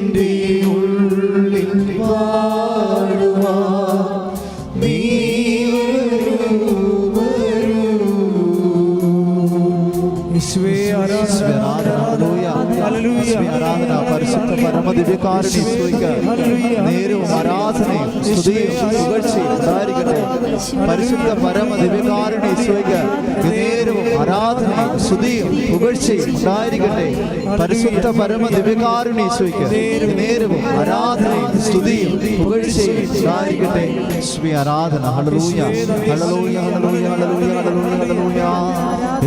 എൻ്റെ ഉള്ളിൽ വാഴുവാൻ നീ പരിശുദ്ധ പരമദിവ്യകാരുണ്യ നേരവും ആരാധനയും സ്തുതിയും പുകഴ്ചയും ഉണ്ടായിരിക്കട്ടെ. പരിശുദ്ധ പരമദിവ്യകാരുണ്യ നേരവും ആരാധനയും സ്തുതിയും പുകഴ്ചയും ഉണ്ടായിരിക്കട്ടെ. പരിശുദ്ധ പരമദിവ്യകാരുണ്യ നേരവും ആരാധനയും സ്തുതിയും പുകഴ്ചയും ഉണ്ടായിരിക്കട്ടെ. യേശുവേ ആരാധന. ഹല്ലേലൂയ ഹല്ലേലൂയ ഹല്ലേലൂയ ഹല്ലേലൂയ ഹല്ലേലൂയ.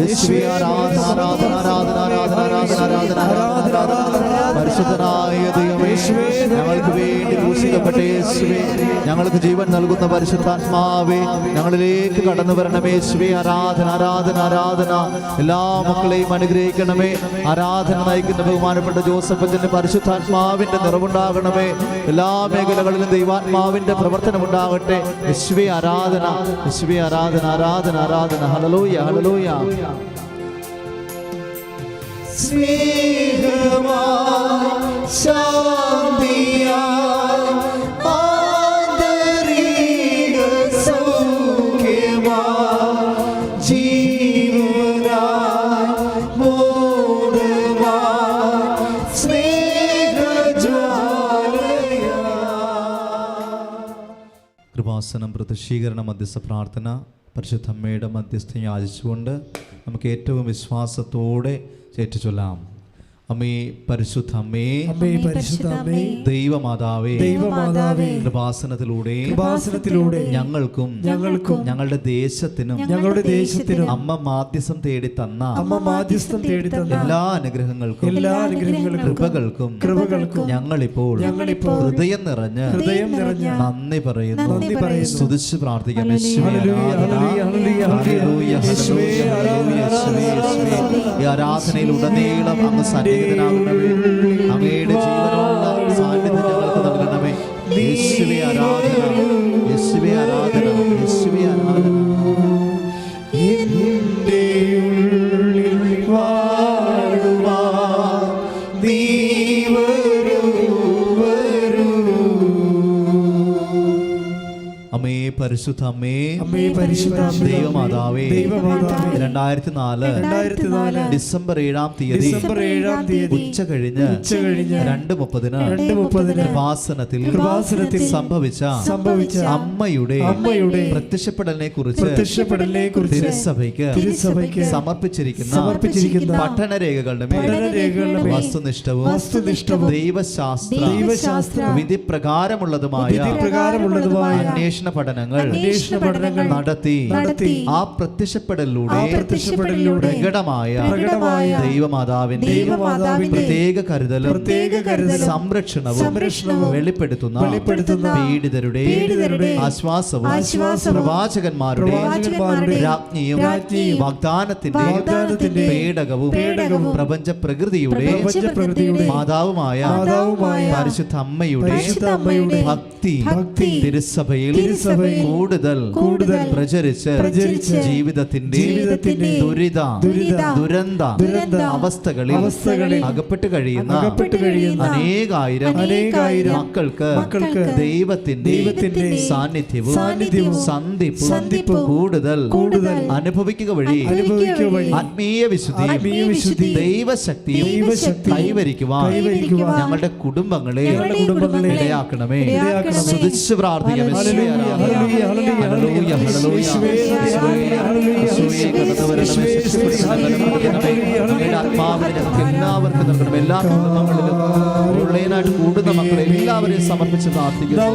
യേശുവേ ആരാധന ആരാധന ആരാധന ആരാധന ആരാധന ആരാധന ആരാധന. പരിശുദ്ധനായ ദൈവമേ, ഞങ്ങൾക്ക് വേണ്ടി ക്രൂശിക്കപ്പെട്ട യേശുവേ, ഞങ്ങൾക്ക് ജീവൻ നൽകുന്ന പരിശുദ്ധാത്മാവേ, ഞങ്ങളിലേക്ക് കടന്നു വരണമേ. യേശുവേ ആരാധന ആരാധന ആരാധന. എല്ലാ മക്കളെയും അനുഗ്രഹിക്കണമേ. ആരാധന നയിക്കുന്ന ബഹുമാനപ്പെട്ട ജോസഫ് അച്ഛന്റെ പരിശുദ്ധാത്മാവിന്റെ നിറവുണ്ടാകണമേ. എല്ലാ മേഖലകളിലും ദൈവാത്മാവിന്റെ പ്രവർത്തനം ഉണ്ടാകട്ടെ. യേശുവേ ആരാധന യേശുവേ ആരാധന ആരാധന ആരാധന. Hallelujah hallelujah. സ്നേഹമായി ശാന്തിയായി ആന്തരിക സൗഖ്യമായി ജീവനായി മോദമായി സ്നേഹജ്വാലയായി. കൃപാസനം പ്രത്യക്ഷീകരണ മധ്യസ്ഥ പ്രാർത്ഥന പരിശുദ്ധ അമ്മയുടെ മധ്യസ്ഥം യാചിച്ചുകൊണ്ട് നമുക്ക് ഏറ്റവും വിശ്വാസത്തോടെ ചേറ്റുചൊല്ലാം. അമ്മേ പരിശുദ്ധ അമ്മേ, ദൈവമാതാവേ, കൃപാസനത്തിലൂടെ ഞങ്ങൾക്കും ഞങ്ങളുടെ ദേശത്തിനും അമ്മ മാധ്യസ്ഥം തേടി തന്ന എല്ലാ അനുഗ്രഹങ്ങൾക്കും കൃപകൾക്കും ഞങ്ങളിപ്പോൾ ഹൃദയം നിറഞ്ഞ് നന്ദി പറയുന്നു. സ്തുതിച്ച് പ്രാർത്ഥിക്കാം. ഈ ആരാധനയിലുടനീളം അങ്ങ് സന്നിഹിതനാകണമേ. അങ്ങയുടെ ജീവനുള്ള സാന്നിധ്യം ഞങ്ങൾക്ക് നൽകണമേ. യേശുവേ ആരാധന യേശുവേ ആരാധന യേശുവേ ആരാധന. എൻ്റെ ഉള്ളിൽ വാഴുവാൻ നീ വരൂ വരൂ. അമ്മേ പരിശുദ്ധ അമ്മേ, ദൈവമാതാവേ, 2004 ഡിസംബർ 7-ാം തീയതി ഉച്ച കഴിഞ്ഞ് 2:30 കൃപാസനത്തിൽ സംഭവിച്ച അമ്മയുടെ പ്രത്യക്ഷപ്പെടലിനെ കുറിച്ച് തിരുസഭയ്ക്ക് സമർപ്പിച്ചിരിക്കുന്ന പഠനരേഖകളുടെ മേൽ വസ്തുനിഷ്ഠവും ദൈവശാസ്ത്ര വിധിപ്രകാരമുള്ളതുമായ അന്വേഷണ പഠനങ്ങൾ നടത്തി ആ പ്രത്യക്ഷപ്പെടലിലൂടെ പ്രകടമായ ദൈവമാതാവിന്റെ പ്രത്യേക കരുതലും സംരക്ഷണവും വെളിപ്പെടുത്തുന്ന പീഡിതരുടെ ആശ്വാസവും പ്രവാചകന്മാരുടെ രാജ്ഞിയും വാഗ്ദാനത്തിന്റെ പേടകവും പ്രപഞ്ച പ്രകൃതിയുടെ മാതാവുമായ പരിശുദ്ധ അമ്മയുടെ ഭക്തി തിരുസഭയിൽ കൂടുതൽ പ്രചരിച്ച് ജീവിതത്തിന്റെ ദുരന്ത അവസ്ഥകളിൽ അകപ്പെട്ട് കഴിയുന്ന അനേകായിരം മക്കൾക്ക് ദൈവത്തിന്റെ സാന്നിധ്യവും സന്ധിപ്പും കൂടുതൽ അനുഭവിക്കുക വഴി ആത്മീയ വിശുദ്ധി ദൈവശക്തിയും കൈവരിക്കുവാൻ ഞങ്ങളുടെ കുടുംബങ്ങളെ ഇടയാക്കണമേ. സ്തുതിച്ച് പ്രാർത്ഥിക്കാം. ആത്മാവിനെ ഞങ്ങൾക്ക് എല്ലാവർക്കും നൽകണം. എല്ലാ കുടുംബങ്ങളിലും ഓൺലൈനായിട്ട് കൂടുന്ന മക്കളെ എല്ലാവരെയും സമർപ്പിച്ച് പ്രാർത്ഥിക്കുന്നു.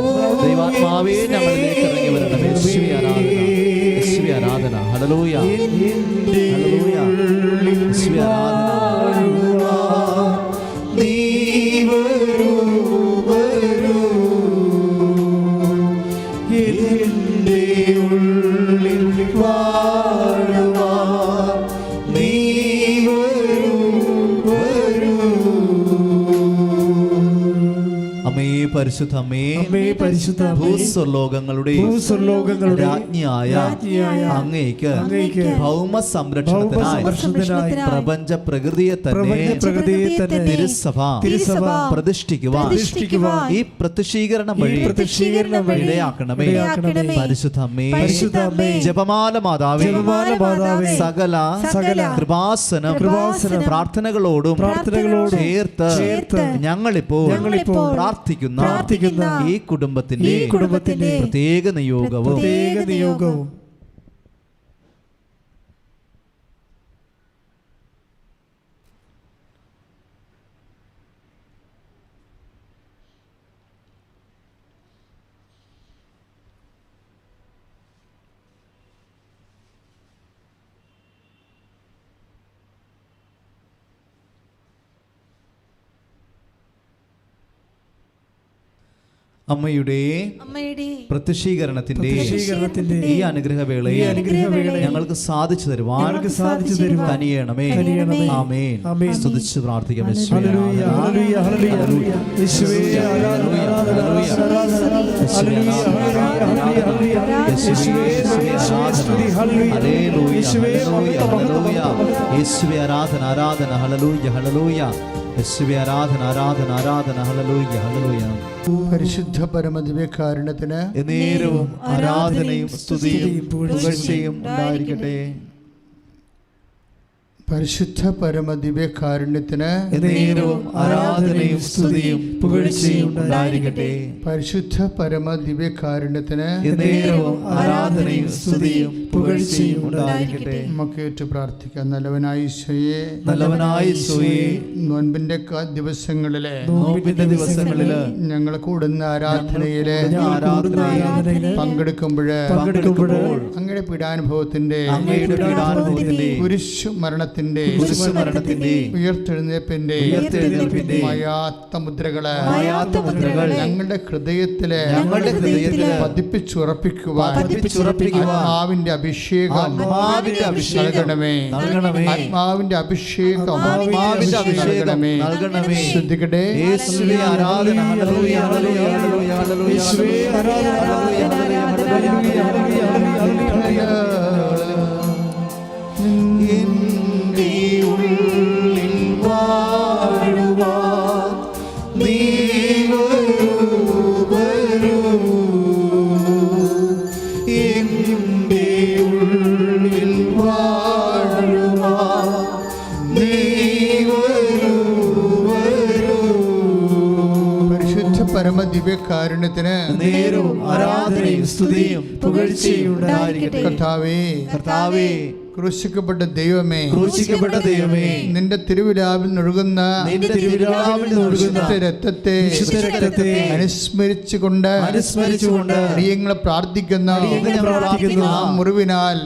ദൈവാത്മാവേ ഞങ്ങളിലേക്ക് ഇറങ്ങി വരണം. യേശുവേ ആരാധന യേശുവേ ആരാധന. ഹല്ലേലൂയ ഹല്ലേലൂയ യേശുവേ ആരാധന. അമ്മേ പരിശുദ്ധമേ, ഭൂസ്വർലോകങ്ങളുടെ രാജ്ഞിയായ അങ്ങേക്ക് ഭൗമ സംരക്ഷണത്തിനായി പ്രപഞ്ച പ്രകൃതിയെ തന്നെ തിരുസഭ പ്രതിഷ്ഠിക്കുവാൻ ഈ പ്രത്യക്ഷീകരണം വഴി ഇടയാക്കണമേ. പരിശുദ്ധമേ, ജപമാല മാതാവേ, സകല കൃപാസനം പ്രാർത്ഥനകളോടും ചേർത്ത് ഞങ്ങളിപ്പോൾ പ്രാർത്ഥിക്കുന്ന ഈ കുടുംബത്തിന്റെ പ്രത്യേക നിയോഗവും അമ്മയുടെ പ്രത്യക്ഷീകരണത്തിന്റെ ഈ അനുഗ്രഹവേളയെ ഞങ്ങൾക്ക് സാധിച്ചു തരുവാൻ കനിയണമേ. ആമേൻ. സ്തുതിച്ച് പ്രാർത്ഥിക്കാം. യേശുവേ ആരാധന ആരാധന ഹല്ലേലൂയ ഹല്ലേലൂയ. യേശുവേ ആരാധന ആരാധന ആരാധന ഹല്ലേലൂയ ഹല്ലേലൂയ. പരിശുദ്ധ പരമദിവ്യകാരുണ്യത്തിന് എന്നേരവും ആരാധനയും സ്തുതിയും പുകഴ്ചയും ഉണ്ടായിരിക്കട്ടെ. പരിശുദ്ധ പരമദിവ്യകാരുണ്യത്തിന് എന്നേരവും ആരാധനയും സ്തുതിയും പുകഴ്ചയും ഉണ്ടായിരിക്കട്ടെ. പരിശുദ്ധ പരമദിവ്യകാരുണ്യത്തിന് എന്നേരവും ആരാധനയും സ്തുതിയും പുകഴ്ചയും ഉണ്ടായിരിക്കട്ടെ. നമുക്ക് ഏറ്റു പ്രാർത്ഥിക്കാം. നല്ലവനായ ഈശോയെ, നോൻപിന്റെ ദിവസങ്ങളില് ഞങ്ങൾ കൂടുന്ന ആരാധനയില് പങ്കെടുക്കുമ്പോൾ അങ്ങയുടെ പീഡാനുഭവത്തിന്റെ കുരിശു മരണത്തിന്റെ ഉയർത്തെഴുന്നേൽപ്പിന്റെ മായാത്ത മുദ്രകള് ഞങ്ങളുടെ ഹൃദയത്തില് പതിപ്പിച്ചുറപ്പിക്കുവാൻ ആത്മാവിന്റെ അഭിഷേകം നൽകണമേ. ആത്മാവിന്റെ അഭിഷേകം നൽകണമേ. ശ്രദ്ധിക്കട്ടെ. ആരാധന ഹല്ലേലൂയ ഹല്ലേലൂയ ഹല്ലേലൂയ ഹല്ലേലൂയ. പരമദിവ്യകാരുണ്യത്തിന് നേരവും ആരാധനയും സ്തുതിയും പുകഴ്ചയും ഉണ്ടായിരിക്കട്ടെ. കർത്താവേ, ക്രൂശിക്കപ്പെട്ട ദൈവമേ, നിന്റെ തിരുവിലാവിൽ ഒഴുകുന്ന രക്തത്തെ അനുസ്മരിച്ചുകൊണ്ട് അടിയങ്ങളെ പ്രാർത്ഥിക്കുന്ന ആ മുറിവിനാൽ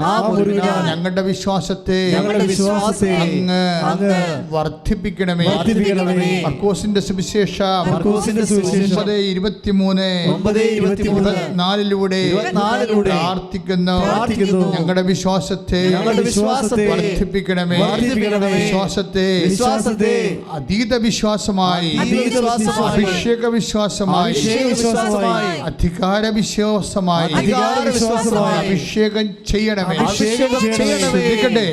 ഞങ്ങളുടെ വിശ്വാസത്തെ അങ്ങ് വർദ്ധിപ്പിക്കണമേ. മർക്കോസിന്റെ സുവിശേഷം 9:23-24 പ്രാർത്ഥിക്കുന്നു. ഞങ്ങളുടെ വിശ്വാസത്തെ വർദ്ധിപ്പിക്കണമേ. വിശ്വാസത്തെ അതീത വിശ്വാസമായി, അഭിഷേക വിശ്വാസമായി, അധികാര വിശ്വാസമായി അഭിഷേകം ചെയ്യണമേ. ശ്രദ്ധിക്കട്ടെ.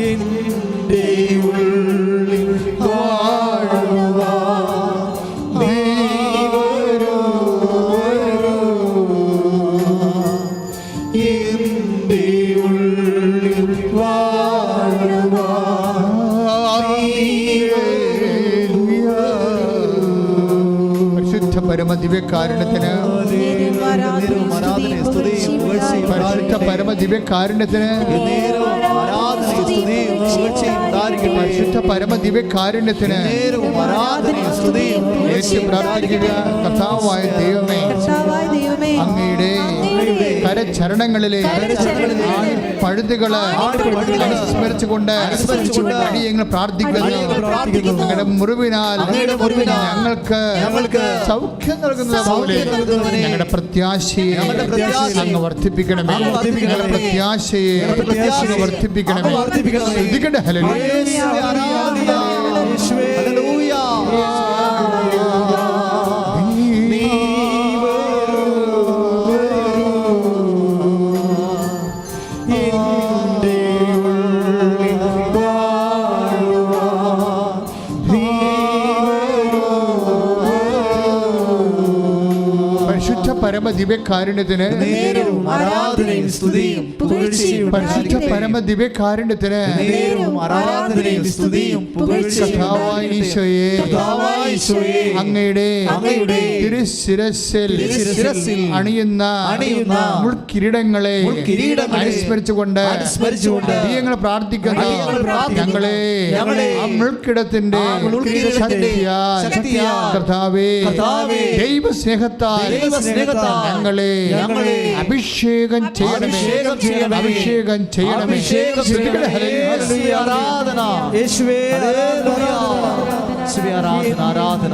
എന്റെ ഉള്ളിൽ പരമദിവ്യകാരുണ്യത്തിന് പരിശുദ്ധ പരമദിവ്യകാരുണ്യത്തിന് പരിശുദ്ധ പരമദിവ്യകാരുണ്യത്തിന് പ്രാർത്ഥിക്കുക. കർത്താവായ ദൈവമേ, അങ്ങയുടെ കരചരണങ്ങളിലെ പഴുതുകള് അനുസ്മരിച്ചുകൊണ്ട് അടിയങ്ങൾ പ്രാർത്ഥിക്കുന്നു. അങ്ങയുടെ മുറിവിനാൽ ഞങ്ങൾക്ക് സൗഖ്യം നൽകുന്നത് പോലെ ഞങ്ങളുടെ പ്രത്യാശയെ അങ്ങ് വർദ്ധിപ്പിക്കണമേ. ഞങ്ങളുടെ പ്രത്യാശയെ അങ്ങ് വർദ്ധിപ്പിക്കണമേ. ശ്രദ്ധിക്കട്ടെ. പരമദിവ്യകാരുണ്യത്തിന് ആരാധനയും സ്തുതിയും പുകഴ്ചയും പരിശുദ്ധ പരമദിവ്യകാരുണ്യത്തിന് ആരാധനയും സ്തുതിയും പുകഴ്ചയും അങ്ങയുടെ തിരുശിരസിൽ അണിയുന്ന മുൾക്കിരീടങ്ങളെ അനുസ്മരിച്ചുകൊണ്ട് ഞങ്ങൾ പ്രാർത്ഥിക്കുന്നു. ഞങ്ങളെ ആ മുൾക്കിടത്തിന്റെ കർത്താവേ ദൈവസ്നേഹത്താൽ ഞങ്ങളെ അഭിഷേകം ചെയ്യണമേ. അഭിഷേകം ചെയ്യണമേ. ആരാധന യേശുവേ, ആരാധന ആരാധന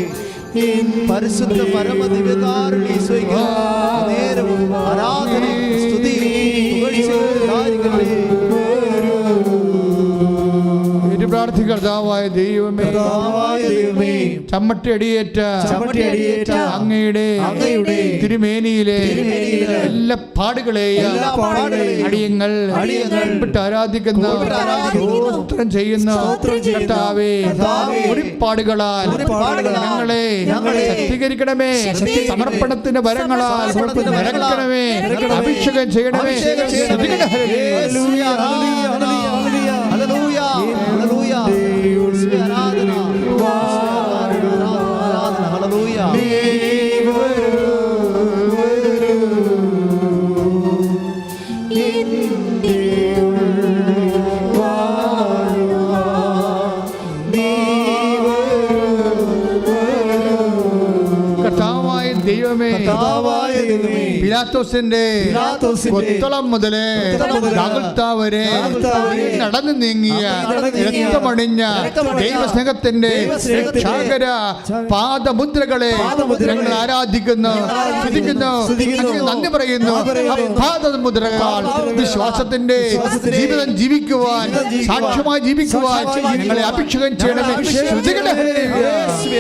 ആരാധനയും പരിശുദ്ധ പരമദിവ്യകാരുണ്യ ഈശോയ്ക്ക് നേരവും ആരാധനയും സ്തുതിയും കർത്താവായ ദൈവമേ, ചമ്മട്ടിയടിയേറ്റ അങ്ങയുടെ തിരുമേനിയിലെ എല്ലാ പാടുകളെയും അടിയങ്ങൾ വിട്ട് ആരാധിക്കുന്ന സ്തോത്രം ചെയ്യുന്ന കർത്താവേ, പാടുകളാൽ ഞങ്ങളെ ശക്തീകരിക്കണമേ. സമർപ്പണത്തിന്റെ വരങ്ങളാൽ നിറയ്ക്കണമേ. അഭിഷേകം ചെയ്യണമേ. പിലാത്തോസിന്റെ കൊത്തളം മുതലേ ഗാഗുൽത്താ വരെ നടന്നു നീങ്ങിയ രക്തമണിഞ്ഞ ദൈവസ്നേഹത്തിന്റെ രക്ഷാകര പാദമുദ്രകളെ ഞങ്ങൾ ആരാധിക്കുന്നു, സ്തുതിക്കുന്നു, നന്ദി പറയുന്നു. പാദമുദ്രകളാൽ വിശ്വാസത്തിന്റെ ജീവിതം ജീവിക്കുവാൻ, സാക്ഷ്യമായി ജീവിക്കുവാൻ ഞങ്ങളെ അഭിഷേകം ചെയ്യണമേ.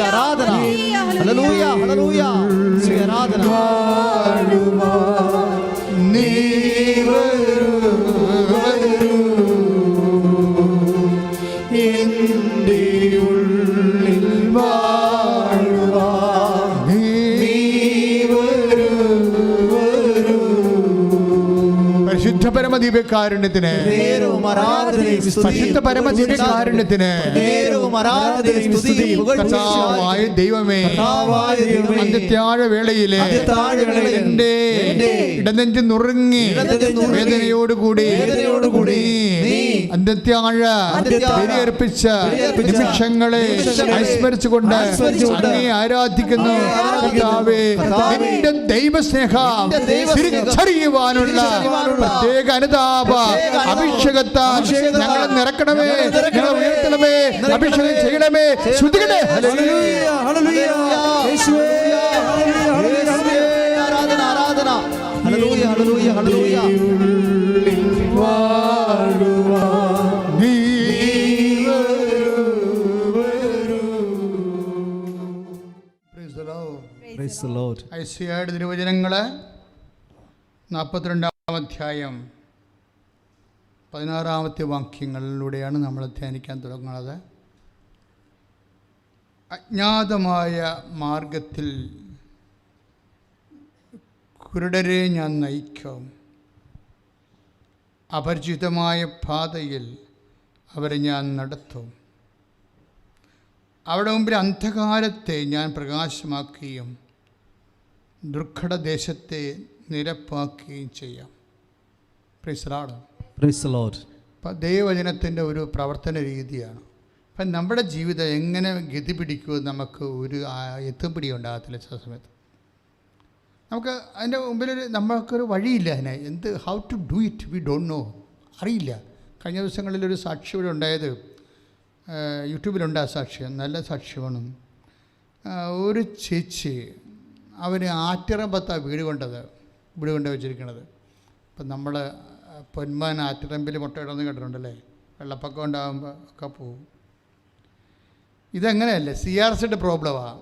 ആരാധന ഹല്ലേലൂയ ഹല്ലേലൂയ ആരാധന പരിശുദ്ധ പരമദിവ്യകാരുണ്യത്തിന് പരിശുദ്ധ പരമദിവ്യകാരുണ്യത്തിന് കർത്താവായ ദൈവമേ, അന്ത്യത്താഴ വേളയിലെ എന്റെ ഇടനെഞ്ച് നുറുങ്ങി വേദനയോടുകൂടി അന്ത്യത്താഴ ബലിയർപ്പിച്ച നിമിഷങ്ങളെ അനുസ്മരിച്ചുകൊണ്ട് അങ്ങേ ആരാധിക്കുന്നു. കർത്താവേ, നിന്റെ ദൈവസ്നേഹം തിരിച്ചറിയുവാനുള്ള പ്രത്യേക അനുതാപ അഭിഷേകത്താൽ ഞങ്ങളെ നിറക്കണമേ, ഞങ്ങളെ ഉയർത്തണമേ, അഭിഷേകം ചെയ്യണമേ. ശ്രുതികട്ടെ. ആരാധന ആരാധന ഹല്ലേലൂയ ഹല്ലേലൂയ ഹല്ലേലൂയ. ഐസിയായുടെ തിരുവചനങ്ങള് 42-ാം അധ്യായം 16-ാമത്തെ വാക്യങ്ങളിലൂടെയാണ് നമ്മൾ ധ്യാനിക്കാൻ തുടങ്ങുന്നത്. അജ്ഞാതമായ മാർഗത്തിൽ കുരുടരെ ഞാൻ നയിക്കും, അപരിചിതമായ പാതയിൽ അവരെ ഞാൻ നടത്തും. അവിടെ മുമ്പിൽ അന്ധകാരത്തെ ഞാൻ പ്രകാശമാക്കുകയും ദുർഘടദേശത്തെ നിരപ്പാക്കുകയും ചെയ്യാം. Price the Lord. അപ്പം ദൈവവചനത്തിൻ്റെ ഒരു പ്രവർത്തന രീതിയാണ്. അപ്പം നമ്മുടെ ജീവിതം എങ്ങനെ ഗതി പിടിക്കുമെന്ന് നമുക്ക് ഒരു എത്തുപിടി ഉണ്ടാകത്തില്ല ചില സമയത്ത്. നമുക്ക് അതിൻ്റെ മുമ്പിലൊരു നമുക്കൊരു വഴിയില്ല. അതിനെ how to do it we don't know, അറിയില്ല. കഴിഞ്ഞ ദിവസങ്ങളിലൊരു സാക്ഷി ഇവിടെ ഉണ്ടായത്, യൂട്യൂബിലുണ്ട് ആ സാക്ഷ്യം, നല്ല സാക്ഷ്യമാണ്. ഒരു ചേച്ചി അവർ ആറ്റിറമ്പത്താണ് വീട് കൊണ്ട് വെച്ചിരിക്കണത്. ഇപ്പം നമ്മൾ പൊന്മാൻ ആറ്റിറമ്പിൽ മുട്ടയിടുന്ന കേട്ടിട്ടുണ്ടല്ലേ, വെള്ളപ്പൊക്കം ഉണ്ടാകുമ്പോൾ ഒക്കെ പോവും. ഇതെങ്ങനെയല്ലേ, CRZ പ്രോബ്ലമാണ്,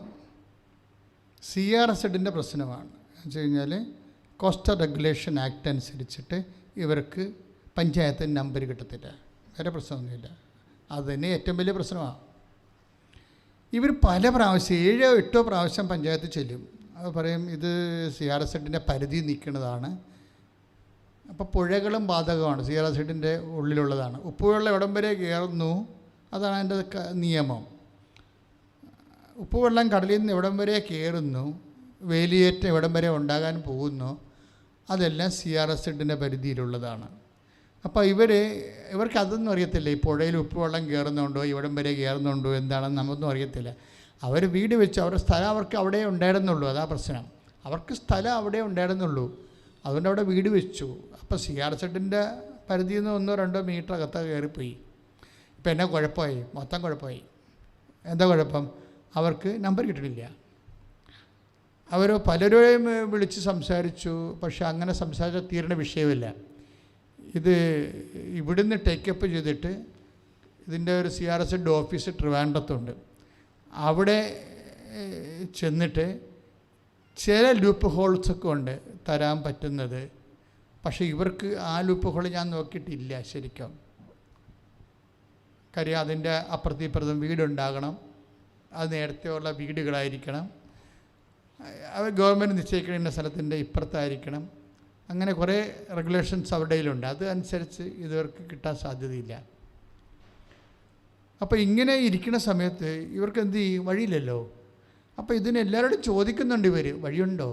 CRZൻ്റെ പ്രശ്നമാണ്. എന്ന് വെച്ച് കഴിഞ്ഞാൽ കോസ്റ്റൽ റെഗുലേഷൻ ആക്ട് അനുസരിച്ചിട്ട് ഇവർക്ക് പഞ്ചായത്തിന് നമ്പർ കിട്ടത്തില്ല, വേറെ പ്രശ്നമൊന്നുമില്ല. അത് തന്നെ ഏറ്റവും വലിയ പ്രശ്നമാണ്. ഇവർ പല പ്രാവശ്യം 7-8 പ്രാവശ്യം പഞ്ചായത്ത് ചെല്ലും. അത് പറയും ഇത് CRZൻ്റെ പരിധി നിൽക്കുന്നതാണ്. അപ്പോൾ പുഴകളും ബാധകമാണ്, CRZൻ്റെ ഉള്ളിലുള്ളതാണ്. ഉപ്പുവെള്ളം എവിടം വരെ കയറുന്നു അതാണ് അതിൻ്റെ നിയമം. ഉപ്പുവെള്ളം കടലിൽ നിന്ന് എവിടം വരെ കയറുന്നു, വേലിയേറ്റം എവിടം വരെ ഉണ്ടാകാൻ പോകുന്നു, അതെല്ലാം CRZൻ്റെ പരിധിയിലുള്ളതാണ്. അപ്പോൾ ഇവർക്ക് അതൊന്നും അറിയത്തില്ല. ഈ പുഴയിൽ ഉപ്പുവെള്ളം കയറുന്നുണ്ടോ, ഇവിടം വരെ കയറുന്നുണ്ടോ എന്താണെന്ന് നമുക്കൊന്നും അറിയത്തില്ല. അവർ വീട് വെച്ച് അവരുടെ സ്ഥലം അവർക്ക് അവിടെ ഉണ്ടായിരുന്നുള്ളൂ, അതാ പ്രശ്നം. അവർക്ക് സ്ഥലം അവിടെ ഉണ്ടായിരുന്നുള്ളൂ, അതുകൊണ്ട് അവിടെ വീട് വെച്ചു. അപ്പോൾ CRZൻ്റെ പരിധിയിൽ നിന്ന് 1-2 മീറ്റർ അകത്ത് കയറിപ്പോയി. ഇപ്പം എന്നാ കുഴപ്പമായി, മൊത്തം കുഴപ്പമായി. എന്താ കുഴപ്പം? അവർക്ക് നമ്പർ കിട്ടണില്ല. അവർ പലരെയും വിളിച്ച് സംസാരിച്ചു, പക്ഷെ അങ്ങനെ സംസാരിച്ചാൽ തീരുന്ന വിഷയമില്ല. ഇത് ഇവിടുന്ന് ടേക്കപ്പ് ചെയ്തിട്ട് ഇതിൻ്റെ ഒരു CRZ ഓഫീസ് ട്രിവാൻഡ്രത്തുണ്ട്. അവിടെ ചെന്നിട്ട് ചില ലൂപ്പ് ഹോൾസൊക്കെ ഉണ്ട് തരാൻ പറ്റുന്നത്. പക്ഷേ ഇവർക്ക് ആ ലൂപ്പ് ഹോൾ ഞാൻ നോക്കിയിട്ടില്ല ശരിക്കും. കാര്യം അതിൻ്റെ അപ്പുറത്തും വീടുണ്ടാകണം, അത് നേരത്തെ ഉള്ള വീടുകളായിരിക്കണം, അവർ ഗവൺമെൻറ് നിശ്ചയിക്കുന്ന സ്ഥലത്തിൻ്റെ ഇപ്പുറത്തായിരിക്കണം. അങ്ങനെ കുറേ റെഗുലേഷൻസ് അവരുടെ കയ്യിലുണ്ട്. അതനുസരിച്ച് ഇവർക്ക് കിട്ടാൻ സാധ്യതയില്ല. അപ്പോൾ ഇങ്ങനെ ഇരിക്കുന്ന സമയത്ത് ഇവർക്ക് എന്ത് ചെയ്യും? വഴിയില്ലല്ലോ. അപ്പോൾ ഇതിനെല്ലാവരോടും ചോദിക്കുന്നുണ്ട് ഇവർ, വഴിയുണ്ടോ,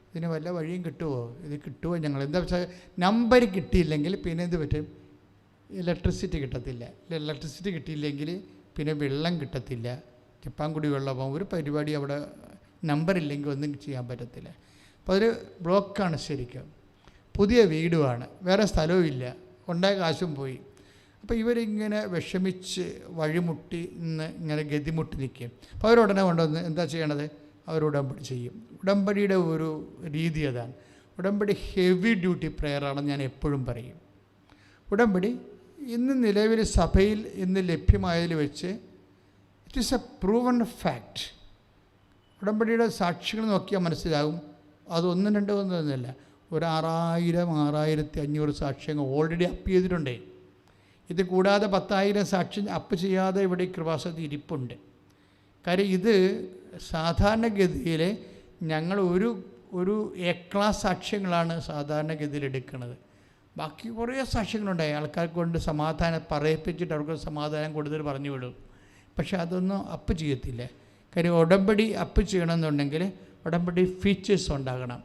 ഇതിന് വല്ല വഴിയും കിട്ടുമോ, ഇത് കിട്ടുമോ ഞങ്ങൾ. എന്താ വെച്ചാൽ നമ്പർ കിട്ടിയില്ലെങ്കിൽ പിന്നെ എന്ത് പറ്റും? ഇലക്ട്രിസിറ്റി കിട്ടത്തില്ല. ഇലക്ട്രിസിറ്റി കിട്ടിയില്ലെങ്കിൽ പിന്നെ വെള്ളം കിട്ടത്തില്ല, ജപ്പാൻകുടി വെള്ളമാകും. ഒരു പരിപാടി അവിടെ നമ്പറില്ലെങ്കിൽ ഒന്നും ചെയ്യാൻ പറ്റത്തില്ല. അപ്പോൾ അതൊരു ബ്ലോക്കാണ് ശരിക്കും. പുതിയ വീടുമാണ്, വേറെ സ്ഥലവും ഇല്ല, ഉണ്ടായ കാശും പോയി. അപ്പോൾ ഇവരിങ്ങനെ വിഷമിച്ച് വഴിമുട്ടി ഇങ്ങനെ ഗതിമുട്ടി നിൽക്കും. അപ്പോൾ അവരുടനെ കൊണ്ടുവന്ന് എന്താ ചെയ്യണത്? അവർ ഉടമ്പടി ചെയ്യും. ഉടമ്പടിയുടെ ഒരു രീതി അതാണ്. ഉടമ്പടി ഹെവി ഡ്യൂട്ടി പ്രെയറാണെന്ന് ഞാൻ എപ്പോഴും പറയും. ഉടമ്പടി ഇന്ന് നിലവിൽ സഭയിൽ ഇന്ന് ലഭ്യമായതിൽ വെച്ച് it is A proven fact. ഉടമ്പടിയുടെ സാക്ഷികൾ നോക്കിയാൽ മനസ്സിലാകും. അത് 1-2 ഒന്നുമല്ല, ഒരു 6000-6500 സാക്ഷ്യങ്ങൾ ഓൾറെഡി അപ്പ് ചെയ്തിട്ടുണ്ട്. ഇത് കൂടാതെ 10,000 സാക്ഷി അപ്പ് ചെയ്യാതെ ഇവിടെ കൃപാസനത്തിൽ ഇരിപ്പുണ്ട്. കാര്യം ഇത് സാധാരണഗതിയിൽ ഞങ്ങൾ ഒരു എ ക്ലാസ് സാക്ഷ്യങ്ങളാണ് സാധാരണഗതിയിൽ എടുക്കുന്നത്. ബാക്കി കുറേ സാക്ഷ്യങ്ങളുണ്ടായി. ആൾക്കാർക്ക് കൊണ്ട് സമാധാനം പറയിപ്പിച്ചിട്ട് അവർക്ക് സമാധാനം കൂടുതൽ പറഞ്ഞു വിടും. പക്ഷെ അതൊന്നും അപ്പ് ചെയ്യത്തില്ല. കാര്യം ഉടമ്പടി അപ്പ് ചെയ്യണമെന്നുണ്ടെങ്കിൽ ഉടമ്പടി ഫീച്ചേഴ്സ് ഉണ്ടാകണം.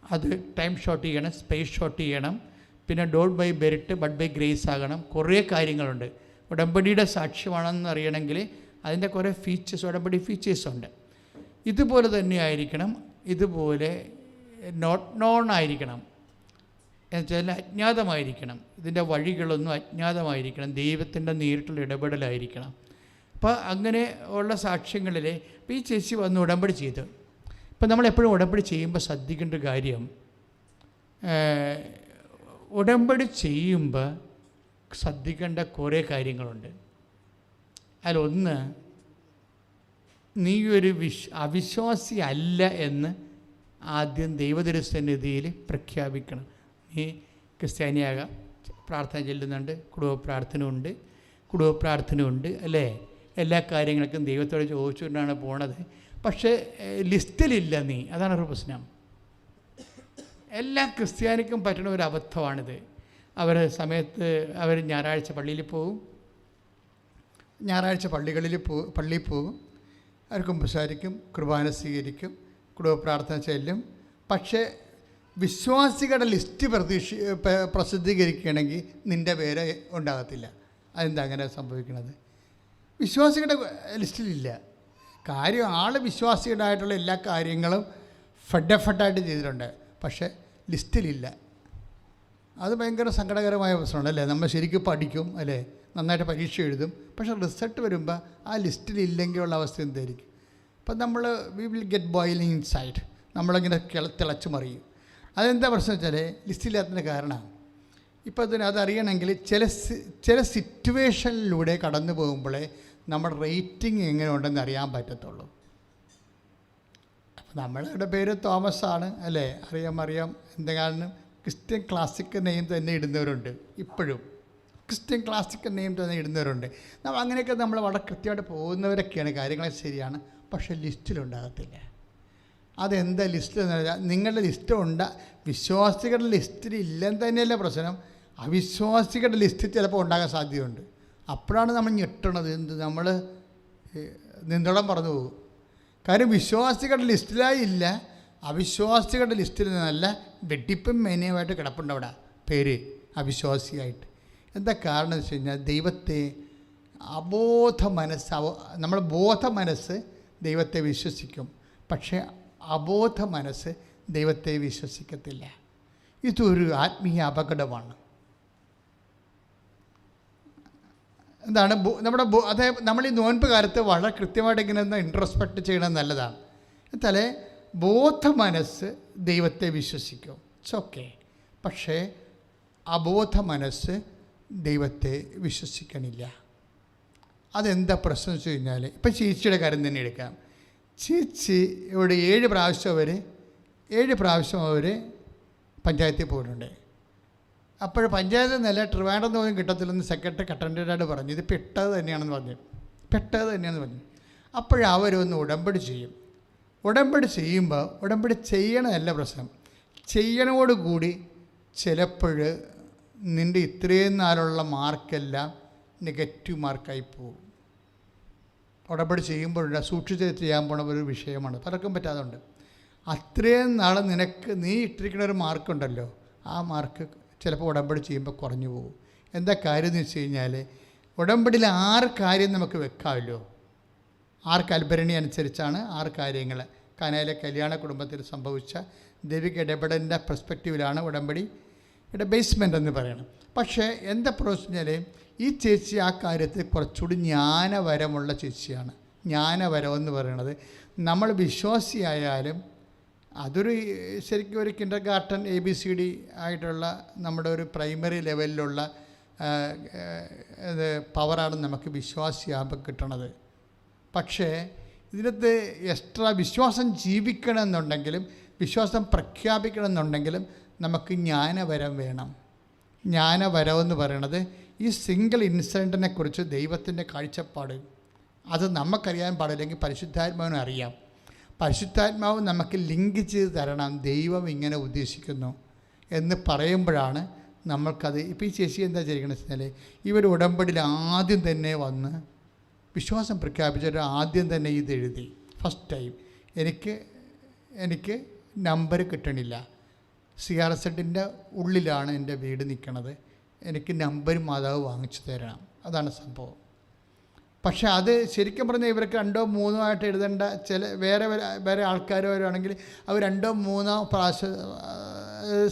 അത് ടൈം ഷോർട്ട് ചെയ്യണം, സ്പേസ് ഷോർട്ട് ചെയ്യണം, പിന്നെ not by merit but by grace ആകണം. കുറേ കാര്യങ്ങളുണ്ട്. ഉടമ്പടിയുടെ സാക്ഷ്യമാണെന്ന് അറിയണമെങ്കിൽ അതിൻ്റെ കുറേ ഫീച്ചേഴ്സ്, ഉടമ്പടി ഫീച്ചേഴ്സുണ്ട്. ഇതുപോലെ തന്നെ ആയിരിക്കണം, ഇതുപോലെ നോട്ട് നോൺ ആയിരിക്കണം, എന്നുവെച്ചാൽ അജ്ഞാതമായിരിക്കണം. ഇതിൻ്റെ വഴികളൊന്നും അജ്ഞാതമായിരിക്കണം, ദൈവത്തിൻ്റെ നേരിട്ടുള്ള ഇടപെടലായിരിക്കണം. അപ്പോൾ അങ്ങനെ ഉള്ള സാക്ഷ്യങ്ങളിൽ ഇപ്പോൾ ഈ ചേച്ചി വന്ന് ഉടമ്പടി ചെയ്തു. ഇപ്പം നമ്മളെപ്പോഴും ഉടമ്പടി ചെയ്യുമ്പോൾ ശ്രദ്ധിക്കേണ്ട കാര്യം, ഉടമ്പടി ചെയ്യുമ്പോൾ ശ്രദ്ധിക്കേണ്ട കുറേ കാര്യങ്ങളുണ്ട്. അതിലൊന്ന്, നീ ഒരു അവിശ്വാസി അല്ല എന്ന് ആദ്യം ദൈവദൃസന്നിധിയിൽ പ്രഖ്യാപിക്കണം. നീ ക്രിസ്ത്യാനിയാകാം, പ്രാർത്ഥന ചെല്ലുന്നുണ്ട്, കുടുംബ പ്രാർത്ഥന ഉണ്ട് അല്ലേ, എല്ലാ കാര്യങ്ങൾക്കും ദൈവത്തോട് ചോദിച്ചുകൊണ്ടാണ് പോണത്. പക്ഷേ ലിസ്റ്റിലില്ല നീ, അതാണ് ഒരു പ്രശ്നം. എല്ലാ ക്രിസ്ത്യാനിക്കും പറ്റുന്ന ഒരു അബദ്ധമാണിത്. അവർ ഞായറാഴ്ച പള്ളിയിൽ പോകും, പള്ളിയിൽ പോകും, അവർ കുമ്പസാരിക്കും, കുർബാന സ്വീകരിക്കും, കുടുംബ പ്രാർത്ഥന ചെല്ലും. പക്ഷേ വിശ്വാസികളുടെ ലിസ്റ്റ് പ്രസിദ്ധീകരിക്കുകയാണെങ്കിൽ നിൻ്റെ പേര് ഉണ്ടാകത്തില്ല. അതെന്താ അങ്ങനെ സംഭവിക്കുന്നത്? വിശ്വാസികളുടെ ലിസ്റ്റിലില്ല. കാര്യം ആൾ വിശ്വാസികളായിട്ടുള്ള എല്ലാ കാര്യങ്ങളും ഫഡായിട്ട് ചെയ്തിട്ടുണ്ട്, പക്ഷേ ലിസ്റ്റിലില്ല. അത് ഭയങ്കര സങ്കടകരമായ പ്രശ്നമാണ് അല്ലേ? നമ്മൾ ശരിക്കും പഠിക്കും അല്ലേ, നന്നായിട്ട് പരീക്ഷ എഴുതും, പക്ഷേ റിസൾട്ട് വരുമ്പോൾ ആ ലിസ്റ്റിലില്ലെങ്കിലുള്ള അവസ്ഥ എന്തായിരിക്കും? അപ്പം നമ്മൾ we will get boiling in side, നമ്മളിങ്ങനെ തിളച്ചു മറിയും. അതെന്താ പ്രശ്നം വെച്ചാൽ ലിസ്റ്റില്ലാത്തതിൻ്റെ കാരണം ഇപ്പോൾ അതറിയണമെങ്കിൽ ചില സിറ്റുവേഷനിലൂടെ കടന്നു പോകുമ്പോഴേ നമ്മുടെ റേറ്റിംഗ് എങ്ങനെ ഉണ്ടെന്ന് അറിയാൻ പറ്റത്തുള്ളൂ. അപ്പോൾ നമ്മളുടെ പേര് തോമസ് ആണ് അല്ലേ, അറിയാം. എന്തെങ്കിലും ക്രിസ്ത്യൻ ക്ലാസിക് നെയിം തന്നെ ഇടുന്നവരുണ്ട്, ഇപ്പോഴും ക്രിസ്ത്യൻ ക്ലാസിക് നെയിം തന്നെ ഇടുന്നവരുണ്ട്. അങ്ങനെയൊക്കെ നമ്മൾ വളരെ കൃത്യമായിട്ട് പോകുന്നവരൊക്കെയാണ്, കാര്യങ്ങൾ ശരിയാണ്, പക്ഷേ ലിസ്റ്റിലുണ്ടാകത്തില്ല. അതെന്താ ലിസ്റ്റ് എന്ന് പറഞ്ഞാൽ നിങ്ങളുടെ ലിസ്റ്റ് വിശ്വാസികളുടെ ലിസ്റ്റിൽ ഇല്ലെന്ന് തന്നെയല്ല പ്രശ്നം, അവിശ്വാസികളുടെ ലിസ്റ്റ് ചിലപ്പോൾ ഉണ്ടാകാൻ സാധ്യതയുണ്ട്. അപ്പോഴാണ് നമ്മൾ ഞെട്ടണത്, നമ്മൾ നിന്നോളം പറഞ്ഞു പോകും. കാര്യം വിശ്വാസികളുടെ ലിസ്റ്റിലായി ഇല്ല, അവിശ്വാസികളുടെ ലിസ്റ്റിൽ നിന്നല്ല വെട്ടിപ്പും മേനയുമായിട്ട് കിടപ്പുണ്ട് അവിടെ പേര് അവിശ്വാസിയായിട്ട്. എന്താ കാരണം എന്ന് വെച്ച് കഴിഞ്ഞാൽ ദൈവത്തെ നമ്മൾ ബോധ മനസ്സ് ദൈവത്തെ വിശ്വസിക്കും, പക്ഷേ അബോധ മനസ്സ് ദൈവത്തെ വിശ്വസിക്കത്തില്ല. ഇതൊരു ആത്മീയ അപകടമാണ്. എന്താണ് അതായത് നമ്മൾ ഈ നോൻപ് കാലത്ത് വളരെ കൃത്യമായിട്ട് ഇങ്ങനെ ഇൻട്രോസ്പെക്റ്റ് ചെയ്യണത് നല്ലതാണ്. എന്നാലേ ബോധ മനസ്സ് ദൈവത്തെ വിശ്വസിക്കും, ഇറ്റ്സ് ഓക്കെ, പക്ഷേ അബോധ മനസ്സ് ദൈവത്തെ വിശ്വസിക്കണില്ല. അതെന്താ പ്രശ്നം വെച്ച് കഴിഞ്ഞാൽ ഇപ്പം ചേച്ചിയുടെ കാര്യം തന്നെ എടുക്കാം. ചേച്ചി ഇവിടെ 7 പ്രാവശ്യം അവർ പഞ്ചായത്തിൽ പോയിട്ടുണ്ട്. അപ്പോൾ പഞ്ചായത്ത് നില ട്രിവാൻഡ്രം പോലും കിട്ടത്തില്ലെന്ന് സെക്രട്ടറി കട്ടൻഡൻ്റായിട്ട് പറഞ്ഞു. ഇത് പെട്ടത് തന്നെയാണെന്ന് പറഞ്ഞു. അപ്പോഴവരൊന്ന് ഉടമ്പടി ചെയ്യും. ഉടമ്പടി ചെയ്യുമ്പോൾ ഉടമ്പടി ചെയ്യണമല്ല പ്രശ്നം, ചെയ്യണോടുകൂടി ചിലപ്പോൾ നിൻ്റെ ഇത്രയും നാളുള്ള മാർക്കെല്ലാം നെഗറ്റീവ് മാർക്കായി പോകും. ഉടമ്പടി ചെയ്യുമ്പോഴുള്ള സൂക്ഷിച്ച് ചെയ്യാൻ പോണ ഒരു വിഷയമാണ്, പലർക്കും പറ്റാതുണ്ട്. അത്രയും നാൾ നീ ഇട്ടിരിക്കുന്ന ഒരു മാർക്കുണ്ടല്ലോ, ആ മാർക്ക് ചിലപ്പോൾ ഉടമ്പടി ചെയ്യുമ്പോൾ കുറഞ്ഞു പോകും. എന്താ കാര്യം എന്ന് വെച്ച് കഴിഞ്ഞാൽ ഉടമ്പടിയിൽ 6 കാര്യം നമുക്ക് വെക്കാമല്ലോ. 6 കൽഭരണി അനുസരിച്ചാണ് 6 കാര്യങ്ങൾ. കാനായിലെ കല്യാണ കുടുംബത്തിൽ സംഭവിച്ച ദൈവിക ഇടപെടലിൻ്റെ പെർസ്പെക്റ്റീവിലാണ് ഉടമ്പടിയുടെ ബേസ്മെൻ്റ് എന്ന് പറയുന്നത്. പക്ഷേ എന്താ പ്രശ്നം, ഈ ചേച്ചി ആ കാര്യത്തിൽ കുറച്ചുകൂടി ജ്ഞാനവരമുള്ള ചേച്ചിയാണ്. ജ്ഞാനവരം എന്ന് പറയുന്നത് നമ്മൾ വിശ്വാസിയായാലും അതൊരു ശരിക്കും ഒരു കിൻഡർ ഗാർട്ടൻ ABCD ആയിട്ടുള്ള നമ്മുടെ ഒരു പ്രൈമറി ലെവലിലുള്ള പവറാണ് നമുക്ക് വിശ്വാസിയാകുമ്പോൾ കിട്ടണത്. പക്ഷേ ഇതിനകത്ത് എക്സ്ട്രാ വിശ്വാസം ജീവിക്കണമെന്നുണ്ടെങ്കിലും വിശ്വാസം പ്രഖ്യാപിക്കണമെന്നുണ്ടെങ്കിലും നമുക്ക് ജ്ഞാനവരം വേണം. ജ്ഞാനവരം എന്ന് പറയണത് ഈ സിംഗിൾ ഇൻസിഡൻറ്റിനെ കുറിച്ച് ദൈവത്തിൻ്റെ കാഴ്ചപ്പാട് അത് നമുക്കറിയാൻ പാടില്ലെങ്കിൽ പരിശുദ്ധാത്മാവിനും അറിയാം. പരിശുദ്ധാത്മാവ് നമുക്ക് ലിങ്ക് ചെയ്ത് തരണം, ദൈവം ഇങ്ങനെ ഉദ്ദേശിക്കുന്നു എന്ന് പറയുമ്പോഴാണ് നമ്മൾക്കത്. ഇപ്പോൾ ഈ ചേച്ചി എന്താ ചെയ്യണമെന്ന് വെച്ചാൽ ഇവർ ഉടമ്പടിയിൽ ആദ്യം തന്നെ വന്ന് വിശ്വാസം പ്രഖ്യാപിച്ചിട്ട് ആദ്യം തന്നെ ഇതെഴുതി. ഫസ്റ്റ് ടൈം എനിക്ക് നമ്പർ കിട്ടണില്ല, CRZ ഉള്ളിലാണ് എൻ്റെ വീട് നിൽക്കണത്, എനിക്ക് നമ്പർ മാതാവ് വാങ്ങിച്ചു തരണം, അതാണ് സംഭവം. പക്ഷേ അത് ശരിക്കും പറഞ്ഞാൽ ഇവർക്ക് 2 or 3 ആയിട്ട് എഴുതേണ്ട ചില വേറെ ആൾക്കാർ വരുവാണെങ്കിൽ അവർ 2 or 3 പ്രാവശ്യം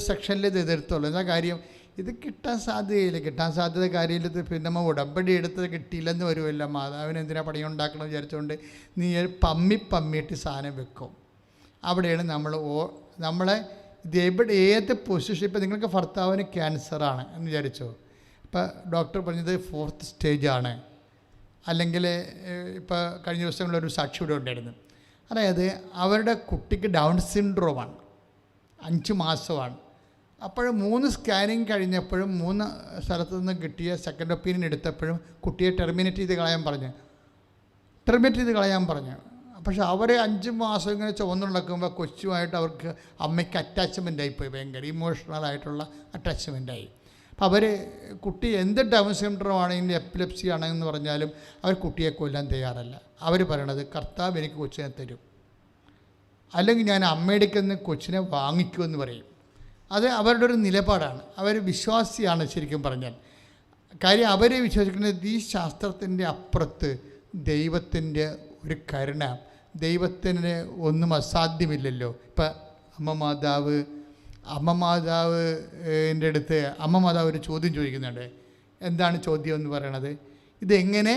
സെക്ഷനിൽ ഇത് എതിർത്തുള്ളൂ. എന്താ കാര്യം, ഇത് കിട്ടാൻ സാധ്യതയില്ല. കിട്ടാൻ സാധ്യത കാര്യമില്ല. പിന്നെ നമ്മൾ ഉടമ്പടി എടുത്തത് കിട്ടിയില്ലെന്ന് വരുമല്ല, മാതാവിന് എന്തിനാ പണിയുണ്ടാക്കണം വിചാരിച്ചുകൊണ്ട് നീ പമ്മിയിട്ട് സാധനം വെക്കും. അവിടെയാണ് നമ്മളെ ഇത് ഏത് പൊസിഷൻ. ഇപ്പോൾ നിങ്ങൾക്ക് ഭർത്താവിന് ക്യാൻസറാണ് എന്ന് വിചാരിച്ചോ, ഇപ്പോൾ ഡോക്ടർ പറഞ്ഞത് 4th സ്റ്റേജാണ്, അല്ലെങ്കിൽ ഇപ്പോൾ കഴിഞ്ഞ ദിവസങ്ങളിലൊരു സാക്ഷി ഇവിടെ ഉണ്ടായിരുന്നു. അതായത് അവരുടെ കുട്ടിക്ക് ഡൗൺ സിൻഡ്രോമാണ്, 5 മാസമാണ്. അപ്പോൾ 3 സ്കാനിങ് കഴിഞ്ഞപ്പോഴും 3 സ്ഥലത്തു നിന്ന് കിട്ടിയ സെക്കൻഡ് ഒപ്പീനിയൻ എടുത്തപ്പോഴും കുട്ടിയെ ടെർമിനേറ്റ് ചെയ്ത് കളയാൻ പറഞ്ഞു. പക്ഷെ അവർ 5 മാസം ഇങ്ങനെ ചുവന്നു നടക്കുമ്പോൾ കൊച്ചുമായിട്ട് അവർക്ക് അമ്മയ്ക്ക് അറ്റാച്ച്മെൻറ്റായിപ്പോയി, ഭയങ്കര ഇമോഷണലായിട്ടുള്ള അറ്റാച്ച്മെൻറ്റായി. അപ്പോൾ അവർ കുട്ടി എന്ത് ഡൗൺ സിൻഡ്രോം ആണെങ്കിലും എപ്പിലെപ്സി ആണെന്ന് പറഞ്ഞാലും അവർ കുട്ടിയെ കൊല്ലാൻ തയ്യാറല്ല. അവർ പറയണത് കർത്താവ് എനിക്ക് കൊച്ചിനെ തരും, അല്ലെങ്കിൽ ഞാൻ അമ്മയുടെ നിന്ന് കൊച്ചിനെ വാങ്ങിക്കുമെന്ന് പറയും. അത് അവരുടെ ഒരു നിലപാടാണ്. അവർ വിശ്വാസിയാണ് ശരിക്കും പറഞ്ഞാൽ. കാര്യം അവരെ വിശ്വസിക്കുന്നത് ഈ ശാസ്ത്രത്തിൻ്റെ അപ്പുറത്ത് ദൈവത്തിൻ്റെ ഒരു കരുണ, ദൈവത്തിന് ഒന്നും അസാധ്യമില്ലല്ലോ. ഇപ്പം അമ്മ മാതാവിൻ്റെ അടുത്ത് അമ്മ മാതാവ് ഒരു ചോദ്യം ചോദിക്കുന്നുണ്ട്. എന്താണ് ചോദ്യം എന്ന് പറയണത്? ഇതെങ്ങനെ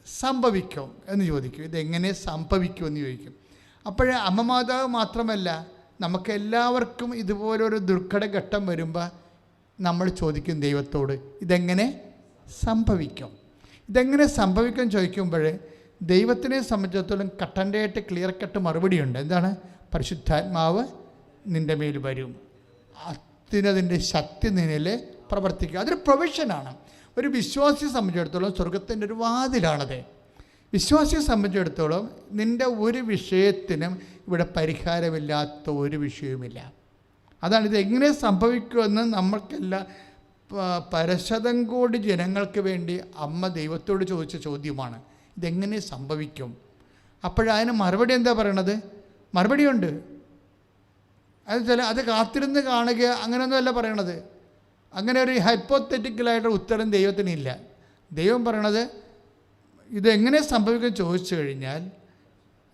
സംഭവിക്കും എന്ന് ചോദിക്കും. ഇതെങ്ങനെ സംഭവിക്കും എന്ന് ചോദിക്കും. അപ്പോഴേ അമ്മ മാതാവ് മാത്രമല്ല, നമുക്കെല്ലാവർക്കും ഇതുപോലൊരു ദുർഘടഘട്ടം വരുമ്പോൾ നമ്മൾ ചോദിക്കും ദൈവത്തോട്, ഇതെങ്ങനെ സംഭവിക്കും, ഇതെങ്ങനെ സംഭവിക്കും ചോദിക്കുമ്പോൾ ദൈവത്തിനെ സംബന്ധിച്ചിടത്തോളം കട്ടൻ്റെയായിട്ട് ക്ലിയർ കട്ട് മറുപടിയുണ്ട്. എന്താണ്? പരിശുദ്ധാത്മാവ് നിൻ്റെ മേൽ വരും, അതിനതിൻ്റെ ശക്തി നിന്നിൽ പ്രവർത്തിക്കുക. അതൊരു പ്രൊവിഷനാണ്. ഒരു വിശ്വാസിയെ സംബന്ധിച്ചിടത്തോളം സ്വർഗത്തിൻ്റെ ഒരു വാതിലാണത്. വിശ്വാസിയെ സംബന്ധിച്ചിടത്തോളം നിൻ്റെ ഒരു വിഷയത്തിനും ഇവിടെ പരിഹാരമില്ലാത്ത ഒരു വിഷയവുമില്ല. അതാണ് ഇത് എങ്ങനെ സംഭവിക്കുമെന്ന് നമ്മൾക്കെല്ലാം പരശതം കോടി ജനങ്ങൾക്ക് വേണ്ടി അമ്മ ദൈവത്തോട് ചോദിച്ച ചോദ്യമാണ്, ഇതെങ്ങനെ സംഭവിക്കും? അപ്പോഴതിന് മറുപടി എന്താ പറയണത്? മറുപടിയുണ്ട്. അത് കാത്തിരുന്ന് കാണുക അങ്ങനെയൊന്നുമല്ല പറയണത്. അങ്ങനെ ഒരു ഹൈപ്പോത്തറ്റിക്കലായിട്ട് ഉത്തരം ദൈവത്തിനില്ല. ദൈവം പറയണത് ഇതെങ്ങനെ സംഭവിക്കും ചോദിച്ചു കഴിഞ്ഞാൽ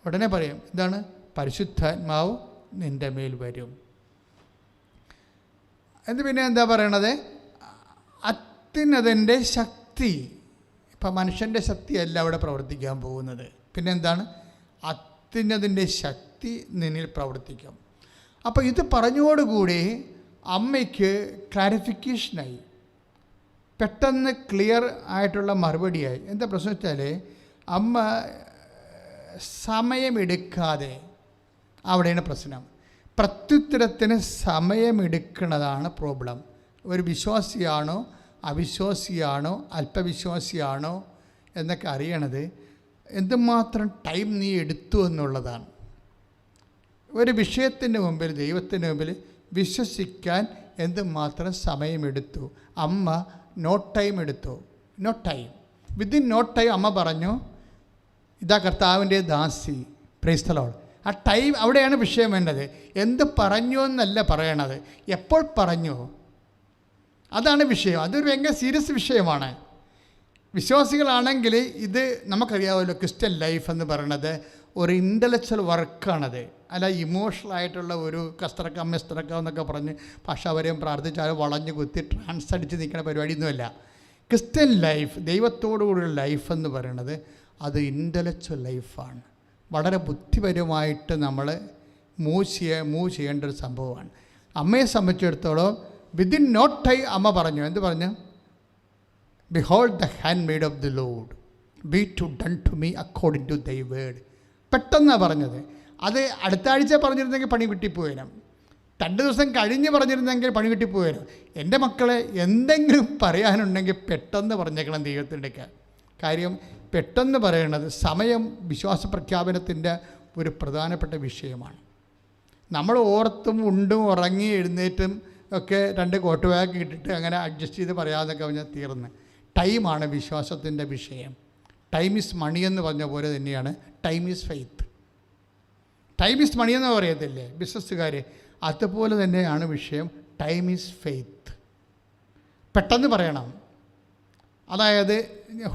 ഉടനെ പറയും, എന്താണ്? പരിശുദ്ധാത്മാവ് നിൻ്റെ മേൽ വരും എന്ന്. പിന്നെ എന്താ പറയണത്? അത്യുന്നതൻ്റെ ശക്തി. ഇപ്പം മനുഷ്യൻ്റെ ശക്തിയല്ല അവിടെ പ്രവർത്തിക്കാൻ പോകുന്നത്. പിന്നെ എന്താണ്? അത്യുന്നതൻ്റെ ശക്തി നിന്നിൽ പ്രവർത്തിക്കും. അപ്പോൾ ഇത് പറഞ്ഞോടുകൂടി അമ്മയ്ക്ക് ക്ലാരിഫിക്കേഷനായി, പെട്ടെന്ന് ക്ലിയർ ആയിട്ടുള്ള മറുപടിയായി. എന്താ പ്രശ്നം വെച്ചാൽ അമ്മ സമയമെടുക്കാതെ, അവിടെയാണ് പ്രശ്നം. പ്രത്യുത്തരത്തിന് സമയമെടുക്കുന്നതാണ് പ്രോബ്ലം. ഒരു വിശ്വാസിയാണോ അവിശ്വാസിയാണോ അല്പവിശ്വാസിയാണോ എന്നൊക്കെ അറിയണത് എന്തുമാത്രം ടൈം നീ എടുത്തു എന്നുള്ളതാണ്. ഒരു വിഷയത്തിൻ്റെ മുമ്പിൽ, ദൈവത്തിൻ്റെ മുമ്പിൽ വിശ്വസിക്കാൻ എന്തുമാത്രം സമയമെടുത്തു. അമ്മ നോ ടൈം എടുത്തു. No time, within no time അമ്മ പറഞ്ഞു, ഇതാ കർത്താവിൻ്റെ ദാസി. Praise the Lord. ആ ടൈം അവിടെയാണ് വിഷയം വേണ്ടത്. എന്ത് പറഞ്ഞു എന്നല്ല പറയണത്, എപ്പോൾ പറഞ്ഞു, അതാണ് വിഷയം. അതൊരു ഭയങ്കര സീരിയസ് വിഷയമാണ്. വിശ്വാസികളാണെങ്കിൽ ഇത് നമുക്കറിയാമല്ലോ, ക്രിസ്ത്യൻ ലൈഫ് എന്ന് പറയുന്നത് ഒരു ഇൻ്റലക്ച്വൽ വർക്കാണത്. അല്ല ഇമോഷണലായിട്ടുള്ള ഒരു കസ്തറക്കാം മെസ്തറക്കാം എന്നൊക്കെ പറഞ്ഞ് ഭാഷാപരം പ്രാർത്ഥിച്ചാൽ വളഞ്ഞു കുത്തി ട്രാൻസ് അടിച്ച് നിൽക്കുന്ന പരിപാടിയൊന്നുമല്ല. ക്രിസ്ത്യൻ ലൈഫ്, ദൈവത്തോടുകൂടിയുള്ള ലൈഫ് എന്ന് പറയുന്നത് അത് ഇൻ്റലക്ച്വൽ ലൈഫാണ്. വളരെ ബുദ്ധിപരമായിട്ട് നമ്മൾ മൂവ് ചെയ്യേണ്ട ഒരു സംഭവമാണ്. അമ്മയെ സംബന്ധിച്ചിടത്തോളം വിത്തിൻ നോ ടൈം അമ്മ പറഞ്ഞു. എന്ത് പറഞ്ഞു? Behold the handmaid of the Lord, be to done to me according to thy word. പെട്ടെന്നാണ് പറഞ്ഞത്. അത് അടുത്ത ആഴ്ച പറഞ്ഞിരുന്നെങ്കിൽ പണി കിട്ടിപ്പോയേനും, 2 ദിവസം കഴിഞ്ഞ് പറഞ്ഞിരുന്നെങ്കിൽ പണി കിട്ടിപ്പോയേനും. എൻ്റെ മക്കളെ എന്തെങ്കിലും പറയാനുണ്ടെങ്കിൽ പെട്ടെന്ന് പറഞ്ഞേക്കണം ദൈവത്തിൻ്റെയൊക്കെ കാര്യം. പെട്ടെന്ന് പറയണത് സമയം വിശ്വാസ പ്രഖ്യാപനത്തിൻ്റെ ഒരു പ്രധാനപ്പെട്ട വിഷയമാണ്. നമ്മൾ ഓർത്തും ഉണ്ടും ഉറങ്ങി എഴുന്നേറ്റും ഒക്കെ 2 കോട്ട് ബാഗ് ഇട്ടിട്ട് അങ്ങനെ അഡ്ജസ്റ്റ് ചെയ്ത് പറയാമെന്നൊക്കെ പറഞ്ഞാൽ തീർന്ന്. ടൈമാണ് വിശ്വാസത്തിൻ്റെ വിഷയം. ടൈം ഈസ് മണി എന്ന് പറഞ്ഞ പോലെ തന്നെയാണ് time is faith. Time is money എന്ന് പറയത്തില്ലേ ബിസിനസ്സുകാർ, അതുപോലെ തന്നെയാണ് വിഷയം. Time is faith. പെട്ടെന്ന് പറയണം. അതായത്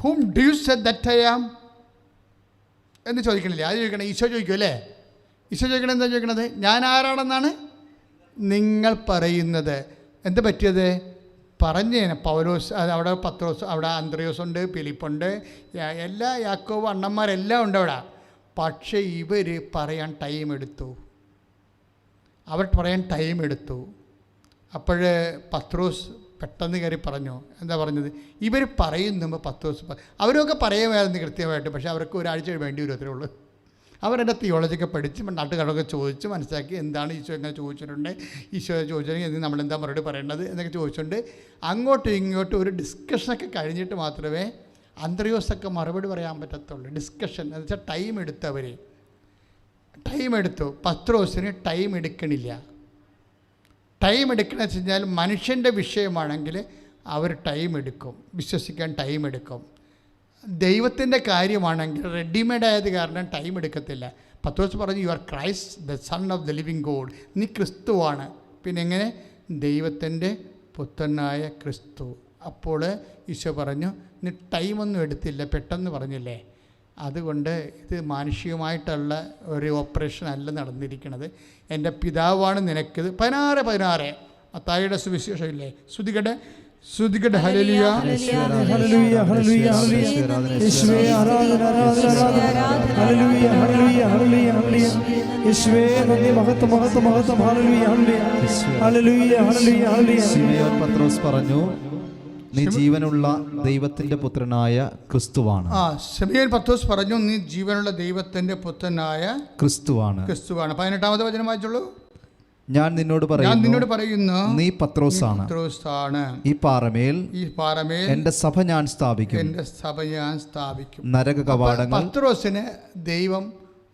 whom do you say that I am എന്ന് ചോദിക്കണില്ലേ? അത് ചോദിക്കണം. ഈശോ ചോദിക്കും അല്ലേ? ഈശോ ചോദിക്കണം. എന്താ ചോദിക്കണത്? ഞാൻ ആരാണെന്നാണ് നിങ്ങൾ പറയുന്നത്? എന്ത് പറ്റിയത്? പറഞ്ഞേനെ. പൗലോസ്, അവിടെ പത്രോസ്, അവിടെ അന്ത്രയോസുണ്ട്, ഫിലിപ്പുണ്ട്, എല്ലാ യാക്കോബ് അണ്ണന്മാരെല്ലാം ഉണ്ട് അവിടെ. പക്ഷേ ഇവർ പറയാൻ ടൈം എടുത്തു. അവർ പറയാൻ ടൈം എടുത്തു. അപ്പോൾ പത്രോസ് പെട്ടെന്ന് കയറി പറഞ്ഞു. എന്താ പറഞ്ഞത്? ഇവർ പറയുന്നുമ്പോൾ പത്രോസ് അവരൊക്കെ പറയുമായിരുന്നു കൃത്യമായിട്ട്, പക്ഷേ അവർക്ക് ഒരാഴ്ച വേണ്ടി വരും, അത്രേ ഉള്ളൂ. അവരെൻ്റെ തിയോളജിയൊക്കെ പഠിച്ച് നാട്ടുകാരൊക്കെ ചോദിച്ച് മനസ്സിലാക്കി എന്താണ് ഈശോ എങ്ങനെ ചോദിച്ചിട്ടുണ്ട്, ഈശോ ചോദിച്ചിട്ടുണ്ടെങ്കിൽ നമ്മളെന്താ മറുപടി പറയേണ്ടത് എന്നൊക്കെ ചോദിച്ചുകൊണ്ട് അങ്ങോട്ടും ഇങ്ങോട്ടും ഒരു ഡിസ്കഷനൊക്കെ കഴിഞ്ഞിട്ട് മാത്രമേ അന്ത്രയോസൊക്കെ മറുപടി പറയാൻ പറ്റത്തുള്ളൂ. ഡിസ്കഷൻ എന്ന് വെച്ചാൽ ടൈം എടുത്തവർ ടൈം എടുത്തു. പത്രോസിന് ടൈം എടുക്കണില്ല. ടൈം എടുക്കണമെന്ന് വെച്ച് കഴിഞ്ഞാൽ മനുഷ്യൻ്റെ വിഷയമാണെങ്കിൽ അവർ ടൈം എടുക്കും, വിശ്വസിക്കാൻ ടൈം എടുക്കും. ദൈവത്തിൻ്റെ കാര്യമാണെങ്കിൽ റെഡിമെയ്ഡ് ആയത് കാരണം ടൈം എടുക്കത്തില്ല. പത്രോസ് പറഞ്ഞു, you are Christ the son of the living God. നീ ക്രിസ്തുവാണ്. പിന്നെ എങ്ങനെ? ദൈവത്തിൻ്റെ പുത്രനായ ക്രിസ്തു. അപ്പോൾ ഈശോ പറഞ്ഞു, നീ ടൈമൊന്നും എടുത്തില്ല, പെട്ടെന്ന് പറഞ്ഞില്ലേ. അതുകൊണ്ട് ഇത് മാനുഷികമായിട്ടുള്ള ഒരു ഓപ്പറേഷൻ അല്ല നടന്നിരിക്കുന്നത്. എൻ്റെ പിതാവാണ് നിനക്കിത്. 16 മത്തായിയുടെ സുവിശേഷമില്ലേ? ശ്രുതികട ഹല്ലേലൂയ ഹല്ലേലൂയ ഹല്ലേലൂയ യേശുവേ ആരാധന ആരാധന ഹല്ലേലൂയ ഹല്ലേലൂയ ഹല്ലേലൂയ യേശുവേ നന്ദി മഹത്വം മഹത്വം മഹത്വം ഹല്ലേലൂയ ഹല്ലേലൂയ ഹല്ലേലൂയ ഹല്ലേലൂയ. ശിമയോൻ പത്രോസ് പറഞ്ഞു, നീ ജീവനുള്ള ദൈവത്തിന്റെ പുത്രനായ ക്രിസ്തുവാണ്. ശിമയോൻ പത്രോസ് പറഞ്ഞു, നീ ജീവനുള്ള ദൈവത്തിന്റെ പുത്രനായ ക്രിസ്തുവാണ്. 18ാമത്തെ വചനം വായിച്ചോളൂ. ഞാൻ നിന്നോട് പറയുന്നു, നീ പത്രോസാണ്. ഈ പാറമേൽ എന്റെ സഭ ഞാൻ സ്ഥാപിക്കും. നരക കവാടങ്ങൾ. പത്രോസിന് ദൈവം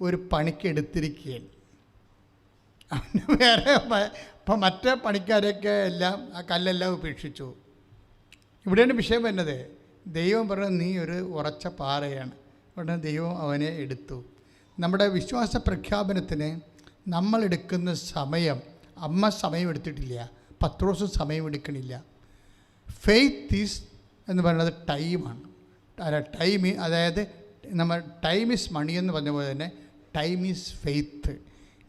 ഒരു പണിക്ക് എടുത്തിരിക്കുകയാണ്. വേറെ ഇപ്പം മറ്റേ പണിക്കാരെയൊക്കെ എല്ലാം ആ കല്ലെല്ലാം ഉപേക്ഷിച്ചു. ഇവിടെയാണ് വിഷയം വരുന്നത്. ദൈവം പറഞ്ഞു, നീ ഒരു ഉറച്ച പാറയാണ്. ഉടനെ ദൈവം അവനെ എടുത്തു. നമ്മുടെ വിശ്വാസ പ്രഖ്യാപനത്തിന് നമ്മളെടുക്കുന്ന സമയം, അമ്മ സമയം എടുത്തിട്ടില്ല, പത്രോസ് സമയം എടുക്കണില്ല. ഫെയ്ത്ത് ഈസ് എന്ന് പറയുന്നത് ടൈമാണ്. അതായത് നമ്മൾ ടൈം ഈസ് മണി എന്ന് പറഞ്ഞ പോലെ തന്നെ ടൈം ഈസ് ഫെയ്ത്ത്.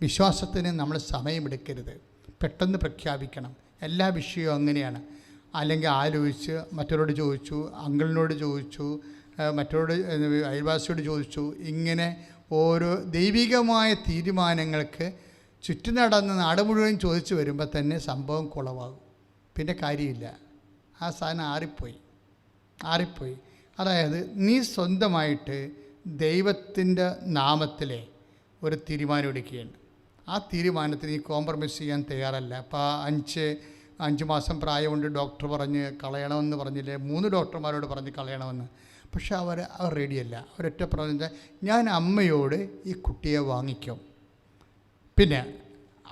വിശ്വാസത്തിന് നമ്മൾ സമയമെടുക്കരുത്, പെട്ടെന്ന് പ്രഖ്യാപിക്കണം. എല്ലാ വിഷയവും അങ്ങനെയാണ്. അല്ലെങ്കിൽ ആലോചിച്ച് മറ്റവരോട് ചോദിച്ചു, അങ്കിളിനോട് ചോദിച്ചു, മറ്റവരോട് അയൽവാസിയോട് ചോദിച്ചു, ഇങ്ങനെ ഓരോ ദൈവികമായ തീരുമാനങ്ങൾക്ക് ചുറ്റും നടന്ന് നാട് മുഴുവൻ ചോദിച്ചു വരുമ്പോൾ തന്നെ സംഭവം കുളവാകും. പിന്നെ കാര്യമില്ല, ആ സാധനം ആറിപ്പോയി. അതായത് നീ സ്വന്തമായിട്ട് ദൈവത്തിൻ്റെ നാമത്തിലെ ഒരു തീരുമാനം എടുക്കുകയാണ്. ആ തീരുമാനത്തിന് നീ കോംപ്രമൈസ് ചെയ്യാൻ തയ്യാറല്ല. അപ്പോൾ 5 മാസം പ്രായമുണ്ട്, ഡോക്ടർ പറഞ്ഞ് കളയണമെന്ന് പറഞ്ഞില്ലേ, 3 ഡോക്ടർമാരോട് പറഞ്ഞ് കളയണമെന്ന്. പക്ഷെ അവർ റെഡിയല്ല. അവരൊറ്റ പറഞ്ഞാൽ, ഞാൻ അമ്മയോട് ഈ കുട്ടിയെ വാങ്ങിക്കും. പിന്നെ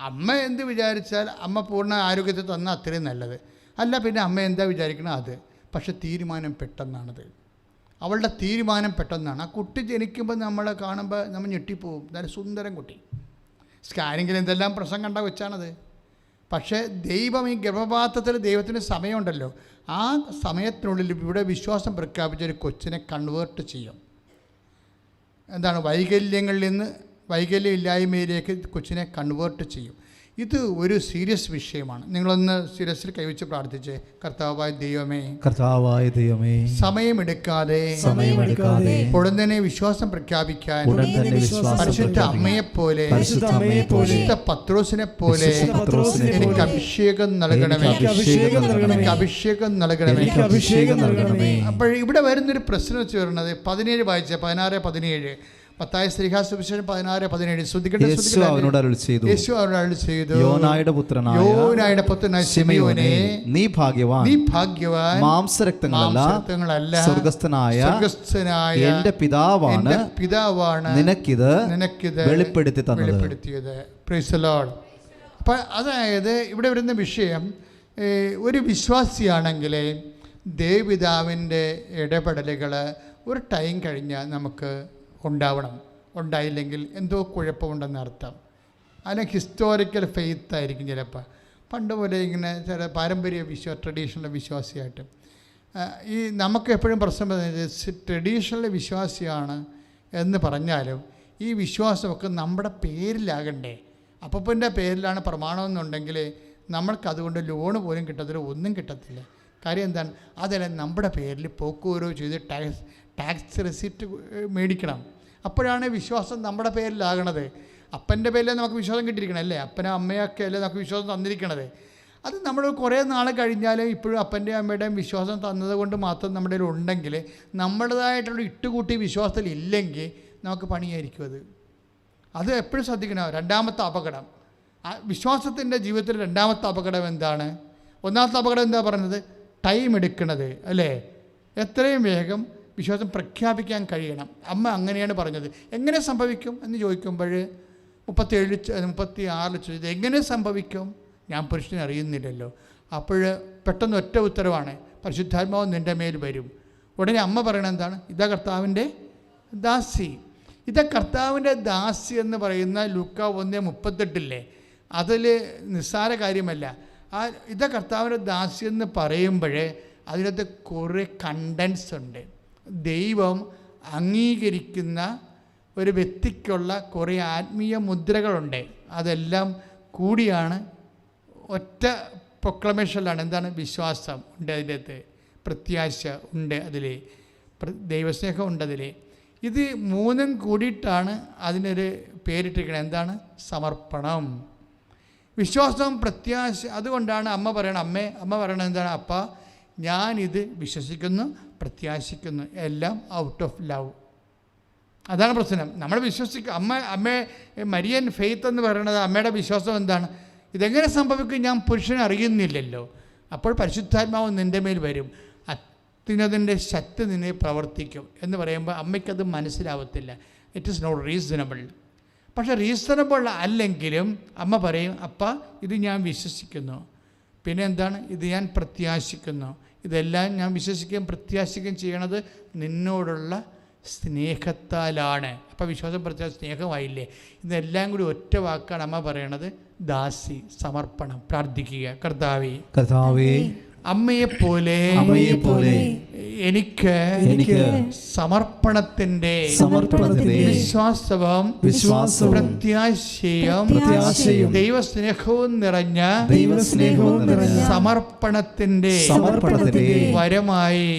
അമ്മ എന്ത് വിചാരിച്ചാൽ അമ്മ പൂർണ്ണ ആരോഗ്യത്തിൽ തന്നാൽ അത്രയും നല്ലത്. അല്ല, പിന്നെ അമ്മ എന്താ വിചാരിക്കണം അത്. പക്ഷെ തീരുമാനം പെട്ടെന്നാണത്. അവളുടെ തീരുമാനം പെട്ടെന്നാണ്. ആ കുട്ടി ജനിക്കുമ്പോൾ നമ്മളെ കാണുമ്പോൾ നമ്മൾ ഞെട്ടിപ്പോവും. നല്ല സുന്ദരം കുട്ടി. സ്കാനിങ്ങിൽ എന്തെല്ലാം പ്രശ്നം കണ്ട വെച്ചാണത്. പക്ഷേ ദൈവം ഈ ഗർഭപാത്രത്തിൽ ദൈവത്തിന് സമയമുണ്ടല്ലോ. ആ സമയത്തിനുള്ളിൽ ഇവിടെ വിശ്വാസം പ്രഖ്യാപിച്ച ഒരു കൊച്ചിനെ കൺവേർട്ട് ചെയ്യും. എന്താണ്? വൈകല്യങ്ങളിൽ നിന്ന് വൈകല്യമില്ലായ്മയിലേക്ക് കൊച്ചിനെ കൺവേർട്ട് ചെയ്യും. ഇത് ഒരു സീരിയസ് വിഷയമാണ്. നിങ്ങളൊന്ന് സീരിയസിൽ കൈവച്ച് പ്രാർത്ഥിച്ച്, കർത്താവായ ദൈവമേ സമയമെടുക്കാതെ ഉടനെ വിശ്വാസം പ്രഖ്യാപിക്കാൻ പരിശുദ്ധ അമ്മയെപ്പോലെ, പരിശുദ്ധ പത്രോസിനെ പോലെ എനിക്ക് അഭിഷേകം നൽകണമേ. അപ്പോൾ ഇവിടെ വരുന്നൊരു പ്രശ്നം വെച്ച് വരുന്നത് 17 വായിച്ച 16-17 മത്തായി ശ്രീഹാസുവിശേഷം 16-17. യേശു അവനോട് അരുളി ചെയ്തു, യോനായുടെ പുത്രനായ ശിമയോനേ, നീ ഭാഗ്യവാൻ. മാംസരക്തങ്ങളല്ല, സ്വർഗ്ഗസ്ഥനായ എന്റെ പിതാവാണ് നിനക്കിത് വെളിപ്പെടുത്തിയത്. Price the Lord. അപ്പം അതായത് ഇവിടെ വരുന്ന വിഷയം, ഒരു വിശ്വാസിയാണെങ്കിൽ ദേവപിതാവിൻ്റെ ഇടപെടലുകൾ ഒരു ടൈം കഴിഞ്ഞാൽ നമുക്ക് ഉണ്ടായില്ലെങ്കിൽ എന്തോ കുഴപ്പമുണ്ടെന്ന് അർത്ഥം. അതിന് ഹിസ്റ്റോറിക്കൽ ഫെയ്ത്ത് ആയിരിക്കും ചിലപ്പോൾ. പണ്ട് പോലെ ഇങ്ങനെ ചില പാരമ്പര്യ ട്രഡീഷണൽ വിശ്വാസിയായിട്ട് ഈ നമുക്ക് എപ്പോഴും പ്രശ്നം ട്രഡീഷണൽ വിശ്വാസിയാണ് എന്ന് പറഞ്ഞാലും ഈ വിശ്വാസമൊക്കെ നമ്മുടെ പേരിലാകണ്ടേ. അപ്പൻ്റെ പേരിലാണ് പ്രമാണമെന്നുണ്ടെങ്കിൽ നമ്മൾക്കതുകൊണ്ട് ലോണ് പോലും കിട്ടത്തില്ല, ഒന്നും കിട്ടത്തില്ല. കാര്യം എന്താണ്? അതെല്ലാം നമ്മുടെ പേരിൽ പോക്കുവരവ് ചെയ്ത് ടാക്സ് റെസിപ്റ്റ് മേടിക്കണം. അപ്പോഴാണ് വിശ്വാസം നമ്മുടെ പേരിലാകണത്. അപ്പൻ്റെ പേരിലേ നമുക്ക് വിശ്വാസം കിട്ടിയിരിക്കണം അല്ലേ? അപ്പനും അമ്മയൊക്കെ അല്ലേ നമുക്ക് വിശ്വാസം തന്നിരിക്കണത്. അത് നമ്മൾ കുറേ നാൾ കഴിഞ്ഞാലും ഇപ്പോഴും അപ്പൻ്റെയും അമ്മയുടെയും വിശ്വാസം തന്നത് കൊണ്ട് മാത്രം നമ്മുടെ ഉണ്ടെങ്കിൽ, നമ്മുടേതായിട്ടുള്ള ഇട്ടുകൂട്ടി വിശ്വാസത്തിൽ ഇല്ലെങ്കിൽ നമുക്ക് പണിയായിരിക്കും അത് എപ്പോഴും ശ്രദ്ധിക്കണം. രണ്ടാമത്തെ അപകടം, വിശ്വാസത്തിൻ്റെ ജീവിതത്തിൽ രണ്ടാമത്തെ അപകടം എന്താണ്? ഒന്നാമത്തെ അപകടം എന്താ പറഞ്ഞത്? ടൈം എടുക്കണത് അല്ലേ? എത്രയും വേഗം വിശ്വാസം പ്രഖ്യാപിക്കാൻ കഴിയണം. അമ്മ അങ്ങനെയാണ് പറഞ്ഞത്. എങ്ങനെ സംഭവിക്കും എന്ന് ചോദിക്കുമ്പോൾ 37-36 ചോദിച്ചത് എങ്ങനെ സംഭവിക്കും? ഞാൻ പുരുഷനെ അറിയുന്നില്ലല്ലോ. അപ്പോൾ പെട്ടെന്ന് ഒറ്റ ഉത്തരവാണ്, പരിശുദ്ധാത്മാവ് നിൻ്റെ മേൽ വരും. ഉടനെ അമ്മ പറയണത് എന്താണ്? ഇതാ കർത്താവിൻ്റെ ദാസി. ഇതാ കർത്താവിൻ്റെ ദാസി എന്ന് പറയുന്ന ലൂക്ക 1:38 അതിൽ നിസ്സാര കാര്യമല്ല. ഇതാ കർത്താവിൻ്റെ ദാസ്യെന്ന് പറയുമ്പോഴേ അതിനകത്ത് കുറേ കണ്ടൻസ് ഉണ്ട്. ദൈവം അംഗീകരിക്കുന്ന ഒരു വ്യക്തിക്കുള്ള കുറേ ആത്മീയ മുദ്രകളുണ്ട്. അതെല്ലാം കൂടിയാണ് ഒറ്റ പ്രൊക്ലമേഷനിലാണ്. എന്താണ്? വിശ്വാസം ഉണ്ട് അതിൻ്റെ, പ്രത്യാശ ഉണ്ട് അതിൽ, ദൈവസ്നേഹം ഉണ്ട് അതിൽ. ഇത് മൂന്നും കൂടിയിട്ടാണ് അതിനൊരു പേരിട്ടിരിക്കുന്നത്. എന്താണ്? സമർപ്പണം. വിശ്വാസം, പ്രത്യാശ. അതുകൊണ്ടാണ് അമ്മ പറയണം, അമ്മ പറയണത് എന്താണ്? അപ്പ ഞാനിത് വിശ്വസിക്കുന്നു, പ്രത്യാശിക്കുന്നു, എല്ലാം ഔട്ട് ഓഫ് ലവ്. അതാണ് പ്രശ്നം. നമ്മൾ വിശ്വസിക്കുക. അമ്മയെ മരിയൻ ഫെയ്ത്ത് എന്ന് പറയുന്നത് അമ്മയുടെ വിശ്വാസം എന്താണ്? ഇതെങ്ങനെ സംഭവിക്കും? ഞാൻ പുരുഷനെ അറിയുന്നില്ലല്ലോ. അപ്പോൾ പരിശുദ്ധാത്മാവ് നിൻ്റെ മേൽ വരും, അത്യുന്നതൻ്റെ ശക്തി നിന്നെ പ്രവർത്തിക്കും എന്ന് പറയുമ്പോൾ അമ്മയ്ക്കത് മനസ്സിലാവത്തില്ല. It is not reasonable. പക്ഷേ റീസണബിൾ അല്ലെങ്കിലും അമ്മ പറയും, അപ്പ ഇത് ഞാൻ വിശ്വസിക്കുന്നു, പിന്നെ എന്താണ്? ഇത് ഞാൻ പ്രത്യാശിക്കുന്നു. ഇതെല്ലാം ഞാൻ വിശ്വസിക്കുകയും പ്രത്യാശിക്കുകയും ചെയ്യണത് നിന്നോടുള്ള സ്നേഹത്താലാണ്. അപ്പോൾ വിശ്വാസം, പ്രത്യാശ, സ്നേഹമായില്ലേ? ഇതെല്ലാം കൂടി ഒറ്റ വാക്കാണ് അമ്മ പറയണത്, ദാസി, സമർപ്പണം. പ്രാർത്ഥിക്കുക, കർത്താവേ അമ്മയെപ്പോലെ എനിക്ക് സമർപ്പണത്തിന്റെ വിശ്വാസവും പ്രത്യാശയും ദൈവസ്നേഹവും നിറഞ്ഞ സമർപ്പണത്തിന്റെ വരമായി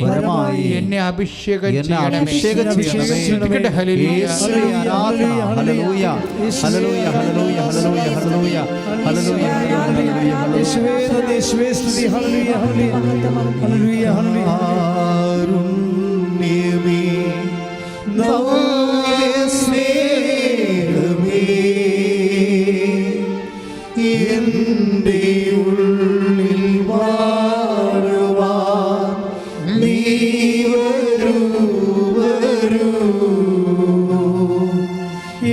എന്നെ അഭിഷേകം ചെയ്യണമേ. കാരുണ്യമേ സ്നേഹമേ എൻ്റെ ഉള്ളിൽ വാഴുവാൻ നീ വരൂ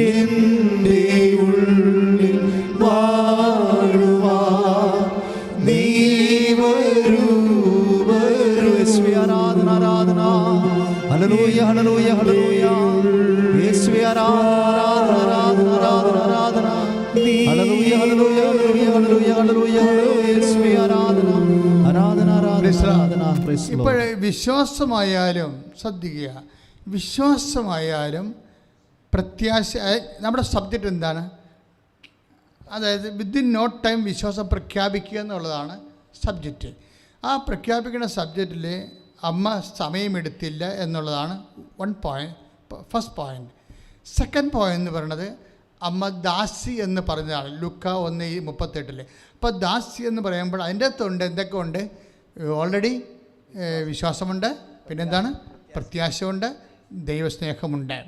എൻ്റെ ഉള്ളിൽ വാഴുവാൻ നീ വരൂ. ഹല്ലേലൂയ ഹല്ലേലൂയ ഹല്ലേലൂയ. യേശുവേ ആരാധന ആരാധന. ഹല്ലേലൂയ ഹല്ലേലൂയ ഹല്ലേലൂയ ഹല്ലേലൂയ ഹല്ലേലൂയ. യേശുവേ ആരാധന ആരാധന ആരാധന. ഇപ്പോൾ വിശ്വാസമായാലും ശ്രദ്ധിക്കുക, വിശ്വാസമായാലും പ്രത്യാശ. നമ്മുടെ സബ്ജക്റ്റ് എന്താണ്? അതായത് വിത്തിൻ നോ ടൈം വിശ്വാസം പ്രഖ്യാപിക്കുക എന്നുള്ളതാണ് സബ്ജക്റ്റ്. ആ പ്രഖ്യാപിക്കുന്ന സബ്ജക്റ്റിൽ അമ്മ സമയമെടുത്തില്ല എന്നുള്ളതാണ് ഫസ്റ്റ് പോയിൻ്റ്. സെക്കൻഡ് പോയിൻ്റ് എന്ന് പറയുന്നത് അമ്മ ദാസി എന്ന് പറഞ്ഞതാണ്. ലുക്ക 1:38. അപ്പോൾ ദാസി എന്ന് പറയുമ്പോൾ അതിൻ്റെ അകത്തുണ്ട് എന്തൊക്കെ ഉണ്ട്? ഓൾറെഡി വിശ്വാസമുണ്ട്, പിന്നെന്താണ്? പ്രത്യാശയുണ്ട്, ദൈവസ്നേഹമുണ്ട്.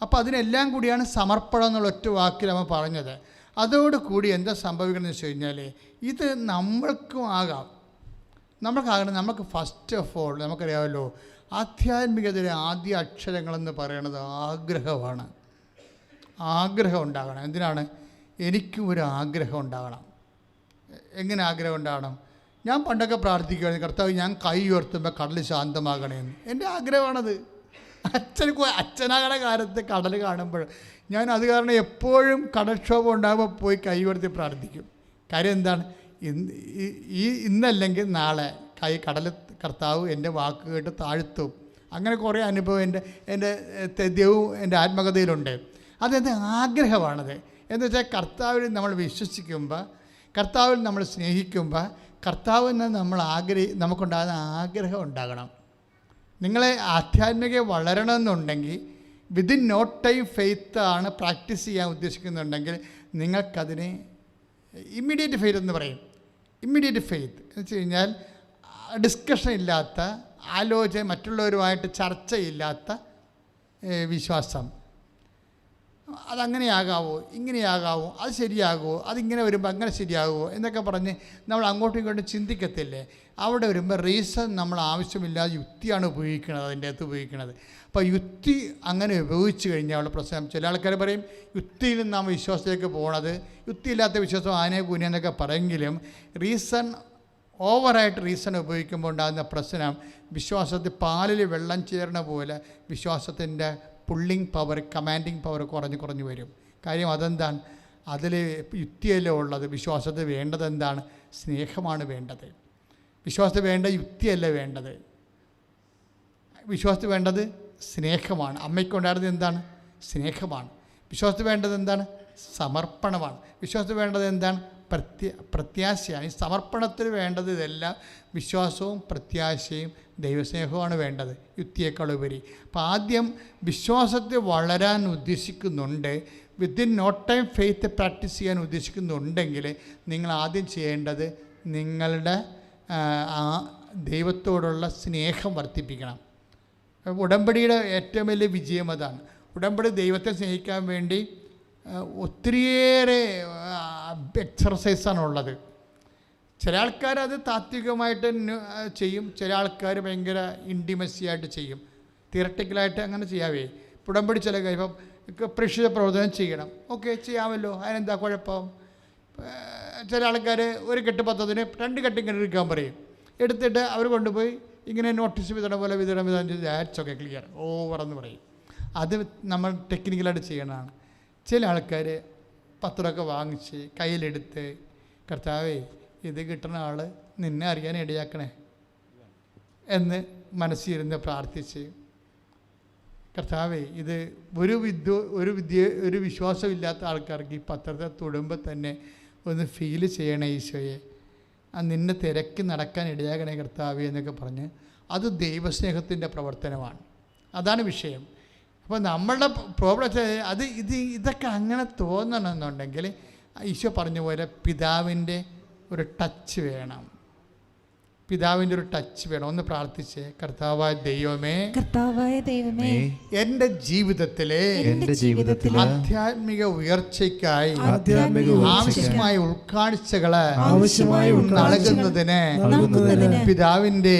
അപ്പോൾ അതിനെല്ലാം കൂടിയാണ് സമർപ്പണം എന്നുള്ള ഒറ്റ വാക്കിൽ അമ്മ പറഞ്ഞത്. അതോടുകൂടി എന്താ സംഭവിക്കണമെന്ന് വെച്ച് കഴിഞ്ഞാൽ ഇത് നമ്മൾക്കും ആകാം. നമുക്ക് ഫസ്റ്റ് ഓഫ് ഓൾ നമുക്കറിയാമല്ലോ, ആധ്യാത്മികതയിലെ ആദ്യ അക്ഷരങ്ങളെന്ന് പറയുന്നത് ആഗ്രഹമാണ്. ആഗ്രഹം ഉണ്ടാകണം. എന്തിനാണ്? എനിക്കും ഒരു ആഗ്രഹം ഉണ്ടാകണം. എങ്ങനെ ആഗ്രഹം ഉണ്ടാകണം? ഞാൻ പണ്ടൊക്കെ പ്രാർത്ഥിക്കുകയായിരുന്നു, കർത്താവ് ഞാൻ കൈ ഉയർത്തുമ്പോൾ കടൽ ശാന്തമാകണമെന്ന്. എൻ്റെ ആഗ്രഹമാണത്. അച്ഛനാകണ കാലത്ത് കടൽ കാണുമ്പോൾ ഞാൻ അത് കാരണം എപ്പോഴും കടൽക്ഷോഭം ഉണ്ടാകുമ്പോൾ പോയി കൈ ഉയർത്തി പ്രാർത്ഥിക്കും. കാര്യം എന്താണ്? ഇന്നല്ലെങ്കിൽ നാളെ കടൽ കർത്താവ് എൻ്റെ വാക്ക് കേട്ട് താഴ്ത്തും. അങ്ങനെ കുറേ അനുഭവം എൻ്റെ തെദ്യവും എൻ്റെ ആത്മകഥയിലുണ്ട്. അതെന്ത് ആഗ്രഹമാണത് എന്ന് വെച്ചാൽ കർത്താവിൽ നമ്മൾ വിശ്വസിക്കുമ്പോൾ, കർത്താവിൽ നമ്മൾ സ്നേഹിക്കുമ്പോൾ, കർത്താവിന് നമുക്കുണ്ടാകുന്ന ആഗ്രഹം ഉണ്ടാകണം. നിങ്ങളെ ആധ്യാത്മിക വളരണമെന്നുണ്ടെങ്കിൽ വിതിൻ നോ ടൈം ഫെയ്ത്ത് ആണ് പ്രാക്ടീസ് ചെയ്യാൻ ഉദ്ദേശിക്കുന്നുണ്ടെങ്കിൽ നിങ്ങൾക്കതിനെ ഇമ്മീഡിയറ്റ് ഫെയ്ത്ത് എന്ന് പറയും. ഇമ്മീഡിയറ്റ് ഫെയ്ത്ത് എന്ന് വെച്ച് കഴിഞ്ഞാൽ ഡിസ്കഷൻ ഇല്ലാത്ത, ആലോചന, മറ്റുള്ളവരുമായിട്ട് ചർച്ചയില്ലാത്ത വിശ്വാസം. അതങ്ങനെയാകാവോ, ഇങ്ങനെയാകാവോ, അത് ശരിയാകുമോ, അതിങ്ങനെ വരുമ്പോൾ അങ്ങനെ ശരിയാകുമോ എന്നൊക്കെ പറഞ്ഞ് നമ്മൾ അങ്ങോട്ടും ഇങ്ങോട്ടും ചിന്തിക്കത്തില്ലേ? അവിടെ വരുമ്പോൾ റീസൺ നമ്മൾ ആവശ്യമില്ലാതെ യുക്തിയാണ് ഉപയോഗിക്കുന്നത്, അതിൻ്റെ അകത്ത് ഉപയോഗിക്കുന്നത്. അപ്പോൾ യുക്തി അങ്ങനെ ഉപയോഗിച്ച് കഴിഞ്ഞാൽ ഉള്ള പ്രശ്നം, ചില ആൾക്കാർ പറയും യുക്തിയിൽ നിന്ന് നാം വിശ്വാസത്തിലേക്ക് പോകണത്, യുക്തിയില്ലാത്ത വിശ്വാസം ആനയെ കൂനിയെന്നൊക്കെ പറയെങ്കിലും ഓവറായിട്ട് റീസൺ ഉപയോഗിക്കുമ്പോൾ ഉണ്ടാകുന്ന പ്രശ്നം, വിശ്വാസത്തിൽ പാലിൽ വെള്ളം ചേർന്ന പോലെ വിശ്വാസത്തിൻ്റെ പുള്ളിങ് പവർ, കമാൻഡിങ് പവർ കുറഞ്ഞു വരും. കാര്യം അതെന്താണ്? അതിൽ യുക്തിയല്ല ഉള്ളത്. വിശ്വാസത്തിൽ വേണ്ടത് എന്താണ്? സ്നേഹമാണ് വേണ്ടത്. വിശ്വാസത്തിൽ വേണ്ട യുക്തിയല്ല വേണ്ടത്. വിശ്വാസത്തിൽ വേണ്ടത് സ്നേഹമാണ്. അമ്മയ്ക്കുണ്ടായിരുന്നത് എന്താണ്? സ്നേഹമാണ്. വിശ്വാസത്തിൽ വേണ്ടത് എന്താണ്? സമർപ്പണമാണ്. വിശ്വാസത്തിൽ വേണ്ടത് എന്താണ്? പ്രത്യാശയാണ്. ഈ സമർപ്പണത്തിൽ വേണ്ടത് ഇതെല്ലാം വിശ്വാസവും പ്രത്യാശയും ദൈവസ്നേഹവുമാണ് വേണ്ടത്, യുക്തിയേക്കാൾ ഉപരി. അപ്പോൾ ആദ്യം വിശ്വാസത്തിൽ വളരാൻ ഉദ്ദേശിക്കുന്നുണ്ട്, within no time faith practice ചെയ്യാൻ ഉദ്ദേശിക്കുന്നുണ്ടെങ്കിൽ നിങ്ങൾ ആദ്യം ചെയ്യേണ്ടത് നിങ്ങളുടെ ആ ദൈവത്തോടുള്ള സ്നേഹം വർദ്ധിപ്പിക്കണം. ഉടമ്പടിയുടെ ഏറ്റവും വലിയ വിജയം അതാണ്. ഉടമ്പടി ദൈവത്തെ സ്നേഹിക്കാൻ വേണ്ടി ഒത്തിരിയേറെ എക്സർസൈസാണുള്ളത്. ചില ആൾക്കാർ അത് താത്വികമായിട്ട് ചെയ്യും, ചില ആൾക്കാർ ഭയങ്കര ഇൻറ്റിമസിയായിട്ട് ചെയ്യും. തിയറട്ടിക്കലായിട്ട് അങ്ങനെ ചെയ്യാവേ. ഉടമ്പടി ചില ഇപ്പം പ്രേക്ഷിത പ്രവർത്തനം ചെയ്യണം, ഓക്കെ ചെയ്യാമല്ലോ, അതിനെന്താ കുഴപ്പം? ചില ആൾക്കാർ ഒരു കെട്ട് പത്തതിന് 2 കെട്ട് ഇങ്ങനെ എടുക്കാൻ പറയും, എടുത്തിട്ട് അവർ കൊണ്ടുപോയി ഇങ്ങനെ നോട്ടീസ് വിതരണം പോലെ വിതരണം ചെയ്ത് ദാറ്റ്സ് ഓക്കെ ക്ലിയർ ഓവറെന്ന് പറയും. അത് നമ്മൾ ടെക്നിക്കലായിട്ട് ചെയ്യണതാണ്. ചില ആൾക്കാർ പത്രമൊക്കെ വാങ്ങിച്ച് കയ്യിലെടുത്ത്, കർത്താവേ ഇത് കിട്ടുന്ന ആൾ നിന്നെ അറിയാൻ ഇടയാക്കണേ എന്ന് മനസ്സിരുന്ന് പ്രാർത്ഥിച്ച്, കർത്താവേ ഇത് ഒരു വിശ്വാസമില്ലാത്ത ആൾക്കാർക്ക് ഈ പത്രത്തെ തൊടുമ്പോൾ തന്നെ ഒന്ന് ഫീൽ ചെയ്യണേ ഈശോയെ, നിന്നെ തിരക്കി നടക്കാൻ ഇടയാകണേ കർത്താവേ എന്നൊക്കെ പറഞ്ഞ്, അത് ദൈവസ്നേഹത്തിൻ്റെ പ്രവർത്തനമാണ്. അതാണ് വിഷയം. അപ്പോൾ നമ്മളുടെ പ്രോബ്ലം ഇതൊക്കെ അങ്ങനെ തോന്നണമെന്നുണ്ടെങ്കിൽ ഈശോ പറഞ്ഞ പോലെ പിതാവിൻ്റെ ഒരു ടച്ച് വേണം. പിതാവിൻ്റെ ഒരു ടച്ച് വേണം. ഒന്ന് പ്രാർത്ഥിച്ചേ. കർത്താവായ ദൈവമേ, എൻ്റെ ജീവിതത്തിലെ ആധ്യാത്മിക ഉയർച്ചയ്ക്കായി ആവശ്യമായ ഉൾക്കാഴ്ചകള് നൽകുന്നതിന് പിതാവിന്റെ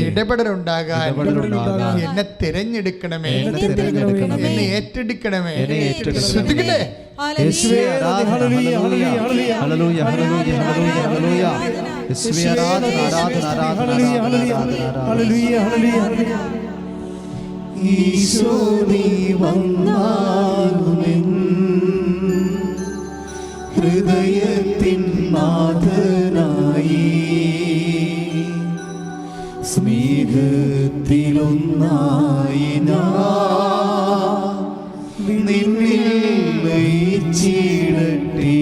ഇടപെടലുണ്ടാകാൻ എന്നെ തിരഞ്ഞെടുക്കണമേ, എന്നെ ഏറ്റെടുക്കണമേ. ശ്രദ്ധിക്കട്ടെ, ഈശോ നീ വന്നാലുമെൻ ഹൃദയത്തിൻ നാഥനായി സ്നേഹത്തിലൊന്നായി ഞാൻ നിന്നിൽ ലയിച്ചിടട്ടെ.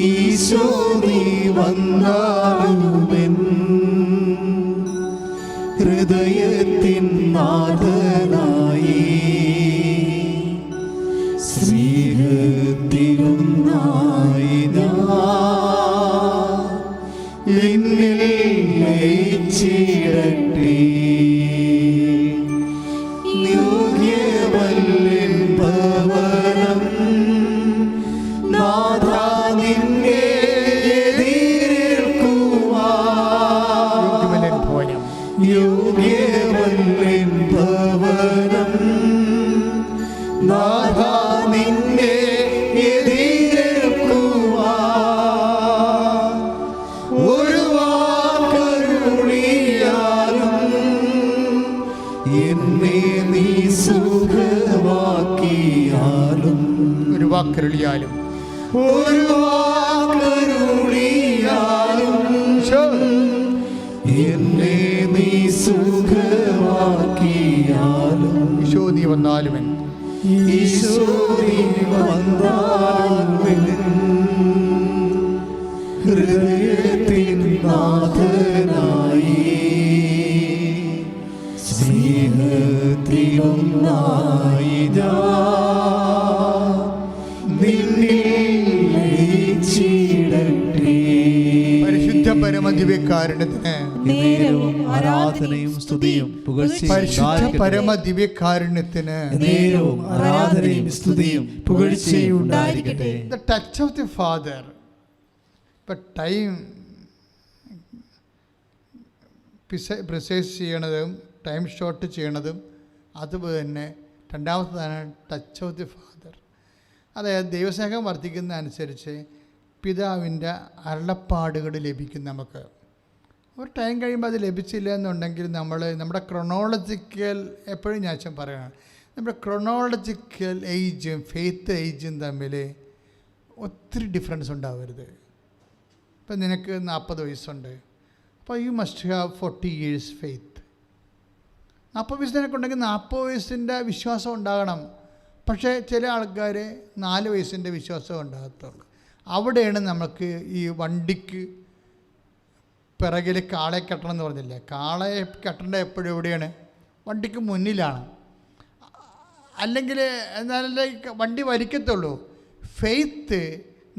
ഈശോ നീ വന്നാലുമെൻ ഹൃദയത്തിൻ നാഥനായി സ്നേഹത്തിലൊന്നായി ഞാൻ നിന്നിൽ ലയിച്ചിടട്ടെ. നിത്യവല്ലൻ ഭവനം നാഥാ നിന്നെ യോഗ്യമല്ലൻ ഭവനം നാഥാ നിന്നെ എതിരേൽക്കുവാൻ ഒരു വാക്കരുളിയാലും എന്നെ നീ സുഖമാക്കിയാലും ഒരു വാക്കരുളിയാലും എന്നെ നീ സുഖമാക്കിയാലും ഈശോ നീ വന്നാലുമെൻ ഈശോ നീ വന്നാലുമെൻ ഹൃദയത്തിൻ നാഥനായി സ്നേഹത്തിലൊന്നായി ഞാൻ നിന്നിൽ ലയിച്ചിടട്ടെ. പരിശുദ്ധ പരമദിവ്യകാരുണ്യത്തിന് നേരവും ആരാധനയും സ്തുതിയും പരിശുദ്ധ പരമദിവ്യകാരുണ്യത്തിന് നേരവും ആരാധനയും സ്തുതിയും പുകഴ്ചയും ഉണ്ടായിരിക്കട്ടെ. The touch of the father. ഇപ്പം ടൈം പ്രിസൈസ് ചെയ്യണതും ടൈം ഷോർട്ട് ചെയ്യണതും അതുപോലെ തന്നെ രണ്ടാമത്തേതാണ് ടച്ച് ഓഫ് ദി ഫാദർ. അതായത് ദൈവസ്നേഹം വർദ്ധിക്കുന്ന അനുസരിച്ച് പിതാവിൻ്റെ അരുളപ്പാടുകൾ ലഭിക്കും. നമുക്ക് ഒരു ടൈം കഴിയുമ്പോൾ അത് ലഭിച്ചില്ല എന്നുണ്ടെങ്കിൽ നമ്മുടെ ക്രൊണോളജിക്കൽ എപ്പോഴും ഞാൻ പറയണം, നമ്മുടെ ക്രൊണോളജിക്കൽ ഏജും ഫെയ്ത്ത് ഏജും തമ്മിൽ ഒത്തിരി ഡിഫറൻസ് ഉണ്ടാവരുത്. ഇപ്പം നിനക്ക് 40 വയസ്സുണ്ട്, അപ്പോൾ you must have 40 years faith. 40 വയസ്സ് നിനക്കുണ്ടെങ്കിൽ 40 വയസ്സിൻ്റെ വിശ്വാസം ഉണ്ടാകണം. പക്ഷേ ചില ആൾക്കാർ 4 വയസ്സിൻ്റെ വിശ്വാസം ഉണ്ടാകത്തുള്ളൂ. അവിടെയാണ് നമുക്ക് ഈ വണ്ടിക്ക് പിറകിൽ കാളയെ കെട്ടണം എന്ന് പറഞ്ഞില്ലേ, കാളയെ കെട്ടേണ്ട എപ്പോഴും എവിടെയാണ്? വണ്ടിക്ക് മുന്നിലാണ്. അല്ലെങ്കിൽ എന്നാലല്ലേ വണ്ടി വലിക്കത്തുള്ളൂ. ഫെയ്ത്ത്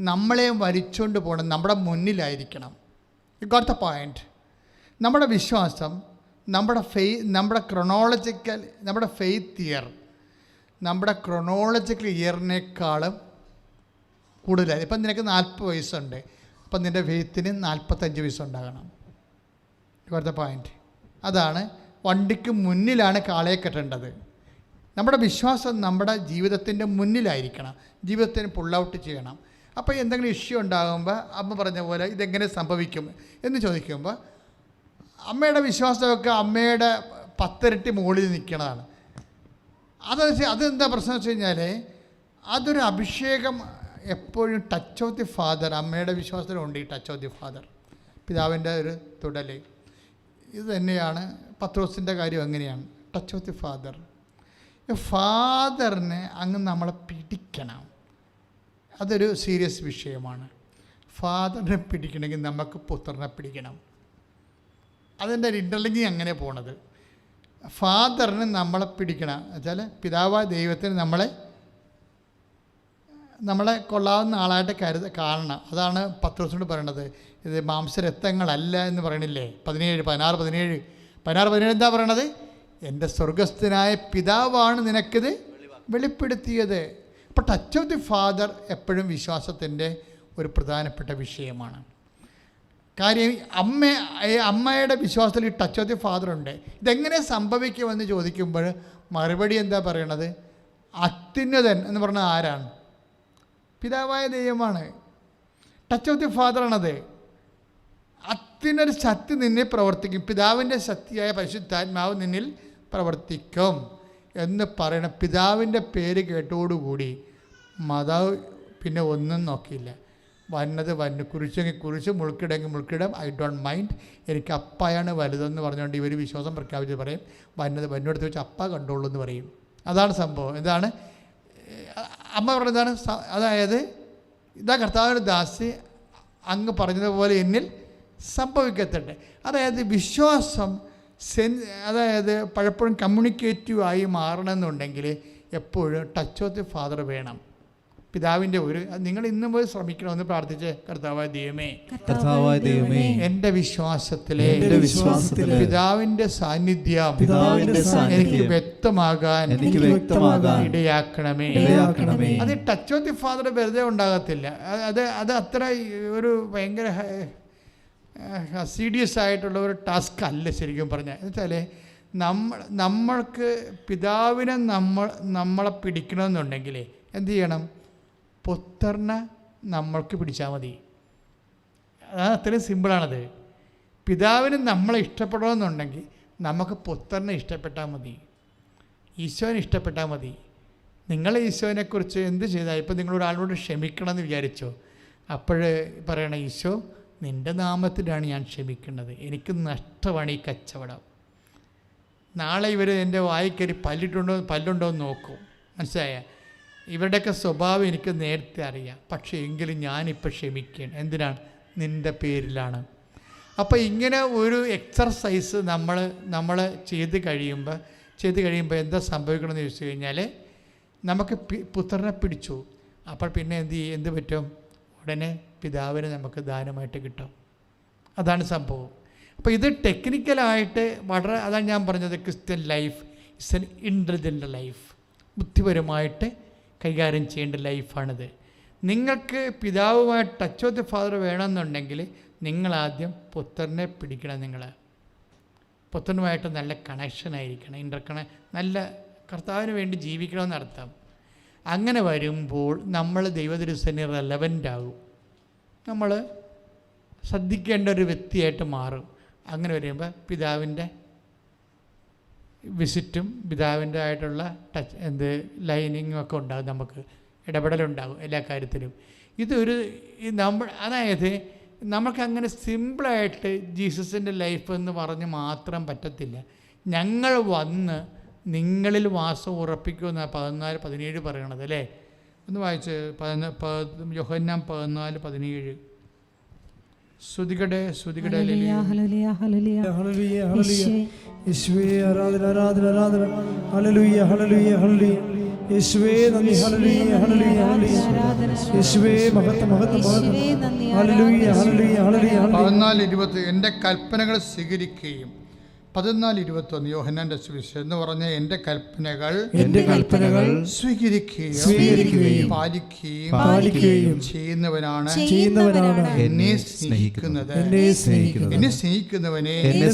നമ്മളെയും വലിച്ചുകൊണ്ട് പോകണം, നമ്മുടെ മുന്നിലായിരിക്കണം. You got the point. നമ്മുടെ വിശ്വാസം നമ്മുടെ ക്രൊണോളജിക്കൽ നമ്മുടെ ഫെയ്ത്ത് ഇയർ നമ്മുടെ ക്രൊണോളജിക്കൽ ഇയറിനേക്കാളും കൂടുതലായി. ഇപ്പം നിനക്ക് 40 വയസ്സുണ്ട്, അപ്പം നിൻ്റെ ഫെയ്ത്തിന് 45 വയസ്സുണ്ടാകണം. You got the point. അതാണ് വണ്ടിക്ക് മുന്നിലാണ് കാളയെ കെട്ടേണ്ടത്. നമ്മുടെ വിശ്വാസം നമ്മുടെ ജീവിതത്തിൻ്റെ മുന്നിലായിരിക്കണം, ജീവിതത്തിന് പുൾ ഔട്ട് ചെയ്യണം. അപ്പോൾ എന്തെങ്കിലും ഇഷ്യൂ ഉണ്ടാകുമ്പോൾ അമ്മ പറഞ്ഞ പോലെ ഇതെങ്ങനെ സംഭവിക്കും എന്ന് ചോദിക്കുമ്പോൾ അമ്മയുടെ വിശ്വാസമൊക്കെ അമ്മയുടെ 10 ഇരട്ടി മുകളിൽ നിൽക്കുന്നതാണ്. അതെന്താ പ്രശ്നം വെച്ച് കഴിഞ്ഞാൽ അതൊരു അഭിഷേകം എപ്പോഴും ടച്ച് ഓഫ് ദി ഫാദർ. അമ്മയുടെ വിശ്വാസത്തിലുണ്ട് ഈ ടച്ച് ഓഫ് ദി ഫാദർ, പിതാവിൻ്റെ ഒരു തുടൽ. ഇത് തന്നെയാണ് പത്രോസിൻ്റെ കാര്യം. എങ്ങനെയാണ് ടച്ച് ഓഫ് ദി ഫാദർ? ഫാദറിനെ അങ്ങ് നമ്മളെ പിടിക്കണം. അതൊരു സീരിയസ് വിഷയമാണ്. ഫാദറിനെ പിടിക്കണമെങ്കിൽ നമുക്ക് പുത്രനെ പിടിക്കണം. അതിൻ്റെ ഒരു ഇൻ്റർലിങ്കിങ് അങ്ങനെ പോണത്. ഫാദറിന് നമ്മളെ പിടിക്കണം വെച്ചാൽ പിതാവായ ദൈവത്തിന് നമ്മളെ കൊള്ളാവുന്ന ആളായിട്ട് കാണണം. അതാണ് പത്രോസിനോട് പറയണത്. ഇത് മാംസരക്തങ്ങളല്ല എന്ന് പറയണില്ലേ? 16 എന്താ പറയണത്? എൻ്റെ സ്വർഗസ്ഥനായ പിതാവാണ് നിനക്കിത് വെളിപ്പെടുത്തിയത്. അപ്പോൾ ടച്ച് ഓഫ് ദി ഫാദർ എപ്പോഴും വിശ്വാസത്തിൻ്റെ ഒരു പ്രധാനപ്പെട്ട വിഷയമാണ്. കാര്യം അമ്മയുടെ വിശ്വാസത്തിൽ ഈ ടച്ച് ഓഫ് ദി ഫാദർ ഉണ്ട്. ഇതെങ്ങനെ സംഭവിക്കുമെന്ന് ചോദിക്കുമ്പോൾ മറുപടി എന്താ പറയണത്? അത്യുന്നതൻ എന്ന് പറഞ്ഞാൽ ആരാണ്? പിതാവായ ദൈവമാണ്. ടച്ച് ഓഫ് ദി ഫാദറാണത്. അത്യുന്നൊരു ശക്തി നിന്നിൽ പ്രവർത്തിക്കും. പിതാവിൻ്റെ ശക്തിയായ പരിശുദ്ധാത്മാവ് നിന്നിൽ പ്രവർത്തിക്കും എന്ന് പറയണം. പിതാവിൻ്റെ പേര് കേട്ടോടുകൂടി മാതാവ് പിന്നെ ഒന്നും നോക്കിയില്ല. വന്നു, കുരിശെങ്കിൽ കുരിശ്, മുൾക്കിടെങ്കിൽ മുൾക്കിടം, ഐ ഡോണ്ട് മൈൻഡ്, എനിക്ക് അപ്പായാണ് വലുതെന്ന് പറഞ്ഞുകൊണ്ട് ഇവർ വിശ്വാസം പ്രഖ്യാപിച്ച് പറയും. വന്നെടുത്ത് വെച്ച് അപ്പ കണ്ടോളൂ എന്ന് പറയും. അതാണ് സംഭവം. എന്താണ് അമ്മ പറഞ്ഞതാണ്? അതായത് ഇതാ കർത്താവിൻ്റെ ദാസി, അങ്ങ് പറഞ്ഞതുപോലെ എന്നിൽ സംഭവിക്കത്തട്ടെ. അതായത് വിശ്വാസം അതായത് പലപ്പോഴും കമ്മ്യൂണിക്കേറ്റീവായി മാറണമെന്നുണ്ടെങ്കിൽ എപ്പോഴും ടച്ച് ഓഫ് ദി ഫാദർ വേണം. പിതാവിൻ്റെ നിങ്ങൾ ഇന്നും പോയി ശ്രമിക്കണമെന്ന് പ്രാർത്ഥിച്ച് കർത്താവായ ദൈവമേ എൻ്റെ വിശ്വാസത്തിലെ പിതാവിൻ്റെ സാന്നിധ്യം എനിക്ക് വ്യക്തമാകാൻ ഇടയാക്കണമേ. അത് ടച്ച് ഓഫ് ദി ഫാദർ വെറുതെ ഉണ്ടാകത്തില്ല. അത് അത്ര ഒരു ഭയങ്കര സീരിയസ് ആയിട്ടുള്ള ഒരു ടാസ്ക് അല്ല ശരിക്കും പറഞ്ഞാൽ. എന്നുവെച്ചാൽ നമ്മൾക്ക് പിതാവിനെ നമ്മളെ പിടിക്കണമെന്നുണ്ടെങ്കിൽ എന്ത് ചെയ്യണം? പുത്രനെ നമ്മൾക്ക് പിടിച്ചാൽ മതി. അതാണ് അത്രയും സിമ്പിളാണത്. പിതാവിന് നമ്മളെ ഇഷ്ടപ്പെടണമെന്നുണ്ടെങ്കിൽ നമുക്ക് പുത്രനെ ഇഷ്ടപ്പെട്ടാൽ മതി, ഈശോനെ ഇഷ്ടപ്പെട്ടാൽ മതി. നിങ്ങൾ ഈശോനെക്കുറിച്ച് എന്ത് ചെയ്താൽ, ഇപ്പോൾ നിങ്ങളൊരാളോട് ക്ഷമിക്കണമെന്ന് വിചാരിച്ചോ, അപ്പോൾ പറയണം ഈശോ നിൻ്റെ നാമത്തിലാണ് ഞാൻ ക്ഷമിക്കുന്നത്, എനിക്ക് നഷ്ടമാണ് ഈ കച്ചവടം. നാളെ ഇവർ എൻ്റെ വായിക്കരി പല്ലുണ്ടോ എന്ന് നോക്കും. മനസ്സിലായ? ഇവരുടെയൊക്കെ സ്വഭാവം എനിക്ക് നേരത്തെ അറിയാം. പക്ഷേ എങ്കിലും ഞാനിപ്പോൾ ക്ഷമിക്കുകയാണ്. എന്തിനാണ്? നിൻ്റെ പേരിലാണ്. അപ്പോൾ ഇങ്ങനെ ഒരു എക്സർസൈസ് നമ്മൾ ചെയ്ത് കഴിയുമ്പോൾ എന്താ സംഭവിക്കണമെന്ന് ചോദിച്ചു കഴിഞ്ഞാൽ നമുക്ക് പുത്രനെ പിടിച്ചു. അപ്പോൾ പിന്നെ എന്ത് പറ്റും? ഉടനെ പിതാവിന് നമുക്ക് ദാനമായിട്ട് കിട്ടും. അതാണ് സംഭവം. അപ്പോൾ ഇത് ടെക്നിക്കലായിട്ട് വളരെ, അതാണ് ഞാൻ പറഞ്ഞത്, Christian life it's an intelligent life. ബുദ്ധിപരമായിട്ട് കൈകാര്യം ചെയ്യേണ്ട ലൈഫാണിത്. നിങ്ങൾക്ക് പിതാവുമായി ടച്ച് ഓഫ് ദി ഫാദർ വേണമെന്നുണ്ടെങ്കിൽ നിങ്ങളാദ്യം പുത്രനെ പിടിക്കണം. നിങ്ങൾ പുത്രനുമായിട്ട് നല്ല കണക്ഷനായിരിക്കണം, നല്ല കർത്താവിന് വേണ്ടി ജീവിക്കണമെന്നർത്ഥം. അങ്ങനെ വരുമ്പോൾ നമ്മൾ ദൈവദൃശ്യന് റെലവൻ്റ് ആകും, നമ്മൾ ശ്രദ്ധിക്കേണ്ട ഒരു വ്യക്തിയായിട്ട് മാറും. അങ്ങനെ വരുമ്പോൾ പിതാവിൻ്റെ വിസിറ്റും പിതാവിൻ്റെ ആയിട്ടുള്ള ടച്ച് ലൈനിങ്ങും ഒക്കെ ഉണ്ടാകും, നമുക്ക് ഇടപെടലുണ്ടാകും എല്ലാ കാര്യത്തിലും. ഇതൊരു അതായത് നമുക്കങ്ങനെ സിമ്പിളായിട്ട് ജീസസിൻ്റെ ലൈഫ് എന്ന് പറഞ്ഞ് മാത്രം പറ്റത്തില്ല. ഞങ്ങൾ വന്ന് നിങ്ങളിൽ വാസം ഉറപ്പിക്കുമെന്നാണ് 14-17 പറയണത് അല്ലേ? ഒന്ന് വായിച്ച് യോഹന്നാൻ 14-17. സ്തുതികടെ യേശുവേ ആരാധന ആരാധന ആരാധന. ഹല്ലേലൂയ ഹല്ലേലൂയ ഹല്ലേലൂയ. യേശുവേ നന്ദി. ഹല്ലേലൂയ ഹല്ലേലൂയ ഹല്ലേലൂയ. യേശുവേ മഹത്വം മഹത്വം മഹത്വം. ഹല്ലേലൂയ ഹല്ലേലൂയ ഹല്ലേലൂയ. 14:20 എൻ്റെ കൽപ്പനകൾ സ്വീകരിക്കുകയും 14:21 യോഹന്നാന്റെ സുവിശേഷം എന്ന് പറഞ്ഞ എൻ്റെ കൽപ്പനകൾ സ്വീകരിക്കുകയും പാലിക്കുകയും ചെയ്യുന്നവനാണ് എന്നെ സ്നേഹിക്കുന്നത്. എന്നെ സ്നേഹിക്കുന്നവനെ എൻ്റെ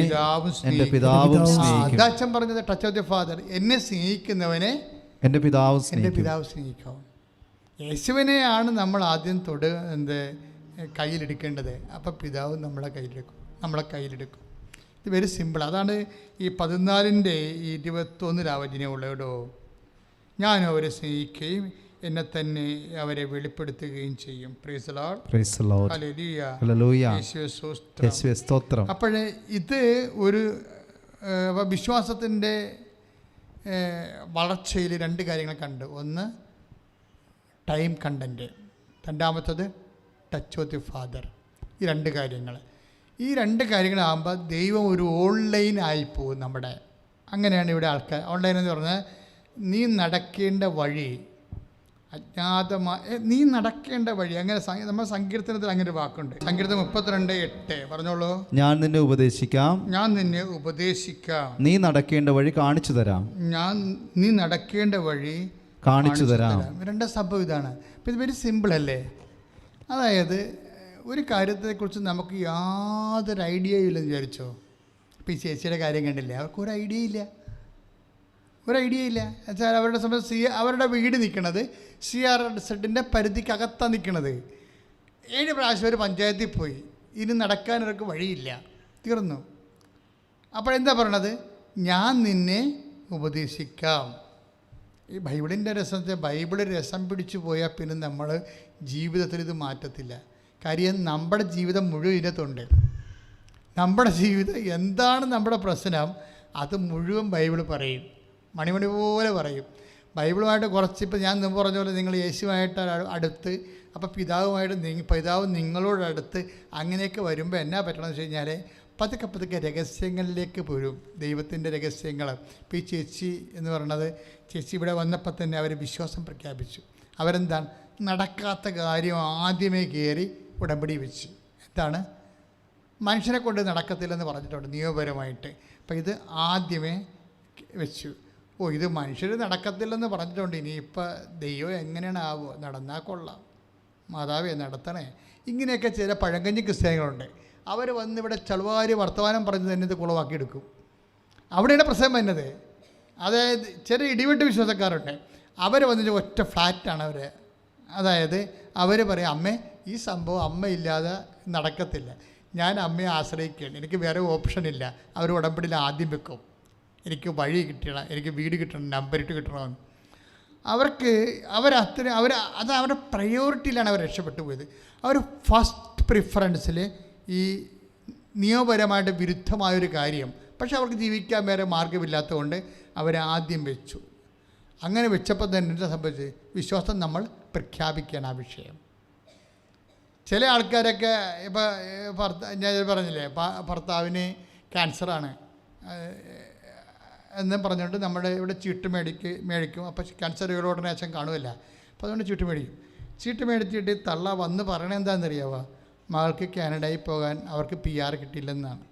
പിതാവും സ്നേഹിക്കും. അച്ഛൻ പറഞ്ഞത് ടച്ച് ഓഫ് ദി ഫാദർ. എന്നെ സ്നേഹിക്കുന്നവനെ എൻ്റെ പിതാവ് സ്നേഹിക്കും. യേശുവിനെയാണ് നമ്മൾ ആദ്യം കയ്യിലെടുക്കേണ്ടത്. അപ്പം പിതാവ് നമ്മളെ കയ്യിലെടുക്കും. ഇത് വെരി സിമ്പിൾ. അതാണ് ഈ 14:21 ഉള്ളതോ. ഞാൻ അവരെ സ്നേഹിക്കുകയും എന്നെ തന്നെ അവരെ വെളിപ്പെടുത്തുകയും ചെയ്യും. Price the Lord. ഹല്ലേലൂയ. യേശുവേ സ്തോത്രം. അപ്പോഴേ ഇത് ഒരു വിശ്വാസത്തിൻ്റെ വളർച്ചയിൽ 2 കാര്യങ്ങൾ കണ്ടു. ഒന്ന് ടൈം കണ്ടൻറ്റ്, രണ്ടാമത്തത് ടച്ച് ഓഫ് ദി ഫാദർ. ഈ 2 കാര്യങ്ങൾ. ഈ 2 കാര്യങ്ങളാകുമ്പോൾ ദൈവം ഒരു ഓൺലൈൻ ആയിപ്പോവും നമ്മുടെ. അങ്ങനെയാണ് ഇവിടെ ആൾക്കാർ. ഓൺലൈൻ എന്ന് പറഞ്ഞാൽ നീ നടക്കേണ്ട വഴി നീ നടക്കേണ്ട വഴി. അങ്ങനെ നമ്മുടെ സങ്കീർത്തനത്തിൽ അങ്ങനെ ഒരു വാക്കുണ്ട്. സങ്കീർത്തനം 32:8 പറഞ്ഞോളൂ. ഞാൻ നിന്നെ ഉപദേശിക്കാം, നീ നടക്കേണ്ട വഴി കാണിച്ചു തരാം. നീ നടക്കേണ്ട വഴി കാണിച്ചു തരാം. 2 സംഭവം ഇതാണ്. അപ്പം ഇത് വെരി സിമ്പിൾ അല്ലേ? അതായത് ഒരു കാര്യത്തെക്കുറിച്ച് നമുക്ക് യാതൊരു ഐഡിയയും ഇല്ലെന്ന് വിചാരിച്ചോ. ഇപ്പോൾ ഈ ചേച്ചിയുടെ കാര്യം കണ്ടില്ലേ, അവർക്ക് ഒരു ഐഡിയ ഇല്ല. എന്നുവെച്ചാൽ അവരുടെ സമയത്ത് അവരുടെ വീട് നിൽക്കുന്നത് CRZ പരിധിക്കകത്താണ് നിൽക്കുന്നത്. 7 പ്രാവശ്യം ഒരു പഞ്ചായത്തിൽ പോയി. ഇനി നടക്കാനവർക്ക് വഴിയില്ല, തീർന്നു. അപ്പോഴെന്താ പറയണത്? ഞാൻ നിന്നെ ഉപദേശിക്കാം. ഈ ബൈബിളിൻ്റെ ബൈബിൾ രസം പിടിച്ചു പോയാൽ പിന്നെ നമ്മൾ ജീവിതത്തിൽ ഇത് മാറ്റത്തില്ല. കാര്യം നമ്മുടെ ജീവിതം മുഴുവൻ ഇതിനകത്തുണ്ട്. നമ്മുടെ ജീവിതം എന്താണ് നമ്മുടെ പ്രശ്നം, അത് മുഴുവൻ ബൈബിൾ പറയും. മണിമണി പോലെ പറയും. ബൈബിളുമായിട്ട് കുറച്ച് ഇപ്പോൾ ഞാൻ മുമ്പ് പറഞ്ഞ പോലെ നിങ്ങൾ യേശുവായിട്ട് അടുത്ത്, അപ്പോൾ പിതാവ് നിങ്ങളോടടുത്ത് അങ്ങനെയൊക്കെ വരുമ്പോൾ എന്നാ പറ്റണമെന്ന് വെച്ച് കഴിഞ്ഞാൽ പതുക്കെ രഹസ്യങ്ങളിലേക്ക് പോരും. ദൈവത്തിൻ്റെ രഹസ്യങ്ങൾ. ഇപ്പോൾ ഈ ചേച്ചി എന്ന് പറയുന്നത്, ചേച്ചി ഇവിടെ വന്നപ്പോൾ തന്നെ അവർ വിശ്വാസം പ്രഖ്യാപിച്ചു. അവരെന്താണ് നടക്കാത്ത കാര്യം ആദ്യമേ കയറി ഉടമ്പടി വെച്ചു. എന്താണ്? മനുഷ്യനെ കൊണ്ട് നടക്കത്തില്ലെന്ന് പറഞ്ഞിട്ടുണ്ട് നിയമപരമായിട്ട്. അപ്പം ഇത് ആദ്യമേ വെച്ചു. ഇത് മനുഷ്യർ നടക്കത്തില്ലെന്ന് പറഞ്ഞിട്ടുണ്ട്. ഇനിയിപ്പോൾ ദൈവം എങ്ങനെയാണ് ആവുക? നടന്നാൽ കൊള്ളാം, മാതാവേ നടത്തണേ. ഇങ്ങനെയൊക്കെ ചില പഴങ്കഞ്ഞി ക്രിസ്ത്യാനികളുണ്ട്. അവർ വന്ന് ഇവിടെ ചളുവാരി വർത്തമാനം പറഞ്ഞ് തന്നെ ഇത് കുളവാക്കിയെടുക്കും. അവിടെയാണ് പ്രശ്നം വരുന്നത്. അതായത് ചില ഇടിവെട്ട് വിശ്വാസക്കാരുണ്ട്. അവർ വന്നിട്ട് ഒറ്റ ഫ്ലാറ്റാണ് അവർ. അതായത് അവർ പറയും, അമ്മേ ഈ സംഭവം അമ്മയില്ലാതെ നടക്കത്തില്ല, ഞാൻ അമ്മയെ ആശ്രയിക്കുകയാണ്, എനിക്ക് വേറെ ഓപ്ഷനില്ല. അവർ ഉടമ്പടിയിൽ ആദ്യം വെക്കും, എനിക്ക് വഴി കിട്ടണം, എനിക്ക് വീട് കിട്ടണം, നമ്പറിട്ട് കിട്ടണമെന്ന്. അത് അവരുടെ പ്രയോറിറ്റിയിലാണ് അവർ രക്ഷപ്പെട്ടു പോയത്. അവർ ഫസ്റ്റ് പ്രിഫറൻസിൽ ഈ നിയമപരമായിട്ട് വിരുദ്ധമായൊരു കാര്യം, പക്ഷെ അവർക്ക് ജീവിക്കാൻ വേറെ മാർഗമില്ലാത്തതുകൊണ്ട് അവരാദ്യം വെച്ചു. അങ്ങനെ വെച്ചപ്പോൾ തന്നെ എന്താ സംഭവിച്ചത്? വിശ്വാസം നമ്മൾ പ്രഖ്യാപിക്കുകയാണ് ആ വിഷയം. ചില ആൾക്കാരൊക്കെ ഇപ്പോൾ ഞാൻ പറഞ്ഞില്ലേ, ഭർത്താവിന് ക്യാൻസറാണ് എന്നും പറഞ്ഞുകൊണ്ട് നമ്മുടെ ഇവിടെ ചീട്ട് മേടിക്കും. അപ്പോൾ ക്യാൻസർ ഉടനെ അച്ഛൻ കാണുമല്ല, അപ്പോൾ അതുകൊണ്ട് ചീട്ട് മേടിച്ചിട്ട് തള്ള വന്ന് പറയണത് എന്താണെന്നറിയാവോ? മകൾക്ക് കാനഡയിൽ പോകാൻ അവർക്ക് PR കിട്ടിയില്ലെന്നാണ്.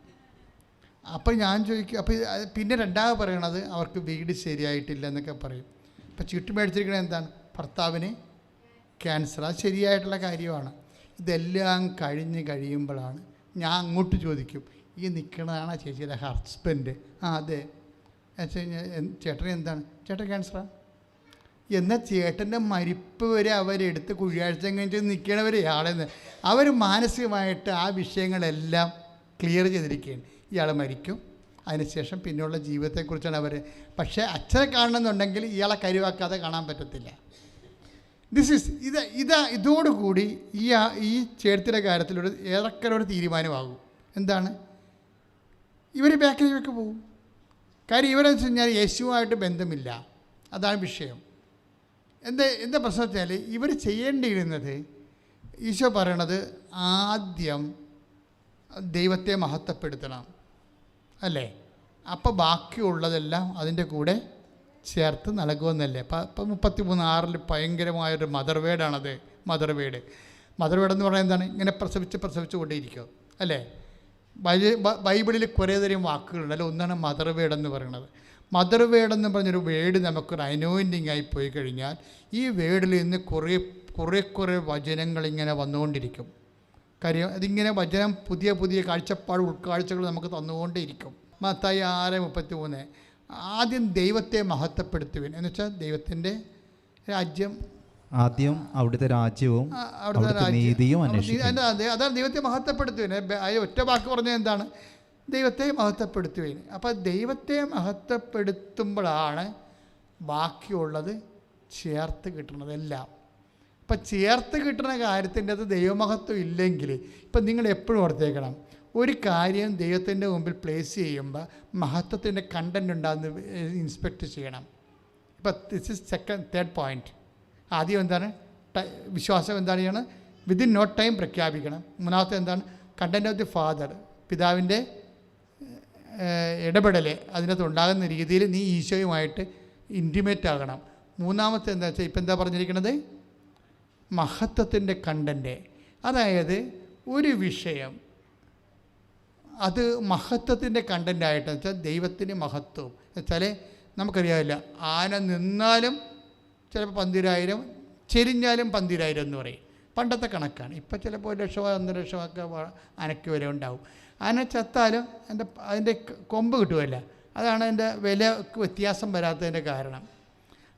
അപ്പോൾ ഞാൻ ചോദിക്കും, അപ്പോൾ പിന്നെ രണ്ടാമത് പറയണത് അവർക്ക് വീട് ശരിയായിട്ടില്ല എന്നൊക്കെ പറയും. അപ്പോൾ ചീട്ട് മേടിച്ചിരിക്കണത് എന്താണ്? ഭർത്താവിന് ക്യാൻസർ. അത് ശരിയായിട്ടുള്ള കാര്യമാണ്. ഇതെല്ലാം കഴിയുമ്പോഴാണ് ഞാൻ അങ്ങോട്ട് ചോദിക്കും, ഈ നിൽക്കണതാണ് ചേച്ചിയുടെ ഹസ്ബൻഡ്? അതെ. വെച്ച് കഴിഞ്ഞാൽ ചേട്ടന് എന്താണ്? ചേട്ടൻ ക്യാൻസറാണ്. എന്നാൽ ചേട്ടൻ്റെ മരിപ്പ് വരെ അവരെടുത്ത് കുഴിയാഴ്ച കഴിഞ്ഞിട്ട് നിൽക്കണവരെ ആളെന്ന് അവർ മാനസികമായിട്ട് ആ വിഷയങ്ങളെല്ലാം ക്ലിയർ ചെയ്തിരിക്കുകയാണ്. ഇയാൾ മരിക്കും, അതിനുശേഷം പിന്നെയുള്ള ജീവിതത്തെക്കുറിച്ചാണ് അവർ. പക്ഷേ അച്ഛനെ കാണണമെന്നുണ്ടെങ്കിൽ ഇയാളെ കരുവാക്കാതെ കാണാൻ പറ്റത്തില്ല. ഇതോടുകൂടി ഈ ചേർത്തിയുടെ കാര്യത്തിലൊരു ഏറെക്കുറെ ഒരു തീരുമാനമാകും. എന്താണ്? ഇവർ ബാക്കിലേക്ക് പോകും. കാര്യം ഇവരെന്ന് വെച്ച് കഴിഞ്ഞാൽ യേശുവുമായിട്ട് ബന്ധമില്ല. അതാണ് വിഷയം. എന്താ പ്രശ്നം വെച്ചാൽ ഇവർ ചെയ്യേണ്ടിയിരുന്നത്, ഈശോ പറയണത് ആദ്യം ദൈവത്തെ മഹത്വപ്പെടുത്തണം അല്ലേ? അപ്പോൾ ബാക്കിയുള്ളതെല്ലാം അതിൻ്റെ കൂടെ ചേർത്ത് നൽകുമെന്നല്ലേ. ഇപ്പം 33:6 ഭയങ്കരമായൊരു മദർ വേർഡാണത്. മദർ വേർഡ് എന്ന് പറഞ്ഞാൽ എന്താണ്? ഇങ്ങനെ പ്രസവിച്ച് കൊണ്ടേയിരിക്കും അല്ലേ? ബൈബിളിൽ കുറേ തരം വാക്കുകളുണ്ട്. അല്ല, ഒന്നാണ് മദർ വേർഡ് എന്ന് പറയുന്നത്. മദർ വേർഡ് എന്ന് പറഞ്ഞൊരു വേർഡ് നമുക്കൊരു അനോയിൻറ്റിങ് ആയി പോയി കഴിഞ്ഞാൽ ഈ വേർഡിൽ നിന്ന് കുറേ വചനങ്ങളിങ്ങനെ വന്നുകൊണ്ടിരിക്കും. കാര്യം അതിങ്ങനെ വചനം പുതിയ ഉൾക്കാഴ്ചകൾ നമുക്ക് തന്നുകൊണ്ടേയിരിക്കും. മത്തായി 6:33 ആദ്യം ദൈവത്തെ മഹത്വപ്പെടുത്തുവിൻ എന്ന് വെച്ചാൽ ദൈവത്തിൻ്റെ രാജ്യം, ആദ്യം അവിടുത്തെ രാജ്യവും അവിടുത്തെ നീതിയും അതാണ് ദൈവത്തെ മഹത്വപ്പെടുത്തുവിൻ. ഒറ്റ വാക്ക് പറഞ്ഞത് എന്താണ്? ദൈവത്തെ മഹത്വപ്പെടുത്തുവിൻ. അപ്പോൾ ദൈവത്തെ മഹത്വപ്പെടുത്തുമ്പോഴാണ് ബാക്കിയുള്ളത് ചേർത്ത് കിട്ടുന്നതെല്ലാം. അപ്പം ചേർത്ത് കിട്ടുന്ന കാര്യത്തിൻ്റെ അത് ദൈവമഹത്വം ഇല്ലെങ്കിൽ, ഇപ്പം നിങ്ങൾ എപ്പോഴും ഓർത്തേക്കണം, ഒരു കാര്യം ദൈവത്തിൻ്റെ മുമ്പിൽ പ്ലേസ് ചെയ്യുമ്പോൾ മഹത്വത്തിൻ്റെ കണ്ടൻറ് ഉണ്ടാകുന്ന ഇൻസ്പെക്റ്റ് ചെയ്യണം. ഇപ്പം ദിസ് ഇസ് തേർഡ് പോയിൻറ്റ്. ആദ്യം എന്താണ്? വിശ്വാസം എന്താണ് ചെയ്യണം? വിതിൻ നോ ടൈം പ്രഖ്യാപിക്കണം. മൂന്നാമത്തെ എന്താണ്? കണ്ടൻറ് ഓഫ് ദി ഫാദർ, പിതാവിൻ്റെ ഇടപെടൽ അതിനകത്ത് ഉണ്ടാകുന്ന രീതിയിൽ നീ ഈശോയുമായിട്ട് ഇൻറ്റിമേറ്റ് ആകണം. മൂന്നാമത്തെ എന്താ വെച്ചാൽ ഇപ്പം എന്താ പറഞ്ഞിരിക്കുന്നത്? മഹത്വത്തിൻ്റെ കണ്ടൻറ്റ്. അതായത് ഒരു വിഷയം അത് മഹത്വത്തിൻ്റെ കണ്ടൻ്റായിട്ട് വെച്ചാൽ ദൈവത്തിന് മഹത്വം വെച്ചാൽ നമുക്കറിയാമില്ല, ആന നിന്നാലും ചിലപ്പോൾ 12,000, ചെരിഞ്ഞാലും 12,000 എന്ന് പറയും. പണ്ടത്തെ കണക്കാണ്. ഇപ്പം ചിലപ്പോൾ 1 ലക്ഷമോ 1.5 ലക്ഷമൊക്കെ ആനയ്ക്ക് വില ഉണ്ടാവും. ആന ചത്താലും അതിൻ്റെ കൊമ്പ് കിട്ടുമല്ല. അതാണ് അതിൻ്റെ വിലക്ക് വ്യത്യാസം വരാത്തതിൻ്റെ കാരണം.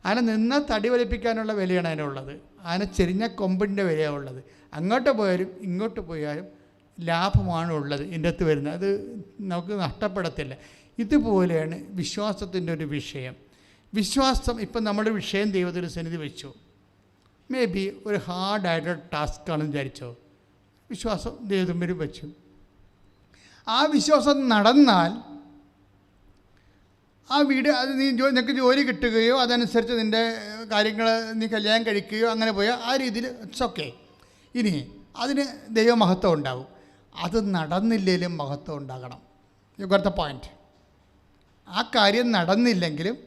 ആന നിന്ന് തടി വലിപ്പിക്കാനുള്ള വിലയാണ് അതിനുള്ളത്. ആന ചെരിഞ്ഞ കൊമ്പിൻ്റെ വിലയാണ് ഉള്ളത്. അങ്ങോട്ട് പോയാലും ഇങ്ങോട്ട് പോയാലും ലാഭമാണ് ഉള്ളത് ഇതിൻ്റെ അകത്ത് വരുന്നത്. അത് നമുക്ക് നഷ്ടപ്പെടത്തില്ല. ഇതുപോലെയാണ് വിശ്വാസത്തിൻ്റെ ഒരു വിഷയം. വിശ്വാസം ഇപ്പം നമ്മുടെ വിഷയം ദൈവത്തിന് സന്നിധി വെച്ചു. മേ ബി ഒരു ഹാർഡായിട്ടുള്ള ടാസ്ക്കാണെന്ന് വിചാരിച്ചോ, വിശ്വാസം ദൈവത്തിന് വെച്ചു. ആ വിശ്വാസം നടന്നാൽ ആ വീട് അത് നിനക്ക് ജോലി കിട്ടുകയോ അതനുസരിച്ച് നിൻ്റെ കാര്യങ്ങൾ നീ കല്യാണം കഴിക്കുകയോ അങ്ങനെ പോയാൽ ആ രീതിയിൽ ഇറ്റ്സ് ഓക്കെ. ഇനി അതിന് ദൈവമഹത്വം ഉണ്ടാകും. അത് നടന്നില്ലെങ്കിലും മഹത്വം ഉണ്ടാകണം. U got the point. ആ കാര്യം നടന്നില്ലെങ്കിലും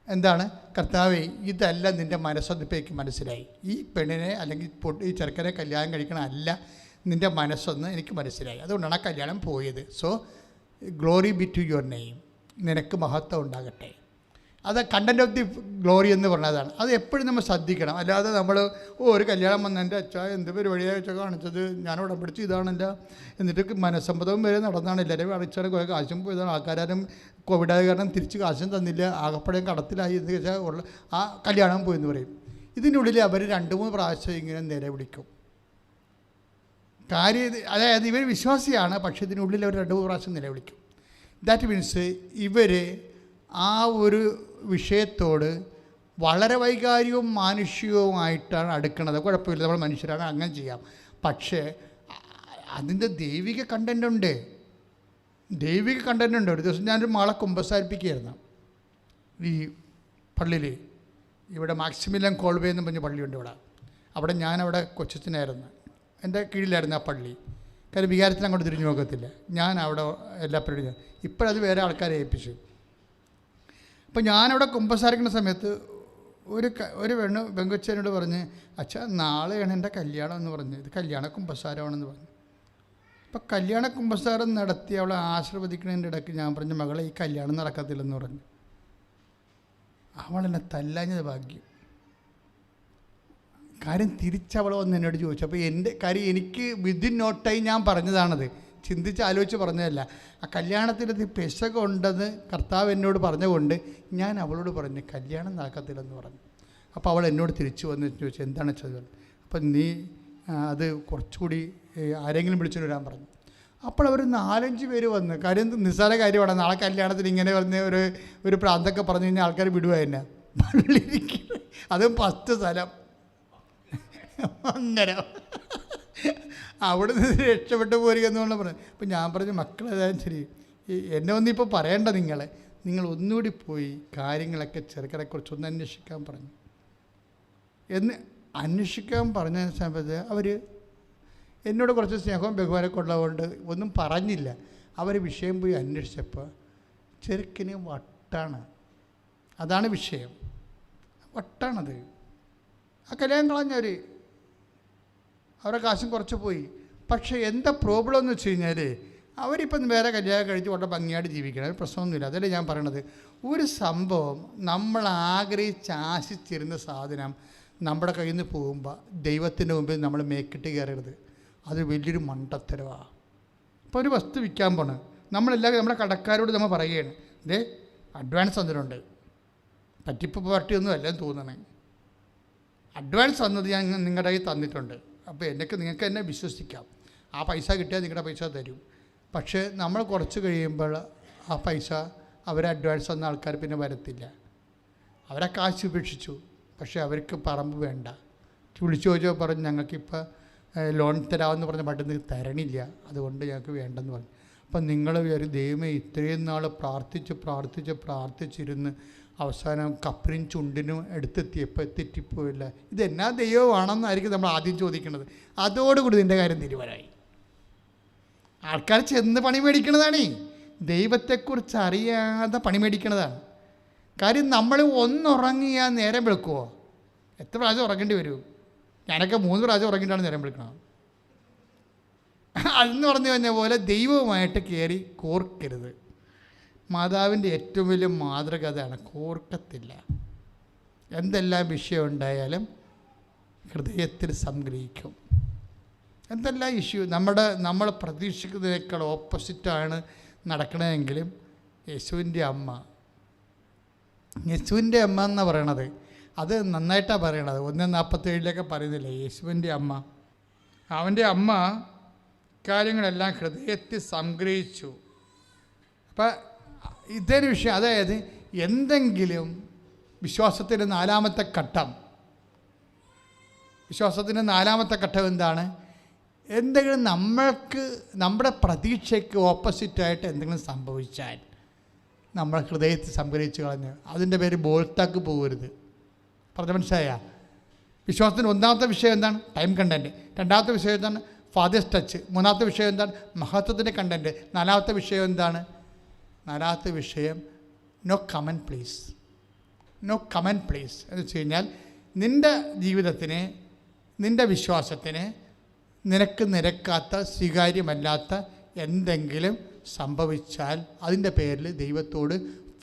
എന്താണ്? കർത്താവേ, ഇതല്ല നിൻ്റെ മനസ്സൊന്നിപ്പേക്ക് മനസ്സിലായി. ഈ പെണ്ണിനെ അല്ലെങ്കിൽ ഈ ചെറുക്കനെ കല്യാണം കഴിക്കണമല്ല നിൻ്റെ മനസ്സൊന്ന് എനിക്ക് മനസ്സിലായി. അതുകൊണ്ടാണ് ആ കല്യാണം പോയത്. So glory be to your name, നിനക്ക് മഹത്വം ഉണ്ടാകട്ടെ. അത് കണ്ടൻറ് ഓഫ് ദി ഗ്ലോറി എന്ന് പറഞ്ഞതാണ്. അത് എപ്പോഴും നമ്മൾ ശ്രദ്ധിക്കണം. അല്ലാതെ നമ്മൾ ഒരു കല്യാണം വന്ന എൻ്റെ അച്ഛാ എന്ത് പരിപാടിയാ വെച്ചാൽ കാണിച്ചത്, ഞാനവിടെ പിടിച്ച് ഇതാണല്ല, എന്നിട്ട് മനസ്സമ്മതവും വരെ നടന്നാണ്, എല്ലാവരും അടിച്ചാൽ കുറേ കാശും പോയതാണ്, ആൾക്കാരും കോവിഡായ കാരണം തിരിച്ച് കാശും തന്നില്ല, ആകപ്പഴയും കടത്തിലായി എന്ന് വെച്ചാൽ ആ കല്യാണം പോയെന്ന് പറയും. ഇതിനുള്ളിൽ അവർ 2-3 പ്രാവശ്യം ഇങ്ങനെ നിലവിളിക്കും. കാര്യം അതായത് ഇവർ വിശ്വാസിയാണ്, പക്ഷേ ഇതിനുള്ളിൽ അവർ 2-3 പ്രാവശ്യം നിലവിളിക്കും. ദാറ്റ് മീൻസ് ഇവർ ആ ഒരു വിഷയത്തോട് വളരെ വൈകാരികവും മാനുഷികവുമായിട്ടാണ് അടുക്കുന്നത്. കുഴപ്പമില്ല, നമ്മൾ മനുഷ്യരാണ്, അങ്ങനെ ചെയ്യാം. പക്ഷേ അതിൻ്റെ ദൈവിക കണ്ടൻ്റ് ഉണ്ട്. ഒരു ദിവസം ഞാനൊരു മകളെ കുമ്പസാരിപ്പിക്കുകയായിരുന്നു ഈ പള്ളിയിൽ. ഇവിടെ മാക്സിമിലിയൻ കോൾവേ എന്ന് പറഞ്ഞ പള്ളിയുണ്ട് ഇവിടെ. ഞാനവിടെ കൊച്ചച്ഛനായിരുന്നു, എൻ്റെ കീഴിലായിരുന്നു ആ പള്ളി. കാര്യം വികാരത്തിൽ അങ്ങോട്ട് തിരിഞ്ഞു നോക്കത്തില്ല. ഞാൻ അവിടെ എല്ലാ പരിപാടിയും ഇപ്പോഴത് വേറെ ആൾക്കാരെ ഏൽപ്പിച്ചു. അപ്പോൾ ഞാനവിടെ കുമ്പസാരിക്കുന്ന സമയത്ത് ഒരു പെങ്കൊച്ചനോട് പറഞ്ഞ്, അച്ഛാ നാളെയാണ് എൻ്റെ കല്യാണം എന്ന് പറഞ്ഞു. ഇത് കല്യാണ കുമ്പസാരമാണെന്ന് പറഞ്ഞു. അപ്പോൾ കല്യാണ കുമ്പസാരം നടത്തി അവളെ ആശീർവദിക്കുന്നതിൻ്റെ ഇടയ്ക്ക് ഞാൻ പറഞ്ഞു, മകളെ ഈ കല്യാണം നടക്കത്തില്ലെന്ന് പറഞ്ഞു. അവളെന്നെ തല്ലാഞ്ഞത് ഭാഗ്യം. കാര്യം തിരിച്ചവൾ വന്ന് എന്നോട് ചോദിച്ചു. അപ്പോൾ കാര്യം എനിക്ക് വിതിൻ നോ ടൈം ഞാൻ പറഞ്ഞതാണത്, ആലോചിച്ച് പറഞ്ഞതല്ല. ആ കല്യാണത്തിനത് പെശക ഉണ്ടെന്ന് കർത്താവ് എന്നോട് പറഞ്ഞുകൊണ്ട് ഞാൻ അവളോട് പറഞ്ഞു കല്യാണം നടക്കത്തില്ലെന്ന് പറഞ്ഞു. അപ്പോൾ അവൾ എന്നോട് തിരിച്ചു വന്ന് ചോദിച്ചു, എന്താണ് ചെയ്തത്? അപ്പം നീ അത് കുറച്ചുകൂടി ആരെങ്കിലും വിളിച്ചുകൊണ്ട് വരാൻ പറഞ്ഞു. അപ്പോൾ അവർ 4-5 പേര് വന്ന്, കാര്യം നിസ്സാര കാര്യമാണ്. നാളെ കല്യാണത്തിന് ഇങ്ങനെ വന്ന് ഒരു പ്രാന്തൊക്കെ പറഞ്ഞു കഴിഞ്ഞാൽ ആൾക്കാർ വിടുക തന്നെ. പള്ളിയിരിക്കും, അതും 10 സ്ഥലം അങ്ങനെ അവിടെ നിന്ന് രക്ഷപ്പെട്ടു പോരുക എന്നുള്ള പറഞ്ഞു. അപ്പം ഞാൻ പറഞ്ഞു, മക്കളേതായാലും ശരി, എന്നെ ഒന്നിപ്പോൾ പറയേണ്ട, നിങ്ങൾ ഒന്നുകൂടി പോയി കാര്യങ്ങളൊക്കെ ചെറുക്കനെക്കുറിച്ചൊന്ന് അന്വേഷിക്കാൻ പറഞ്ഞു. എന്ന് അന്വേഷിക്കാൻ പറഞ്ഞ സമയത്ത് അവർ എന്നോട് കുറച്ച് സ്നേഹവും ബഹുമാനമൊക്കെ ഉള്ളതുകൊണ്ട് ഒന്നും പറഞ്ഞില്ല. അവർ വിഷയം പോയി അന്വേഷിച്ചപ്പോൾ ചെറുക്കിന് വട്ടാണ്. അതാണ് വിഷയം, വട്ടാണത്. ആ കല്യാണം കളഞ്ഞവർ, അവരുടെ കാശും കുറച്ച് പോയി. പക്ഷേ എന്താ പ്രോബ്ലം എന്ന് വെച്ച് കഴിഞ്ഞാൽ അവരിപ്പം വേറെ കല്യാണം കഴിച്ച് വളരെ ഭംഗിയായിട്ട് ജീവിക്കണം, ഒരു പ്രശ്നമൊന്നുമില്ല. അതല്ലേ ഞാൻ പറയണത്. ഒരു സംഭവം നമ്മൾ ആശിച്ചിരുന്ന സാധനം നമ്മുടെ കയ്യിൽ നിന്ന് പോകുമ്പോൾ ദൈവത്തിൻ്റെ മുമ്പിൽ നമ്മൾ മേക്കിട്ട് കയറരുത്. അത് വലിയൊരു മണ്ടത്തരവാണ്. ഇപ്പോൾ ഒരു വസ്തു വിൽക്കാൻ പോണ്, നമ്മളെല്ലാവരും നമ്മുടെ കടക്കാരോട് നമ്മൾ പറയുകയാണ്, ഇതേ അഡ്വാൻസ് തന്നിട്ടുണ്ട്, പറ്റിപ്പ് പാർട്ടിയൊന്നും അല്ലെന്ന് തോന്നണേ, അഡ്വാൻസ് തന്നത് ഞാൻ നിങ്ങളുടെ കയ്യിൽ തന്നിട്ടുണ്ട്, അപ്പോൾ നിങ്ങൾക്ക് എന്നെ വിശ്വസിക്കാം, ആ പൈസ കിട്ടിയാൽ നിങ്ങളുടെ പൈസ തരും. പക്ഷേ നമ്മൾ കുറച്ച് കഴിയുമ്പോൾ ആ പൈസ അവരെ അഡ്വാൻസ് തന്ന ആൾക്കാർ പിന്നെ വരത്തില്ല. അവരെ കാശ് ഉപേക്ഷിച്ചു, പക്ഷേ അവർക്ക് പറമ്പ് വേണ്ട. വിളിച്ചു ചോദിച്ചോ പറഞ്ഞു, ഞങ്ങൾക്കിപ്പോൾ ലോൺ തരാമെന്ന് പറഞ്ഞ മറ്റൊന്ന് തരണില്ല, അതുകൊണ്ട് ഞങ്ങൾക്ക് വേണ്ടെന്ന് പറഞ്ഞു. അപ്പം നിങ്ങൾ ഒരു ദൈവമേ ഇത്രയും നാൾ പ്രാർത്ഥിച്ചിരുന്ന് അവസാനം കപ്പലിനും ചുണ്ടിനും എടുത്തെത്തിയപ്പോൾ തെറ്റിപ്പോയില്ല, ഇതെന്നാ ദൈവമാണെന്നായിരിക്കും നമ്മൾ ആദ്യം ചോദിക്കുന്നത്. അതോടുകൂടി ഇതിൻ്റെ കാര്യം തീരുമാനമായി. ആൾക്കാർ ചെന്ന് പണി മേടിക്കണതാണ്, ദൈവത്തെക്കുറിച്ച് അറിയാതെ പണി മേടിക്കണതാണ്. കാര്യം നമ്മൾ ഒന്നുറങ്ങിയാൽ നേരം വെളുക്കുമോ? എത്ര പ്രാവശ്യം ഉറങ്ങേണ്ടി വരും? ഞാനൊക്കെ 3 പ്രാവശ്യം ഉറങ്ങിയിട്ടാണ് നേരം വിളിക്കണം. അതെന്ന് പറഞ്ഞു കഴിഞ്ഞ പോലെ ദൈവവുമായിട്ട് കയറി കോർക്കരുത്. മാതാവിൻ്റെ ഏറ്റവും വലിയ മാതൃക അതാണ്, കോർക്കത്തില്ല. എന്തെല്ലാം വിഷയം ഉണ്ടായാലും ഹൃദയത്തിൽ സംഗ്രഹിക്കും. എന്തെല്ലാം ഇഷ്യൂ നമ്മൾ പ്രതീക്ഷിക്കുന്നതിനേക്കാൾ ഓപ്പോസിറ്റാണ് നടക്കണമെങ്കിലും യേശുവിൻ്റെ അമ്മ എന്ന് പറയണത് അത് നന്നായിട്ടാണ് പറയണത്. 1:47 പറയുന്നില്ല, യേശുവിൻ്റെ അമ്മ, അവൻ്റെ അമ്മ കാര്യങ്ങളെല്ലാം ഹൃദയത്തിൽ സംഗ്രഹിച്ചു. അപ്പം ഇതൊരു വിഷയം, അതായത് എന്തെങ്കിലും വിശ്വാസത്തിൻ്റെ നാലാമത്തെ ഘട്ടം എന്താണ്? എന്തെങ്കിലും നമ്മുടെ പ്രതീക്ഷയ്ക്ക് ഓപ്പോസിറ്റായിട്ട് എന്തെങ്കിലും സംഭവിച്ചാൽ നമ്മൾ ഹൃദയത്തിൽ സംഗ്രഹിച്ച് കളഞ്ഞ് അതിൻ്റെ പേര് ബോൾത്താക്ക് പോകരുത്. പറഞ്ഞ മനസ്സിലായ? വിശ്വാസത്തിൻ്റെ 1ാമത്തെ വിഷയം എന്താണ്? Time content. 2ാമത്തെ വിഷയം എന്താണ്? Fathers touch. 3ാമത്തെ വിഷയം എന്താണ്? മഹത്വത്തിൻ്റെ കണ്ടൻറ്റ്. 4ാമത്തെ വിഷയം എന്താണ്? 4ാമത്തെ വിഷയം നോ കമൻറ്റ് പ്ലീസ്. എന്ന് വെച്ച് കഴിഞ്ഞാൽ നിൻ്റെ ജീവിതത്തിന്, നിൻ്റെ വിശ്വാസത്തിന് നിനക്ക് നിരക്കാത്ത, സ്വീകാര്യമല്ലാത്ത എന്തെങ്കിലും സംഭവിച്ചാൽ അതിൻ്റെ പേരിൽ ദൈവത്തോട്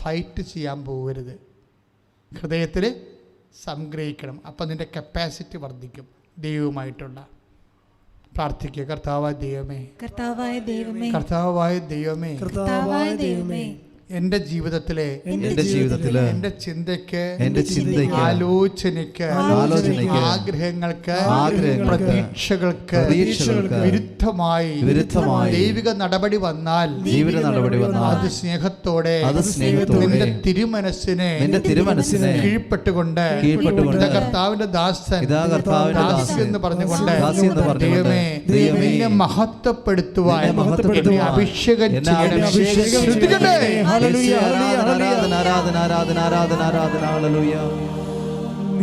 ഫൈറ്റ് ചെയ്യാൻ പോകരുത്. ഹൃദയത്തിൽ സംഗ്രഹിക്കണം. അപ്പം നിൻ്റെ കപ്പാസിറ്റി വർദ്ധിക്കും ദൈവവുമായിട്ടുള്ള. പ്രാർത്ഥിക്കുക. കർത്താവായ ദൈവമേ, എൻ്റെ ജീവിതത്തിലെ എൻ്റെ ചിന്തയ്ക്ക്, ആലോചനയ്ക്ക്, ആഗ്രഹങ്ങൾക്ക്, പ്രതീക്ഷകൾക്ക് വിരുദ്ധമായി ദൈവിക നടപടി വന്നാൽ അത് സ്നേഹത്തോടെ നിന്റെ തിരുമനസ്സിനെ കീഴ്പ്പെട്ടുകൊണ്ട് കർത്താവിന്റെ ദാസൻ എന്ന് പറഞ്ഞുകൊണ്ട് ദൈവമേ നിന്നെ മഹത്വപ്പെടുത്തുവാൻ അഭിഷേകം ചെയ്യണമേ.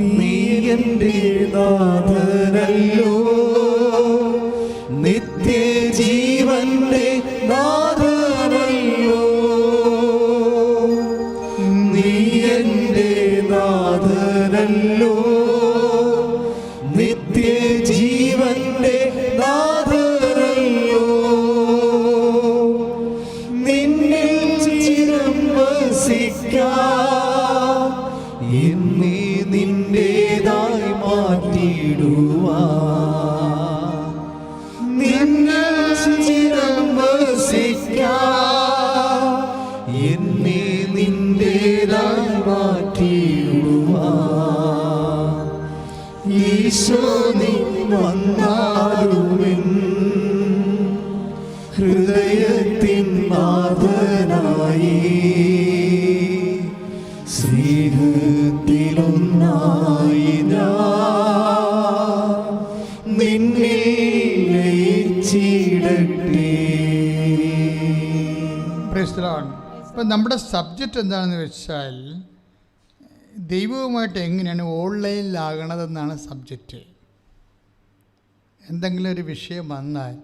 നീ എൻ്റെ നാഥനല്ലോ, നിത്യജീവന്റെ നാഥനല്ലോ. നീ എൻ്റെ നാഥനല്ലോ, നിത്യജീവന്റെ നാഥനല്ലോ. എന്നീ നിന്റേതായി മാറ്റിടുവാ, എന്നീ നിന്റേതായി മാറ്റിടുവാ. ഈശോ നീ വന്നാലുമെൻ ഹൃദയത്തിൻ നാഥനായി സ്നേഹത്തിലൊന്നായി ഞാൻ നിന്നിൽ ലയിച്ചിടട്ടെ. Price the Lord. ഇപ്പം നമ്മുടെ സബ്ജക്റ്റ് എന്താണെന്ന് വെച്ചാൽ ദൈവവുമായിട്ട് എങ്ങനെയാണ് ഓൺലൈനിലാകണതെന്നാണ് സബ്ജക്റ്റ്. എന്തെങ്കിലും ഒരു വിഷയം വന്നാൽ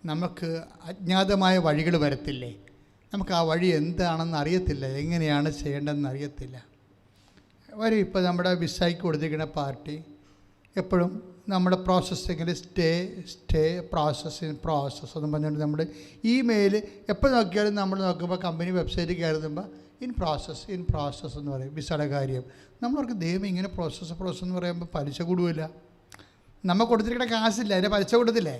നമുക്ക് അജ്ഞാതമായ വഴികൾ വരത്തില്ലേ? നമുക്ക് ആ വഴി എന്താണെന്ന് അറിയത്തില്ല, എങ്ങനെയാണ് ചെയ്യേണ്ടതെന്ന് അറിയത്തില്ല. ഇപ്പോൾ നമ്മുടെ വിസയ്ക്ക് കൊടുത്തിരിക്കുന്ന പാർട്ടി എപ്പോഴും നമ്മുടെ പ്രോസസ്സിങ്ങിൽ പ്രോസസ്സ് എന്ന് പറഞ്ഞുകൊണ്ട് നമ്മുടെ ഇമെയിൽ എപ്പോൾ നോക്കിയാലും നമ്മൾ നോക്കുമ്പോൾ കമ്പനി വെബ്സൈറ്റിൽ കയറുമ്പോൾ ഇൻ പ്രോസസ്സ് എന്ന് പറയും വിസയുടെ കാര്യം. നമ്മളവർക്ക് ദൈവം ഇങ്ങനെ പ്രോസസ്സ് എന്ന് പറയുമ്പോൾ പലിശ കൂടുമില്ല. നമ്മൾ കൊടുത്തിരിക്കുന്ന കാശില്ല, അതിൻ്റെ പലിശ കൊടുത്തില്ലേ?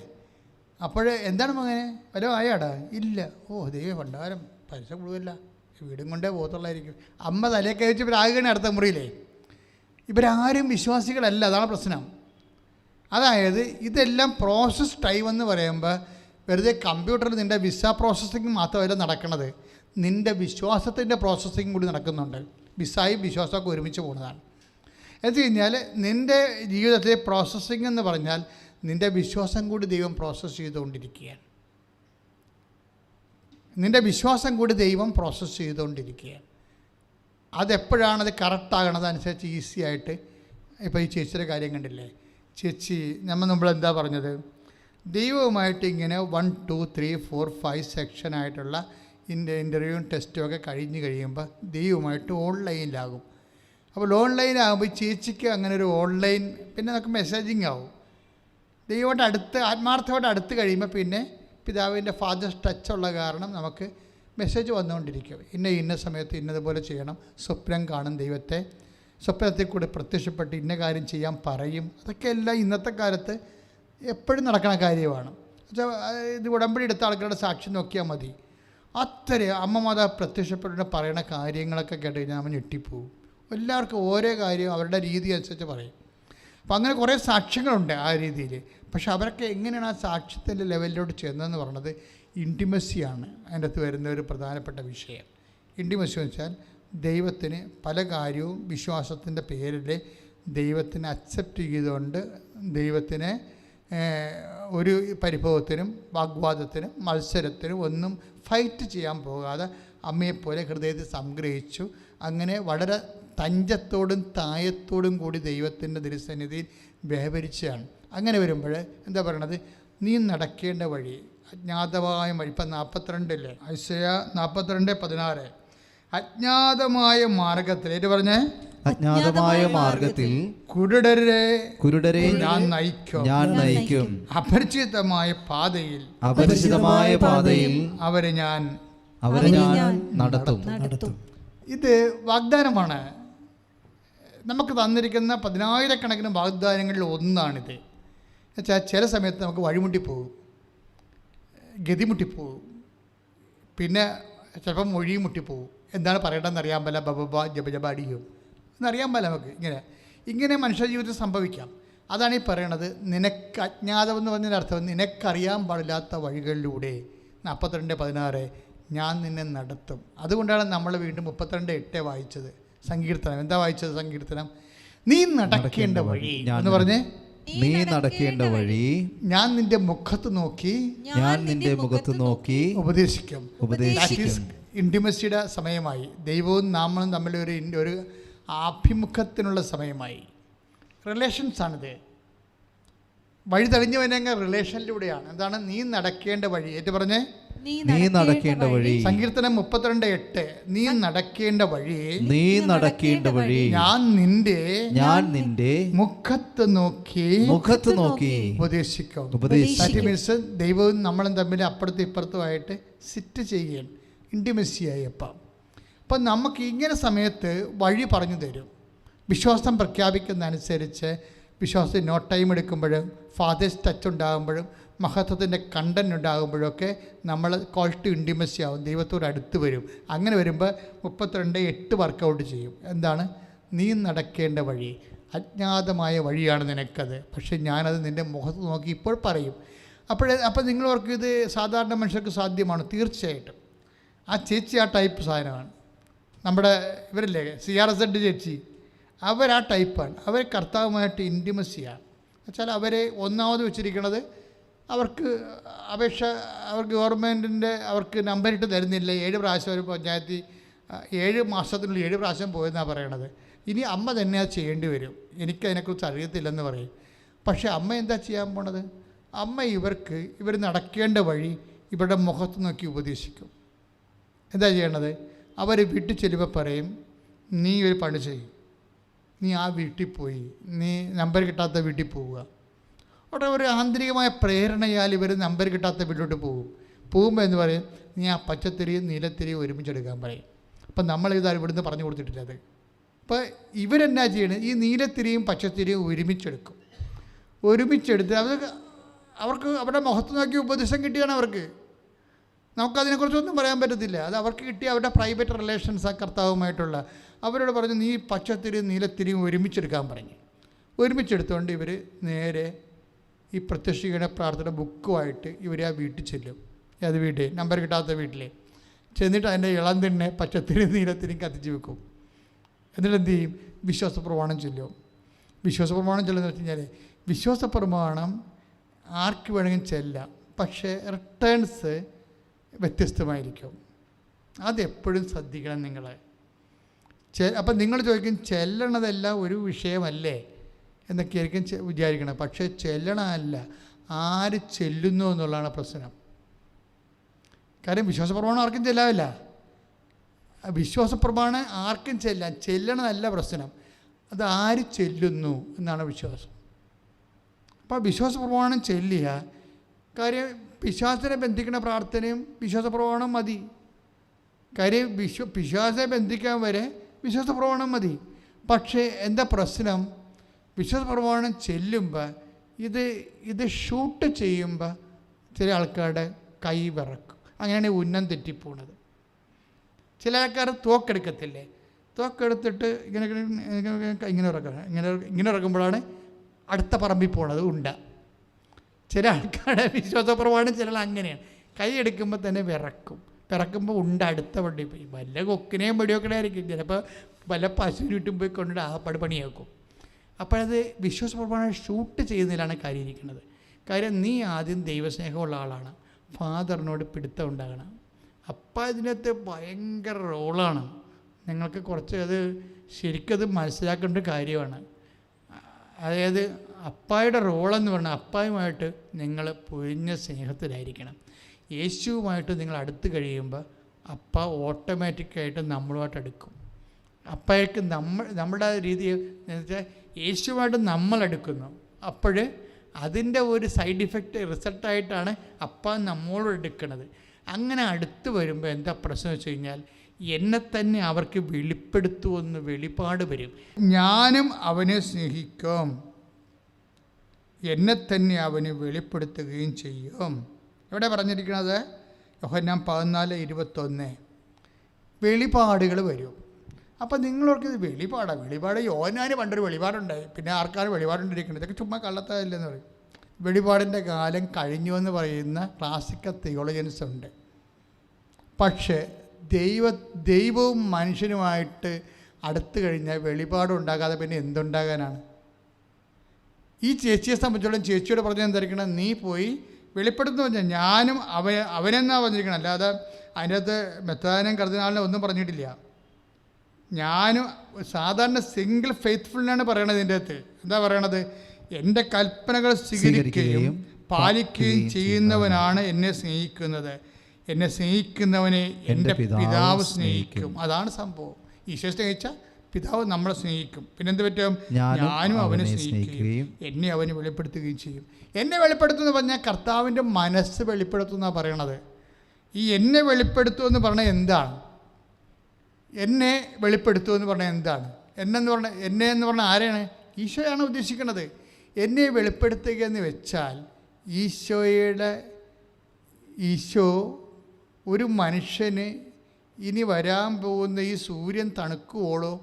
അപ്പോൾ എന്താണ് അങ്ങനെ വല്ല ആയാടാ? ഇല്ല. ഓ ദൈവം ഭണ്ഡാരം, പലിശ കൂടുമില്ല, വീടും കൊണ്ടേ പോകത്തുള്ളായിരിക്കും. അമ്മ തലയൊക്കെ വെച്ച് ഇവരാകുകയാണ് അടുത്ത മുറിയിലേ. ഇവരാരും വിശ്വാസികളല്ല, അതാണ് പ്രശ്നം. അതായത് ഇതെല്ലാം പ്രോസസ് ടൈം എന്ന് പറയുമ്പോൾ വെറുതെ കമ്പ്യൂട്ടറിൽ നിൻ്റെ വിസ പ്രോസസ്സിങ് മാത്രമല്ല നടക്കുന്നത്, നിൻ്റെ വിശ്വാസത്തിൻ്റെ പ്രോസസ്സിങ് കൂടി നടക്കുന്നുണ്ട്. വിസയും വിശ്വാസമൊക്കെ ഒരുമിച്ച് പോകുന്നതാണ്. എന്ന് കഴിഞ്ഞാൽ നിൻ്റെ ജീവിതത്തിലെ പ്രോസസ്സിങ് എന്ന് പറഞ്ഞാൽ നിൻ്റെ വിശ്വാസം കൂടി ദൈവം പ്രോസസ്സ് ചെയ്തുകൊണ്ടിരിക്കുകയാണ്. നിൻ്റെ വിശ്വാസം കൂടി ദൈവം പ്രോസസ്സ് ചെയ്തുകൊണ്ടിരിക്കുകയാണ്. അതെപ്പോഴാണത് കറക്റ്റാകണത് അനുസരിച്ച് ഈസി ആയിട്ട്. ഇപ്പോൾ ഈ ചേച്ചിയുടെ കാര്യം കണ്ടില്ലേ? ചേച്ചി നമ്മളെന്താ പറഞ്ഞത്? ദൈവവുമായിട്ട് ഇങ്ങനെ 1, 2, 3, 4, 5 സെക്ഷനായിട്ടുള്ള ഇൻ്റർവ്യൂവും ടെസ്റ്റും ഒക്കെ കഴിഞ്ഞ് കഴിയുമ്പോൾ ദൈവവുമായിട്ട് ഓൺലൈനിലാകും. അപ്പോൾ ഓൺലൈനാകുമ്പോൾ ചേച്ചിക്ക് അങ്ങനെ ഒരു ഓൺലൈൻ, പിന്നെ നമുക്ക് മെസ്സേജിങ് ആവും. ദൈവമായിട്ട് അടുത്ത്, ആത്മാർത്ഥമായിട്ട് അടുത്ത് കഴിയുമ്പോൾ പിന്നെ പിതാവിൻ്റെ ഫാദേഴ്സ് ടച്ചുള്ള കാരണം നമുക്ക് മെസ്സേജ് വന്നുകൊണ്ടിരിക്കും. ഇന്ന സമയത്ത് ഇന്നതുപോലെ ചെയ്യണം. സ്വപ്നം കാണും ദൈവത്തെ, സ്വപ്നത്തിൽ കൂടി പ്രത്യക്ഷപ്പെട്ട് ഇന്ന കാര്യം ചെയ്യാൻ പറയും. അതൊക്കെ എല്ലാം ഇന്നത്തെ കാലത്ത് എപ്പോഴും നടക്കുന്ന കാര്യമാണ്. ഇത് ഉടമ്പടി എടുത്ത ആൾക്കാരുടെ സാക്ഷി നോക്കിയാൽ മതി. അത്രയും അമ്മമാത പ്രത്യക്ഷപ്പെട്ടിട്ട് പറയുന്ന കാര്യങ്ങളൊക്കെ കേട്ട് കഴിഞ്ഞാൽ നമ്മൾ ഞെട്ടിപ്പോവും. എല്ലാവർക്കും ഓരോ കാര്യം അവരുടെ രീതി അനുസരിച്ച് പറയും. അപ്പോൾ അങ്ങനെ കുറേ സാക്ഷ്യങ്ങളുണ്ട് ആ രീതിയിൽ. പക്ഷെ അവരൊക്കെ എങ്ങനെയാണ് ആ സാക്ഷ്യത്തിൻ്റെ ലെവലിലോട്ട് ചെന്നതെന്ന് പറഞ്ഞത് ഇൻറ്റിമസിയാണ് അതിൻ്റെ അകത്ത് വരുന്ന ഒരു പ്രധാനപ്പെട്ട വിഷയം. ഇൻറ്റിമസി എന്ന് വെച്ചാൽ ദൈവത്തിന് പല കാര്യവും വിശ്വാസത്തിൻ്റെ പേരിൽ ദൈവത്തിനെ അക്സെപ്റ്റ് ചെയ്തുകൊണ്ട് ദൈവത്തിനെ ഒരു പരിഭവത്തിനും വാഗ്വാദത്തിനും മത്സരത്തിനും ഒന്നും ഫൈറ്റ് ചെയ്യാൻ പോകാതെ അമ്മയെപ്പോലെ ഹൃദയത്തിൽ സംഗ്രഹിച്ചു. അങ്ങനെ വളരെ തഞ്ചത്തോടും തായത്തോടും കൂടി ദൈവത്തിൻ്റെ തിരുസന്നിധിയിൽ വ്യാപരിച്ചാണ്. അങ്ങനെ വരുമ്പോൾ എന്താ പറയണത്? നീ നടക്കേണ്ട വഴി അജ്ഞാതമായ വഴി. ഇപ്പം 42 ഐസയ 42:16 അജ്ഞാതമായ മാർഗത്തിൽ ഏറ്റു പറഞ്ഞേ, അജ്ഞാതമായ മാർഗത്തിൽ കുരുടരെ ഞാൻ നയിക്കും, അപരിചിതമായ പാതയിൽ അവരെ ഞാൻ നടത്തും. ഇത് വാഗ്ദാനമാണ്. നമുക്ക് തന്നിരിക്കുന്ന 10,000 വാഗ്ദാനങ്ങളിൽ ഒന്നാണിത്. എന്നുവെച്ചാൽ ചില സമയത്ത് നമുക്ക് വഴിമുട്ടിപ്പോകും, ഗതിമുട്ടിപ്പോകും, പിന്നെ ചിലപ്പം മൊഴിയും മുട്ടിപ്പോകും. എന്താണ് പറയേണ്ടതെന്ന് അറിയാൻ പല ബബബ ജബജബ അടിയും എന്നറിയാൻ പല നമുക്ക്. ഇങ്ങനെ മനുഷ്യ ജീവിതത്തിൽ സംഭവിക്കാം. അതാണ് ഈ പറയണത്. നിനക്ക് അജ്ഞാതം എന്ന് പറഞ്ഞതിൻ്റെ അർത്ഥം നിനക്കറിയാൻ പാടില്ലാത്ത വഴികളിലൂടെ 42:16 ഞാൻ നിന്നെ നടത്തും. അതുകൊണ്ടാണ് നമ്മൾ വീണ്ടും 32:8 വായിച്ചത്. സങ്കീർത്തനം എന്താ വായിച്ചത്? സങ്കീർത്തനം നീ നടക്കേണ്ട വഴി എന്ന് പറഞ്ഞേ, നീ നടക്കേണ്ട വഴി ഞാൻ നിന്റെ മുഖത്ത് നോക്കി ഉപദേശിക്കും. ഇൻറ്റിമസിയുടെ സമയമായി. ദൈവവും നാമളും തമ്മിൽ ഒരു ആഭിമുഖത്തിനുള്ള സമയമായി. റിലേഷൻസാണിത്. വഴി തെളിഞ്ഞു വരുന്ന റിലേഷനിലൂടെയാണ്. എന്താണ്? നീ നടക്കേണ്ട വഴി. ഏറ്റു പറഞ്ഞേ, നീ നടക്കേണ്ട വഴി. സങ്കീർത്തനം 32:8 നീ നടക്കേണ്ട വഴി ഞാൻ നിന്റെ മുഖത്ത് നോക്കി ഉപദേശിക്കും. ദൈവവും നമ്മളും തമ്മിൽ അപ്പുറത്തും ഇപ്പുറത്തുമായിട്ട് സിറ്റ് ചെയ്യുകയാണ്. ഇൻറ്റിമസിയായി. അപ്പം നമുക്ക് ഇങ്ങനെ സമയത്ത് വഴി പറഞ്ഞു തരും. വിശ്വാസം പ്രഖ്യാപിക്കുന്നതനുസരിച്ച് വിശ്വാസത്തിൽ നോ ടൈം എടുക്കുമ്പോഴും ഫാദേഴ്സ് ടച്ച് ഉണ്ടാകുമ്പോഴും മഹത്വത്തിൻ്റെ കണ്ടന്റ് ഉണ്ടാകുമ്പോഴൊക്കെ നമ്മൾ കോൾ ടു ഇൻറ്റിമസി ആവും, ദൈവത്തോട് അടുത്ത് വരും. അങ്ങനെ വരുമ്പോൾ 32:8 വർക്കൗട്ട് ചെയ്യും. എന്താണ്? നീ നടക്കേണ്ട വഴി അജ്ഞാതമായ വഴിയാണ് നിനക്കത്, പക്ഷേ ഞാനത് നിൻ്റെ മുഖത്ത് നോക്കി ഇപ്പോൾ പറയും. അപ്പോൾ നിങ്ങളവർക്ക് ഇത് സാധാരണ മനുഷ്യർക്ക് സാധ്യമാണ്. തീർച്ചയായിട്ടും ആ ചേച്ചി ആ ടൈപ്പ് സാധനമാണ്. നമ്മുടെ ഇവരല്ലേ CRZ ചേച്ചി, അവരാ ടൈപ്പാണ്. അവർ കർത്താവുമായിട്ട് ഇൻറ്റിമസിയാണ്. എന്നുവെച്ചാൽ അവരെ ഒന്നാമത് വെച്ചിരിക്കുന്നത് അവർക്ക് അപേക്ഷ, അവർക്ക് ഗവൺമെൻറ്റിൻ്റെ അവർക്ക് നമ്പറിട്ട് തരുന്നില്ല. 7 പ്രാവശ്യം ഒരു പഞ്ചായത്തിൽ 7 മാസത്തിനുള്ളിൽ 7 പ്രാവശ്യം പോയെന്നാണ് പറയണത്. ഇനി അമ്മ തന്നെ അത് ചെയ്യേണ്ടി വരും. എനിക്കതിനെക്കുറിച്ച് അറിയത്തില്ലെന്ന് പറയും. പക്ഷേ അമ്മ എന്താ ചെയ്യാൻ പോണത്? അമ്മ ഇവർ നടക്കേണ്ട വഴി ഇവരുടെ മുഖത്ത് നോക്കി ഉപദേശിക്കും. എന്താ ചെയ്യണത്? അവർ വീട്ടിൽ ചെല്ലുമ്പോൾ പറയും, നീ ഒരു പണി ചെയ്യും, നീ ആ വീട്ടിൽ പോയി, നീ നമ്പർ കിട്ടാത്ത വീട്ടിൽ പോവുക. അവിടെ ഒരു ആന്തരികമായ പ്രേരണയാൽ ഇവർ നമ്പർ കിട്ടാത്ത വീട്ടിലോട്ട് പോകുമ്പോൾ എന്ന് പറയും, നീ ആ പച്ചത്തിരിയും നീലത്തിരിയും ഒരുമിച്ചെടുക്കാൻ പറയും. അപ്പം നമ്മളിത് ഇവിടുന്ന് പറഞ്ഞു കൊടുത്തിട്ടില്ല. അത് അപ്പോൾ ഇവരെന്നാ ചെയ്യണത്? ഈ നീലത്തിരിയും പച്ചത്തിരിയും ഒരുമിച്ചെടുത്ത് അവർക്ക് അവരുടെ മുഖത്ത് നോക്കി ഉപദേശം കിട്ടിയാണ് അവർക്ക്. നമുക്കതിനെക്കുറിച്ചൊന്നും പറയാൻ പറ്റത്തില്ല. അത് അവർക്ക് കിട്ടിയ അവരുടെ പ്രൈവറ്റ് റിലേഷൻസ് ആ കർത്താവുമായിട്ടുള്ള. അവരോട് പറഞ്ഞു, നീ പച്ചത്തിരിയും നീലത്തിരിയും ഒരുമിച്ചെടുക്കാൻ പറഞ്ഞു. ഒരുമിച്ചെടുത്തുകൊണ്ട് ഇവർ നേരെ ഈ പ്രത്യക്ഷീകരണ പ്രാർത്ഥന ബുക്കുമായിട്ട് ഇവർ ആ വീട്ടിൽ ചെല്ലും. അത് വീട്ടിൽ നമ്പർ കിട്ടാത്ത വീട്ടിൽ ചെന്നിട്ട് അതിൻ്റെ ഇളം തന്നെ പച്ചത്തിരിയും നീലത്തിരിയും കത്തിച്ച് വെക്കും. എന്നിട്ട് എന്ത് ചെയ്യും? വിശ്വാസപ്രമാണം ചൊല്ലും. വിശ്വാസപ്രമാണം ചൊല്ലുന്നത് വെച്ച് കഴിഞ്ഞാൽ, വിശ്വാസപ്രമാണം ആർക്ക് വേണമെങ്കിലും ചെല്ലാം, പക്ഷേ റിട്ടേൺസ് വ്യത്യസ്തമായിരിക്കും. അതെപ്പോഴും ശ്രദ്ധിക്കണം നിങ്ങൾ. അപ്പം നിങ്ങൾ ചോദിക്കും, ചെല്ലണതെല്ലാം ഒരു വിഷയമല്ലേ എന്നൊക്കെ ആയിരിക്കും വിചാരിക്കണം. പക്ഷേ ചെല്ലണമല്ല, ആര് ചെല്ലുന്നു എന്നുള്ളതാണ് പ്രശ്നം. കാര്യം വിശ്വാസപ്രമാണം ആർക്കും ചെല്ലാവില്ല. വിശ്വാസപ്രമാണം ആർക്കും ചെല്ലണതല്ല പ്രശ്നം, അത് ആര് ചെല്ലുന്നു എന്നാണ് വിശ്വാസം. അപ്പോൾ വിശ്വാസപ്രമാണം ചെല്ലുക. കാര്യം പിശാചിനെ ബന്ധിക്കുന്ന പ്രാർത്ഥനയും വിശ്വാസപ്രമാണം മതി. കാര്യം പിശാചിനെ ബന്ധിക്കാൻ വരെ വിശ്വാസപ്രമാണം മതി. പക്ഷേ എന്താ പ്രശ്നം? വിശ്വാസപ്രമാണം ചെല്ലുമ്പോൾ ഇത് ഷൂട്ട് ചെയ്യുമ്പോൾ ചില ആൾക്കാരുടെ കൈ വിറക്കും. അങ്ങനെയാണ് ഉന്നം തെറ്റിപ്പോണത്. ചില ആൾക്കാർ തോക്കെടുക്കത്തില്ലേ, തോക്കെടുത്തിട്ട് ഇങ്ങനെ ഇറക്കുമ്പോഴാണ് അടുത്ത പറമ്പിൽ പോണത് ഉണ്ട. ചില ആൾക്കാരുടെ വിശ്വാസപ്രമാണം ചില അങ്ങനെയാണ്. കൈ എടുക്കുമ്പോൾ തന്നെ വിറക്കുമ്പോൾ ഉണ്ട് അടുത്ത വണ്ടി പോയി. വല്ല കൊക്കിനെയും വെടിയൊക്കെ ആയിരിക്കും. ചിലപ്പോൾ വല്ല പശുവിനും പോയി കൊണ്ടിട്ട് ആ പണിയാക്കും. അപ്പോഴത് വിശ്വാസപ്രമാണം ഷൂട്ട് ചെയ്യുന്നതിലാണ് കാര്യം ഇരിക്കുന്നത്. കാര്യം നീ ആദ്യം ദൈവസ്നേഹമുള്ള ആളാണ്, ഫാദറിനോട് പിടുത്തം ഉണ്ടാകണം. അപ്പം ഇതിനകത്ത് ഭയങ്കര റോളാണ്. നിങ്ങൾക്ക് കുറച്ച് അത് ശരിക്കത് മനസ്സിലാക്കേണ്ട കാര്യമാണ്. അതായത് അപ്പായുടെ റോളെന്ന് പറഞ്ഞാൽ അപ്പായുമായിട്ട് നിങ്ങൾ പൊരിഞ്ഞ സ്നേഹത്തിലായിരിക്കണം. യേശുവുമായിട്ട് നിങ്ങൾ അടുത്ത് കഴിയുമ്പോൾ അപ്പ ഓട്ടോമാറ്റിക്കായിട്ട് നമ്മളുമായിട്ട് അടുക്കും. അപ്പയ്ക്ക് നമ്മുടെ രീതി എന്ന് വെച്ചാൽ യേശുവായിട്ട് നമ്മളെടുക്കുന്നു. അപ്പോൾ അതിൻ്റെ ഒരു സൈഡ് ഇഫക്റ്റ് റിസൾട്ടായിട്ടാണ് അപ്പ നമ്മളോട് എടുക്കുന്നത്. അങ്ങനെ അടുത്ത് വരുമ്പോൾ എന്താ പ്രശ്നം വെച്ച് കഴിഞ്ഞാൽ, എന്നെ തന്നെ അവർക്ക് വെളിപ്പെടുത്തുമെന്ന് വെളിപ്പാട് വരും. ഞാനും അവനെ സ്നേഹിക്കും, എന്നെ തന്നെ അവന് വെളിപ്പെടുത്തുകയും ചെയ്യും. എവിടെ പറഞ്ഞിരിക്കുന്നത്? യോഹന്നാൻ 14:21. വെളിപാടുകൾ വരും. അപ്പം നിങ്ങളോർക്ക് ഇത് വെളിപാട് യോഹന്നാന് പണ്ടൊരു വെളിപാടുണ്ടായി, പിന്നെ ആർക്കാണ് വെളിപാടുണ്ടിരിക്കുന്നത്? ഇതൊക്കെ ചുമ്മാ കള്ളത്തല്ലെന്ന് പറയും. വെളിപാടിൻ്റെ കാലം കഴിഞ്ഞു എന്ന് പറയുന്ന ക്ലാസിക്കൽ തിയോളജിയൻസ് ഉണ്ട്. പക്ഷേ ദൈവവും മനുഷ്യനുമായിട്ട് അടുത്ത് കഴിഞ്ഞാൽ വെളിപാടുണ്ടാകാതെ പിന്നെ എന്തുണ്ടാകാനാണ്? ഈ ചേച്ചിയെ സംബന്ധിച്ചോളം ചേച്ചിയോട് പറഞ്ഞാൽ എന്തായിരിക്കണം? നീ പോയി വെളിപ്പെടുത്തുന്നു പറഞ്ഞാൽ ഞാനും അവനെന്നാണ് പറഞ്ഞിരിക്കണം. അല്ലാതെ അതിൻ്റെ അകത്ത് മെത്രാനും കർദിനാളിനെ ഒന്നും പറഞ്ഞിട്ടില്ല. ഞാനും സാധാരണ സിംഗിൾ ഫെയ്ത്ത്ഫുള്ളിനാണ് പറയണത്. ഇതിൻ്റെ അകത്ത് എന്താ പറയണത്? എൻ്റെ കൽപ്പനകൾ സ്വീകരിക്കുകയും പാലിക്കുകയും ചെയ്യുന്നവനാണ് എന്നെ സ്നേഹിക്കുന്നത്, എന്നെ സ്നേഹിക്കുന്നവനെ എൻ്റെ പിതാവ് സ്നേഹിക്കും. അതാണ് സംഭവം. ഈശോ സ്നേഹിച്ച പിതാവ് നമ്മളെ സ്നേഹിക്കും. പിന്നെന്ത് പറ്റും? ഞാനും അവനെ സ്നേഹിക്കുകയും എന്നെ അവന് വെളിപ്പെടുത്തുകയും ചെയ്യും. എന്നെ വെളിപ്പെടുത്തുമെന്ന് പറഞ്ഞാൽ കർത്താവിൻ്റെ മനസ്സ് വെളിപ്പെടുത്തുമെന്നാണ് പറയണത്. ഈ എന്നെ വെളിപ്പെടുത്തുമെന്ന് പറഞ്ഞാൽ എന്താണ്? എന്നെ വെളിപ്പെടുത്തുമെന്ന് പറഞ്ഞാൽ എന്താണ്? എന്നെ എന്ന് പറഞ്ഞാൽ ആരെയാണ്? ഈശോയാണ് ഉദ്ദേശിക്കുന്നത്. എന്നെ വെളിപ്പെടുത്തുക എന്ന് വെച്ചാൽ ഈശോ ഒരു മനുഷ്യന് ഇനി വരാൻ പോകുന്ന ഈ സൂര്യൻ തണുക്കുവോളോ,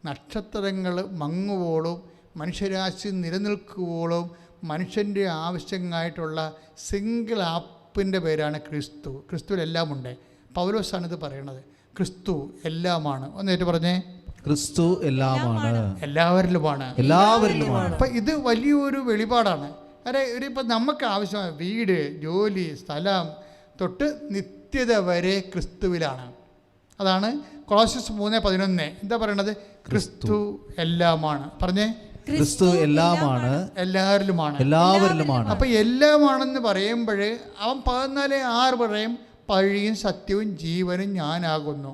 നക്ഷത്രങ്ങൾ മങ്ങുവോളോ, മനുഷ്യരാശി നിലനിൽക്കുവോളോ, മനുഷ്യൻ്റെ ആവശ്യമായിട്ടുള്ള സിംഗിൾ ആപ്പിൻ്റെ പേരാണ് ക്രിസ്തു. ക്രിസ്തുവിലെല്ലാം ഉണ്ട്. പൗലോസാണ് ഇത് പറയണത്. ക്രിസ്തു എല്ലാമാണ്. ഒന്നേറ്റ് പറഞ്ഞേ, ക്രിസ്തു എല്ലാമാണ്, എല്ലാവരിലുമാണ്, എല്ലാവരിലുമാണ്. അപ്പം ഇത് വലിയൊരു വെളിപാടാണ്. ഇപ്പം നമുക്ക് ആവശ്യമായ വീട്, ജോലി, സ്ഥലം തൊട്ട് നിത്യത വരെ ക്രിസ്തുവിലാണ്. അതാണ് കൊളോസ്യസ് 3:11 എന്താ പറയണത്? ക്രിസ്തു എല്ലാമാണ്. പറഞ്ഞേ, ക്രിസ്തു എല്ലാമാണ്, എല്ലാവരിലുമാണ്, എല്ലാവരിലുമാണ്. അപ്പം എല്ലാമാണെന്ന് പറയുമ്പോൾ അവൻ 14:6 പറയും, വഴിയും സത്യവും ജീവനും ഞാനാകുന്നു.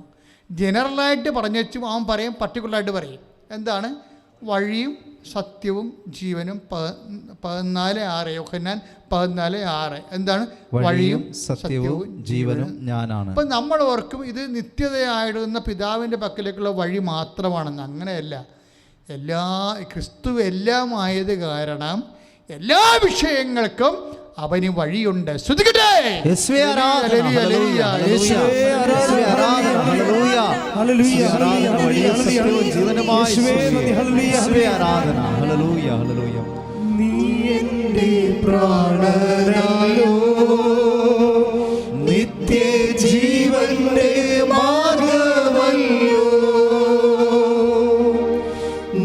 ജനറലായിട്ട് പറഞ്ഞു അവൻ പറയും, പർട്ടിക്കുലറായിട്ട് പറയും. എന്താണ് വഴിയും സത്യവും ജീവനും? 14:6 യോഹന്നാൻ 14:6 എന്താണ്? വഴിയും സത്യവും ജീവനും ഞാനാണ്. അപ്പം നമ്മൾ ഓർക്കും ഇത് നിത്യതയായിരുന്ന പിതാവിൻ്റെ പക്കലേക്കുള്ള വഴി മാത്രമാണെന്ന്. അങ്ങനെയല്ല. ക്രിസ്തു എല്ലാമായത് കാരണം എല്ലാ വിഷയങ്ങൾക്കും അവന് വഴിയുണ്ട്. ശ്രദ്ധിക്കട്ടെ. നിത്യജീവന്റെ മാർഗമല്ലോ,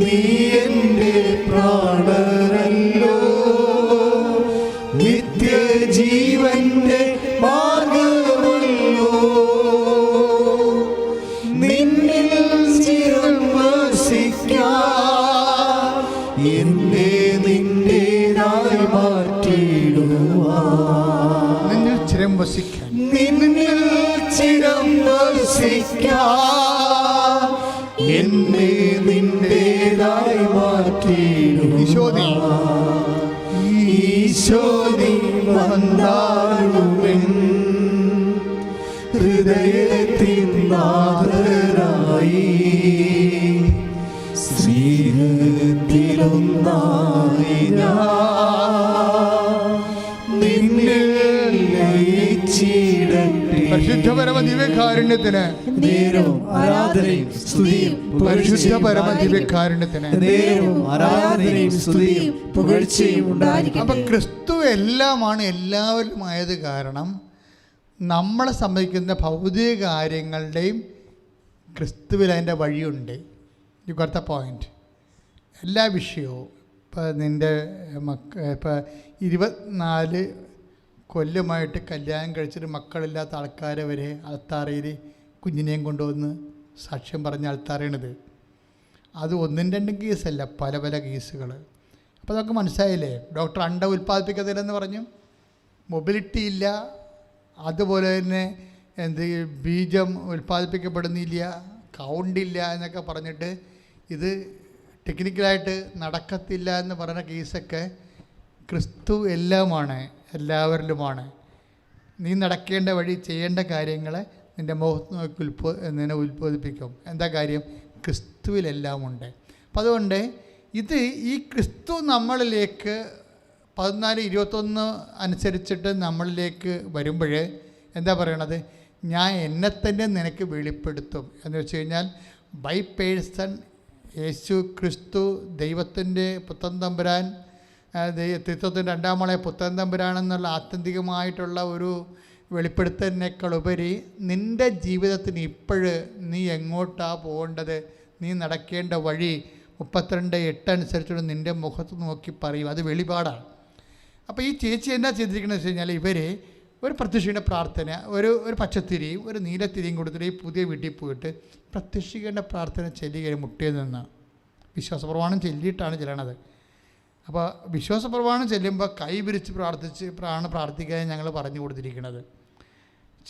നീ എന്റെ പ്രാണനല്ലോ. നിത്യജീവന്റെ മാർഗമല്ലോ, നിന്നിൽ ചിരം വസിക്കാൻ എന്നെ നിന്റേതായി മാറ്റിയിടുവാൻ. നിന്നിൽ ചിരം വസിക്കാൻ, നിന്നിൽ ചിരം വസിക്കാൻ എന്നെ നിന്റേതായി മാറ്റിയിടുവാൻ. ഈശോനി വന്നാലുമെൻ ഹൃദയത്തിൻ നാഥനായി, സ്നേഹത്തിലൊന്നായി ഞാൻ നിന്നിൽ ലയിച്ചിടട്ടെ. പരിശുദ്ധ പരമ ദിവ്യകാരുണ്യത്തിന് നേരവും ആരാധനയും സ്തുതിയും പരിശുദ്ധ പരമ ദിവ്യകാരുണ്യത്തിന് നേരവും ആരാധനയും സ്തുതിയും പുകഴ്ചയും ഉണ്ടായിരിക്കട്ടെ. അപ്പം ക്രിസ്തു എല്ലാമാണ്, എല്ലാവരുമായത് കാരണം നമ്മളെ സംബന്ധിക്കുന്ന ഭൗതിക കാര്യങ്ങളുടെയും ക്രിസ്തുവിൽ അതിൻ്റെ വഴിയുണ്ട്. U got the point. എല്ലാ വിഷയവും ഇപ്പം നിൻ്റെ ഇപ്പം 24 കൊല്ലമായിട്ട് കല്യാണം കഴിച്ചിട്ട് മക്കളില്ലാത്ത ആൾക്കാരെ വരെ അൾത്താറയിൽ കുഞ്ഞിനെയും കൊണ്ടുവന്ന് സാക്ഷ്യം പറഞ്ഞ ആൾത്താറയാണിത്. അത് 1-2 കേസല്ല, പല പല കേസുകൾ. അപ്പോൾ അതൊക്കെ മനസ്സിലായില്ലേ? ഡോക്ടർ അണ്ട ഉൽപ്പാദിപ്പിക്കത്തില്ലെന്ന് പറഞ്ഞു, മൊബിലിറ്റി ഇല്ല, അതുപോലെ തന്നെ ബീജം ഉൽപ്പാദിപ്പിക്കപ്പെടുന്നില്ല, കൗണ്ടില്ല എന്നൊക്കെ പറഞ്ഞിട്ട് ഇത് ടെക്നിക്കലായിട്ട് നടക്കത്തില്ല എന്ന് പറഞ്ഞ കേസൊക്കെ ക്രിസ്തു എല്ലാമാണ്, എല്ലാവരിലുമാണ്. നീ നടക്കേണ്ട വഴി, ചെയ്യേണ്ട കാര്യങ്ങൾ നിൻ്റെ മുഖത്ത് നോക്കി നിന്നെ ഉൽപ്പാദിപ്പിക്കും. എന്താ കാര്യം? ക്രിസ്തുവിലെല്ലാം ഉണ്ട്. അപ്പം അതുകൊണ്ട് ഈ ക്രിസ്തു നമ്മളിലേക്ക് 14:21 അനുസരിച്ചിട്ട് നമ്മളിലേക്ക് വരുമ്പോൾ എന്താ പറയണത്? ഞാൻ എന്നെ തന്നെ നിനക്ക് വെളിപ്പെടുത്തും എന്ന് വെച്ച് കഴിഞ്ഞാൽ ബൈ പേഴ്സൺ യേശു ക്രിസ്തു ദൈവത്തിൻ്റെ പുത്രൻ തമ്പുരാൻ, ത്രിത്വത്തിൻ്റെ 2-ാം ആളെ പുത്രൻ തമ്പുരാനെന്നുള്ള ആത്യന്തികമായിട്ടുള്ള ഒരു വെളിപ്പെടുത്തലിനേക്കാൾ ഉപരി നിൻ്റെ ജീവിതത്തിന് ഇപ്പോഴ് നീ എങ്ങോട്ടാണ് പോകേണ്ടത്, നീ നടക്കേണ്ട വഴി 32:8 അനുസരിച്ചുള്ള നിൻ്റെ മുഖത്ത് നോക്കി പറയും. അത് വെളിപാടാണ്. അപ്പോൾ ഈ ചേച്ചി എന്നാ ചെയ്തിരിക്കണമെന്ന് വെച്ച് കഴിഞ്ഞാൽ ഇവർ ഒരു പ്രത്യക്ഷീകരണ പ്രാർത്ഥന, ഒരു പച്ചത്തിരിയും ഒരു നീലത്തിരിയും കൊടുത്തിട്ട് ഈ പുതിയ വീട്ടിൽ പോയിട്ട് പ്രത്യക്ഷീകരണ പ്രാർത്ഥന ചെല്ലുകയും മുട്ടിയിൽ നിന്ന് വിശ്വാസപ്രമാണം ചെല്ലിയിട്ടാണ് ചെല്ലണത്. അപ്പോൾ വിശ്വാസപ്രമാണം ചെല്ലുമ്പോൾ കൈ വിരിച്ച് പ്രാർത്ഥിക്കാൻ ഞങ്ങൾ പറഞ്ഞു കൊടുത്തിരിക്കുന്നത്.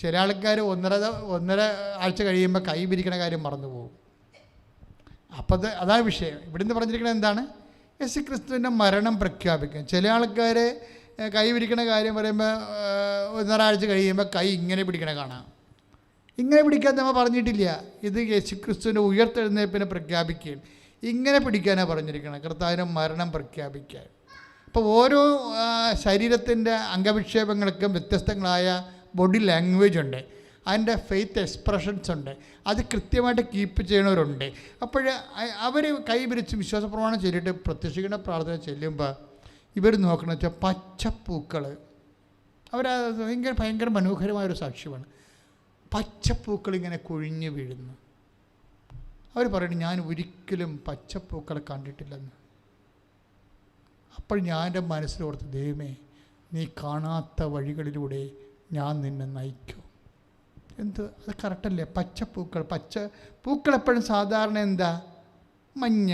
ചില ആൾക്കാർ 1.5 ആഴ്ച കഴിയുമ്പോൾ കൈ വിരിക്കണ കാര്യം മറന്നു പോകും. അപ്പോൾ അതാണ് വിഷയം. ഇവിടുന്ന് പറഞ്ഞിരിക്കുന്നത് എന്താണ്? യേശു ക്രിസ്തുവിൻ്റെ മരണം പ്രഖ്യാപിക്കും. ചില ആൾക്കാർ കൈ പിടിക്കണ കാര്യം പറയുമ്പോൾ 1.5 ആഴ്ച കഴിയുമ്പോൾ കൈ ഇങ്ങനെ പിടിക്കണ കാണാം. ഇങ്ങനെ പിടിക്കാൻ നമ്മൾ പറഞ്ഞിട്ടില്ല. ഇത് യേശു ക്രിസ്തുവിൻ്റെ ഉയർത്തെഴുന്നേൽപ്പിനെ പ്രഖ്യാപിക്കുകയും ഇങ്ങനെ പിടിക്കാനാണ് പറഞ്ഞിരിക്കുന്നത്, കർത്താവിൻ്റെ മരണം പ്രഖ്യാപിക്കാൻ. അപ്പോൾ ഓരോ ശരീരത്തിൻ്റെ അംഗവിക്ഷേപങ്ങൾക്കും വ്യത്യസ്തങ്ങളായ ബോഡി ലാംഗ്വേജ് ഉണ്ട്, അതിൻ്റെ ഫെയ്ത്ത് എക്സ്പ്രഷൻസ് ഉണ്ട്. അത് കൃത്യമായിട്ട് കീപ്പ് ചെയ്യണവരുണ്ട്. അപ്പോൾ അവർ കൈ പിരിച്ച് വിശ്വാസപ്രമാണം ചൊല്ലിയിട്ട് പ്രത്യക്ഷീകരണ പ്രാർത്ഥന ചെല്ലുമ്പോൾ ഇവർ നോക്കണമെന്ന് വെച്ചാൽ പച്ചപ്പൂക്കൾ. ഭയങ്കര മനോഹരമായൊരു സാക്ഷ്യമാണ്. പച്ചപ്പൂക്കൾ ഇങ്ങനെ കൊഴിഞ്ഞു വീഴുന്നു. അവർ പറയുന്നു, ഞാൻ ഒരിക്കലും പച്ചപ്പൂക്കളെ കണ്ടിട്ടില്ലെന്ന്. അപ്പോൾ ഞാൻ എൻ്റെ മനസ്സിലോർത്ത്, ദൈവമേ, നീ കാണാത്ത വഴികളിലൂടെ ഞാൻ നിന്നെ നയിക്കും. അത് കറക്റ്റല്ലേ? പൂക്കൾ എപ്പോഴും സാധാരണ എന്താ? മഞ്ഞ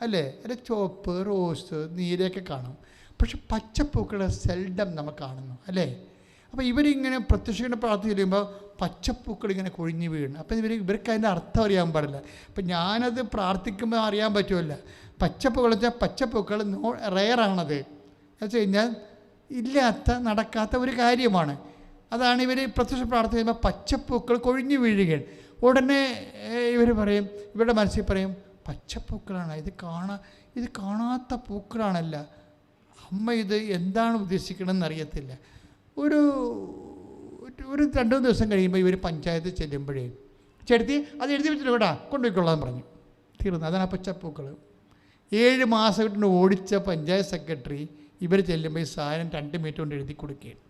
അല്ലേ, അല്ലെ ചുവപ്പ്, റോസ്, നീലയൊക്കെ കാണും. പക്ഷെ പച്ചപ്പൂക്കളെ സെൽഡം നമ്മൾ കാണുന്നു അല്ലേ. അപ്പോൾ ഇവരിങ്ങനെ പ്രത്യക്ഷ പ്രാർത്ഥന ചെയ്യുമ്പോൾ പച്ചപ്പൂക്കൾ ഇങ്ങനെ കൊഴിഞ്ഞു വീഴുന്നു. അപ്പം ഇവർക്ക് അതിൻ്റെ അർത്ഥം അറിയാൻ പാടില്ല. അപ്പം ഞാനത് പ്രാർത്ഥിക്കുമ്പോൾ അറിയാൻ പറ്റുമല്ല. പച്ചപ്പൂക്കൾ വെച്ചാൽ പച്ചപ്പൂക്കൾ റെയറാണത്. എന്ന് വെച്ച് കഴിഞ്ഞാൽ ഇല്ലാത്ത, നടക്കാത്ത ഒരു കാര്യമാണ്. അതാണ് ഇവർ പ്രത്യക്ഷ പ്രാർത്ഥന ചെയ്യുമ്പോൾ പച്ചപ്പൂക്കൾ കൊഴിഞ്ഞു വീഴുകയാണ്. ഉടനെ ഇവർ പറയും, ഇവരുടെ മനസ്സിൽ പറയും, പച്ചപ്പൂക്കളാണ് ഇത് കാണാത്ത പൂക്കളാണല്ല. അമ്മ ഇത് എന്താണ് ഉദ്ദേശിക്കണമെന്ന് അറിയത്തില്ല. ഒരു 2 ദിവസം കഴിയുമ്പോൾ ഇവർ പഞ്ചായത്ത് ചെല്ലുമ്പോഴേ, ചെടുത്തി അത് എഴുതി വെച്ചിട്ട് കേട്ടാ കൊണ്ടുപോയിക്കൊള്ളാൻ പറഞ്ഞു. തീർന്നു. അതാണ് ആ പച്ചപ്പൂക്കൾ. 7 മാസം ഓടിച്ച പഞ്ചായത്ത് സെക്രട്ടറി ഇവർ ചെല്ലുമ്പോൾ ഈ സാധനം 2 മിനിറ്റ് കൊണ്ട് എഴുതി കൊടുക്കുകയാണ്.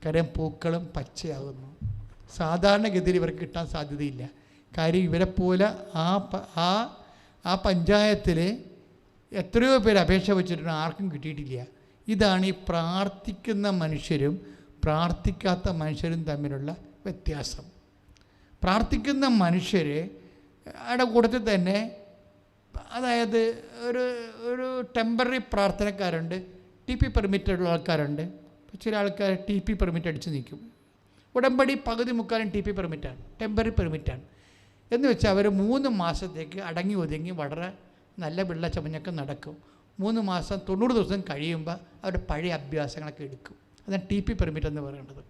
കാര്യം പൂക്കളും പച്ചയാകുന്നു. സാധാരണഗതിയിൽ ഇവർക്ക് കിട്ടാൻ സാധ്യതയില്ല. കാര്യം ഇവരെപ്പോലെ ആ പഞ്ചായത്തിൽ എത്രയോ പേര് അപേക്ഷ വെച്ചിട്ടുണ്ട്, ആർക്കും കിട്ടിയിട്ടില്ല. ഇതാണ് ഈ പ്രാർത്ഥിക്കുന്ന മനുഷ്യരും പ്രാർത്ഥിക്കാത്ത മനുഷ്യരും തമ്മിലുള്ള വ്യത്യാസം. പ്രാർത്ഥിക്കുന്ന മനുഷ്യരുടെ കൂട്ടത്തിൽ തന്നെ, അതായത് ഒരു ടെമ്പററി പ്രാർത്ഥനക്കാരുണ്ട്, TP പെർമിറ്റുള്ള ആൾക്കാരുണ്ട്. ചില ആൾക്കാർ TP പെർമിറ്റ് അടിച്ച് നിൽക്കും. ഉടമ്പടി പകുതി മുക്കാലും TP പെർമിറ്റാണ്, ടെമ്പററി പെർമിറ്റാണ്. എന്ന് വെച്ചാൽ അവർ 3 മാസത്തേക്ക് അടങ്ങി ഒതുങ്ങി വളരെ നല്ല പിള്ള ചമഞ്ഞൊക്കെ നടക്കും. 3 മാസം 90 ദിവസം കഴിയുമ്പോൾ അവരുടെ പഴയ അഭ്യാസങ്ങളൊക്കെ എടുക്കും. അതാണ് TP പെർമിറ്റ് എന്ന് പറയുന്നത്,